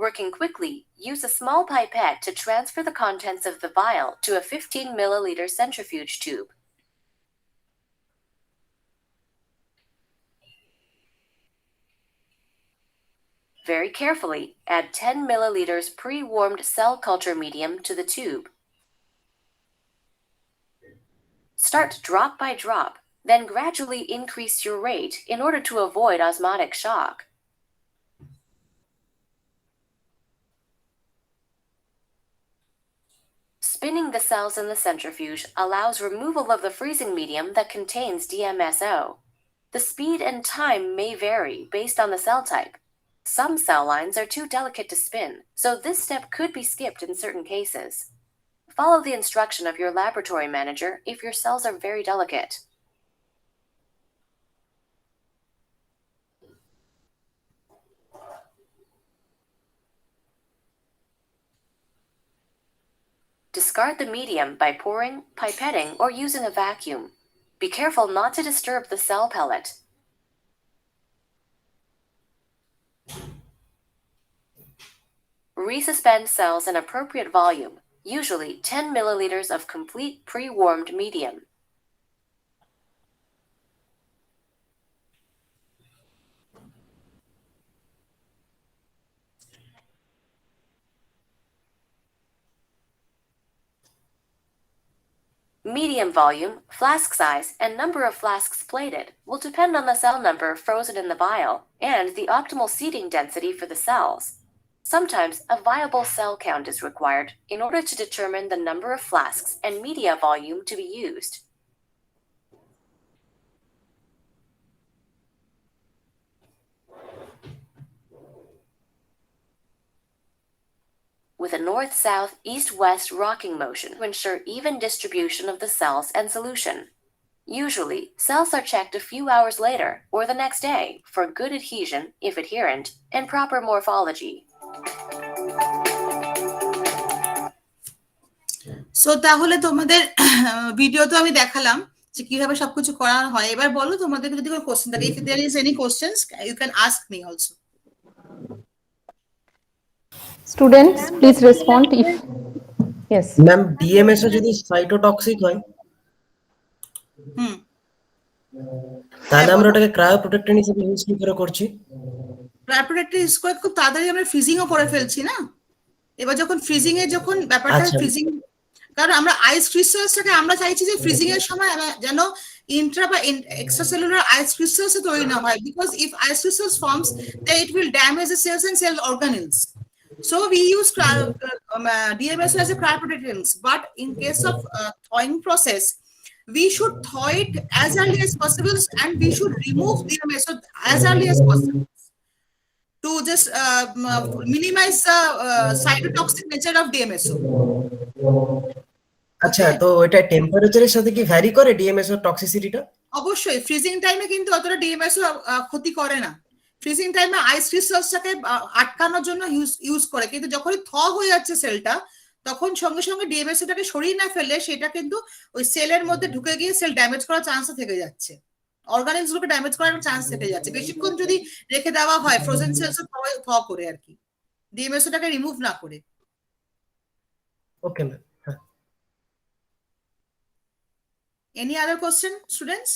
Working quickly, use a small pipette to transfer the contents of the vial to a 15 milliliter centrifuge tube. Very carefully, add 10 milliliters pre-warmed cell culture medium to the tube. Start drop by drop, then gradually increase your rate in order to avoid osmotic shock. Spinning the cells in the centrifuge allows removal of the freezing medium that contains DMSO. The speed and time may vary based on the cell type. Some cell lines are too delicate to spin, so this step could be skipped in certain cases. Follow the instruction of your laboratory manager if your cells are very delicate. Discard the medium by pouring, pipetting, or using a vacuum. Be careful not to disturb the cell pellet. Resuspend cells in appropriate volume, usually 10 milliliters of complete pre-warmed medium. Medium volume, flask size, and number of flasks plated will depend on the cell number frozen in the vial and the optimal seeding density for the cells. Sometimes a viable cell count is required in order to determine the number of flasks and media volume to be used. With a north, south, east, west rocking motion to ensure even distribution of the cells and solution. Usually, cells are checked a few hours later or the next day for good adhesion, if adherent, and proper morphology. So তাহলে তোমাদের video তো আমি দেখালাম যে কিভাবে সবকিছু করা হয়। এবার বলো তোমাদের যদি কোনো কোশ্চেন থাকে, if there is any questions you can ask me also. Students, please respond if yes. Ma'am DMSO যদি সাইটোটক্সিক হয় তাহলে আমরা ওটাকে ক্রায়োপ্রোটেক্টর হিসেবে ইউজ কি করে করছি? ক্রায়োপ্রোটেক্টর ইউজ করে খুব তাড়াতাড়ি আমরা ফ্রিজিংও করে ফেলছি না। এবার যখন ফ্রিজিং এ যখন ব্যাপারটা আচ্ছা। ফ্রিজিং, কারণ আমরা আইস ক্রিস্টালসটাকে আমরা চাইছি যে ফ্রিজিং এর সময় যেন intra বা extracellular ice crystals তৈরি না হয়, because if ice crystals forms, then it will damage the cells and cell organelles. So we use DMSO as a cryoprotectant, but in case of thawing process, we should thaw it as early as possible, and we should remove DMSO as early as possible to just minimize the cytotoxic nature of DMSO. আচ্ছা, তো এটা টেম্পারেচারের সাথে কি vary করে DMS এর টক্সিসিটিটা? অবশ্যই freezing টাইমে কিন্তু অতটা ডিএমএসও ক্ষতি করে না। ফ্রিজিং টাইমে আইস ক্রিস্টালসটাকে আটকানোর জন্য ইউজ করে, কিন্তু যখনই থ হয়ে যাচ্ছে সেলটা, তখন সঙ্গে সঙ্গে ডিএমএসটাকে সরিয়ে না ফেললে সেটা কিন্তু ওই সেলের মধ্যে ঢুকে গিয়ে সেল ড্যামেজ করার চান্স থেকে যাচ্ছে, অর্গানিজম গুলোকে ড্যামেজ করার চান্স থেকে যাচ্ছে। বেশিক্ষণ যদি রেখে দেওয়া হয় ফ্রোজেন সেলস থ করে আর কি, ডিএমএসটাকে রিমুভ না করে। Okay ma'am. Any other question students?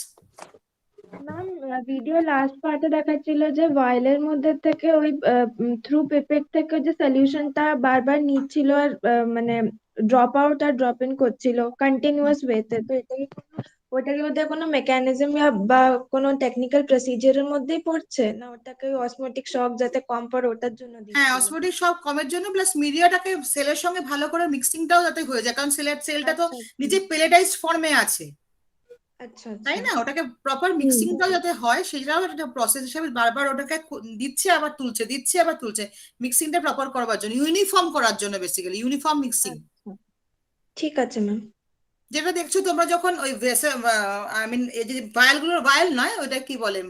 Ma'am, video last পার্টে দেখাচ্ছিল যে ভাইলের মধ্যে থেকে ওই থ্রু পিপেট থেকে যে সলিউশনটা বারবার নিচ্ছিল আর মানে ড্রপ আউট আর ড্রপ ইন করছিল কন্টিনিউয়াস ওয়েতে, তো এটা কি ওটা কি ওদের কোনো মেকানিজম বা কোনো টেকনিক্যাল প্রসিজারের মধ্যেই পড়ছে, না ওটাকে অসমোটিক শক যাতে কম পড়ে ওটার জন্য হ্যাঁ, দিচ্ছিল? অসমোটিক শক কমের জন্য, প্লাস মিডিয়াটাকে সেলের সঙ্গে ভালো করে মিক্সিংটাও যাতে হয়ে যায়, কারণ সেলটা তো নিজে পেলেটাইজড ফর্মে আছে, আচ্ছা তাই না? ওটাকে প্রপার মিক্সিংটাও যাতে হয় সেটাও একটা প্রসেস হিসেবে বারবার ওটাকে দিচ্ছে আবার তুলছে, দিচ্ছে আবার তুলছে, মিক্সিংটা প্রপার করবার জন্য, ইউনিফর্ম করার জন্য, বেসিক্যালি ইউনিফর্ম মিক্সিং। ঠিক আছে ম্যাম। যেটা দেখছো তোমরা যখন ওই আই মিন এই যে ভায়ালগুলোর ভায়াল নয়, ওইটা কি বলে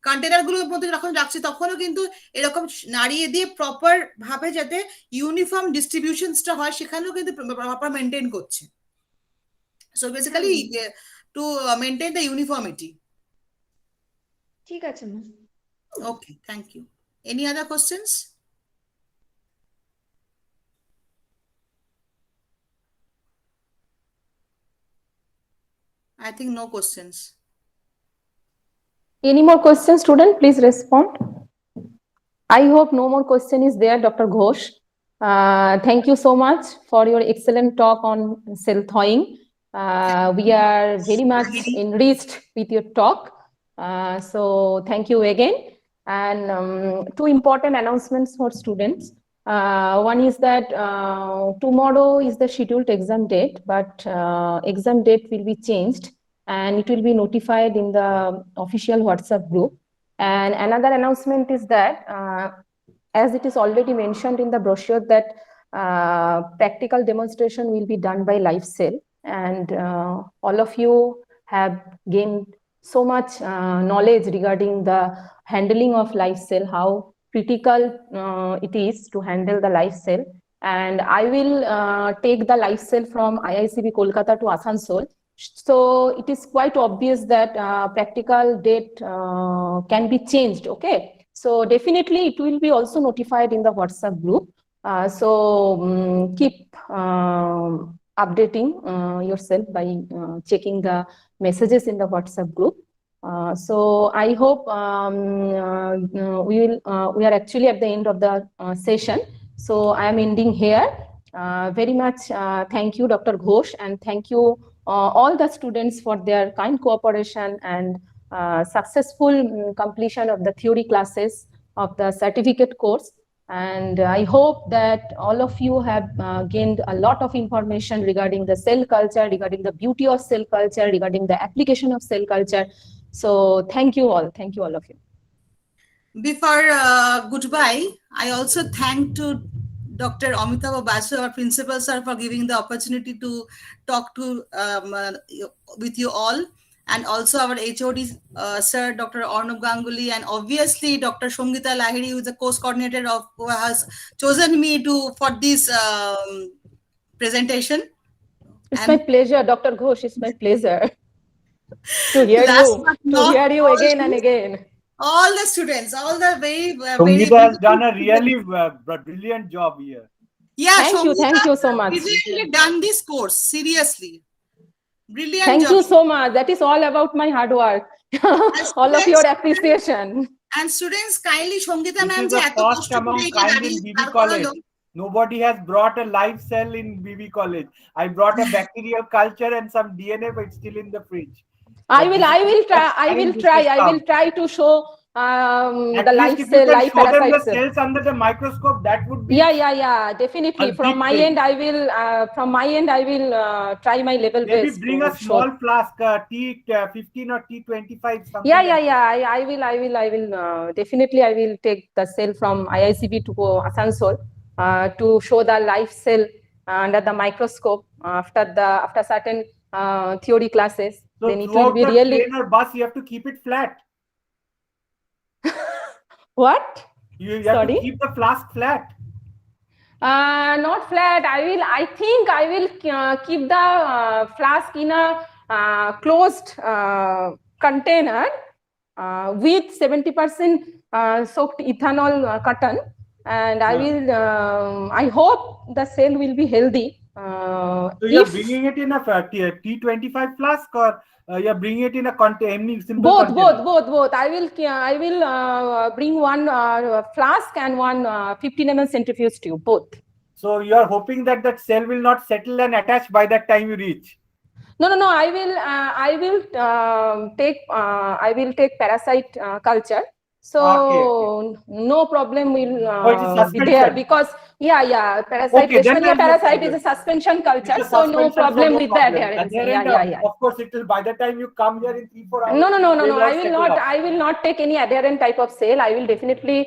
কন্টেনার গুলোর মধ্যে যখন রাখছি তখনও কিন্তু এরকম নাড়িয়ে দিয়ে প্রপার ভাবে যাতে ইউনিফর্ম ডিস্ট্রিবিউশনসটা হয় সেখানেও কিন্তু প্রপার মেনটেন করছে। So basically to maintain the uniformity. ঠিক আছে ma'am. Okay, thank you. Any other questions? I think no questions. Any more questions, student? Please respond. I hope no more question is there, Dr. Ghosh. Thank you so much for your excellent talk on cell thawing. We are very much enriched with your talk. So thank you again. And two important announcements for students. One is that tomorrow is the scheduled exam date, but exam date will be changed and it will be notified in the official WhatsApp group. And another announcement is that as it is already mentioned in the brochure that practical demonstration will be done by live cell, and all of you have gained so much knowledge regarding the handling of live cell, how critical it is to handle the live cell. And I will take the live cell from IICB Kolkata to Asansol. So it is quite obvious that practical date can be changed, okay? So definitely it will be also notified in the WhatsApp group. So keep updating yourself by checking the messages in the WhatsApp group. So I hope we are actually at the end of the session. So I am ending here. Very much thank you, Dr. Ghosh, and thank you all the students for their kind cooperation and successful completion of the theory classes of the certificate course. And I hope that all of you have gained a lot of information regarding the cell culture, regarding the beauty of cell culture, regarding the application of cell culture. So thank you all of you. Before goodbye, I also thank to Dr. Amitabh Basu, our principal sir, for giving the opportunity to talk to with you all, and also our HOD sir, Dr. Arnab Ganguly, and obviously Dr. Shongita Lahiri, who is the course coordinator of who has chosen me for this presentation. It's my pleasure, Dr. Ghosh. It's my pleasure to hear you again and again. All the students, all the very Shongita has done a really brilliant job here. Yeah, thank you so much. Really done this course seriously. Brilliant. Thank job. you so much. That is all about my hard work. All of your appreciation. And students, kindly Shongita ma'am, This is the first among kind in BB College. Nobody has brought a live cell in BB College. I brought a bacterial culture and some DNA, but it's still in the fridge. I will try to show At the least live if you cell, can live show them parasite the cell. cells under the microscope, that would be Definitely. a From big my thing. end, I will try my level Maybe best bring to a small flask, T15 or T25, something. Yeah. like that. I will definitely. I will take the cell from IICB to Asansol to show the live cell under the microscope after certain theory classes. So Then it will throughout be the really train or bus, you have to keep it flat. what? You have Sorry? to keep the flask flat. Not flat. I think I will keep the flask in a closed container with 70% soaked ethanol cotton, and I will. I hope the cell will be healthy. So you're If bringing it in a T25 flask, or you're bringing it in a container, simple both. container? I will bring one flask and one 15 ml centrifuge tube. Both. So you are hoping that that cell will not settle and attach by that time you reach. No. I will take parasite culture. So Okay. no problem will it is be there suspension. because parasite Okay, then Leishmania there's no parasite is problem. a suspension culture, It's a so no suspension, problem so with no the problem. adherence. Adherent, of course, it will. By the time you come here in 3-4 hours, No. they will all I will settle not. up. I will not take any adherent type of cell. I will definitely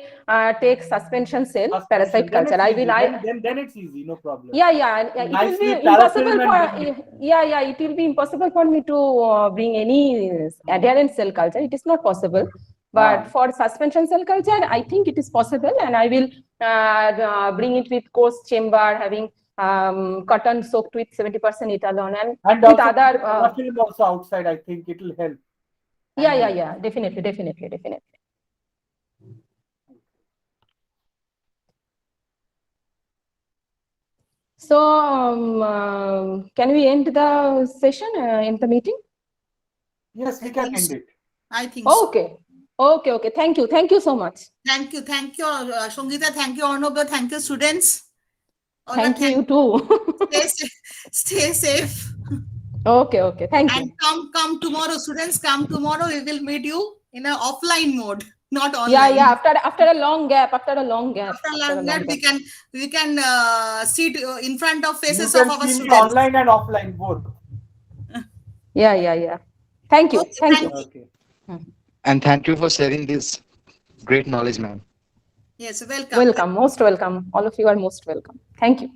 take suspension cell, Suspension. parasite Then culture. it's I easy. will. Then it's easy, no problem. Yeah. It will Nicely be impossible parafilm and bring it. It will be impossible for me to bring any adherent cell culture. It is not possible. But for suspension cell culture, I think it is possible, and I will bring it with coarse chamber, having cotton soaked with 70% ethanol and with also other. parafilm also outside. I think it will help. Yeah. Definitely. So, can we end the session, end the meeting? Yes, we can end it. I think so. Okay. Thank you so much. Thank you, Sangeeta. Thank you, Arnab. Thank you, students. Thank you too. Stay safe. Okay. Thank you. And come tomorrow, students. Come tomorrow. We will meet you in an offline mode, not online. Yeah. After a long gap. we can sit in front of faces You of can our see me students. online and offline both. Yeah. Thank you. Okay, Thank you. Okay. And thank you for sharing this great knowledge, ma'am. Yes, welcome. Most welcome. All of you are most welcome. Thank you.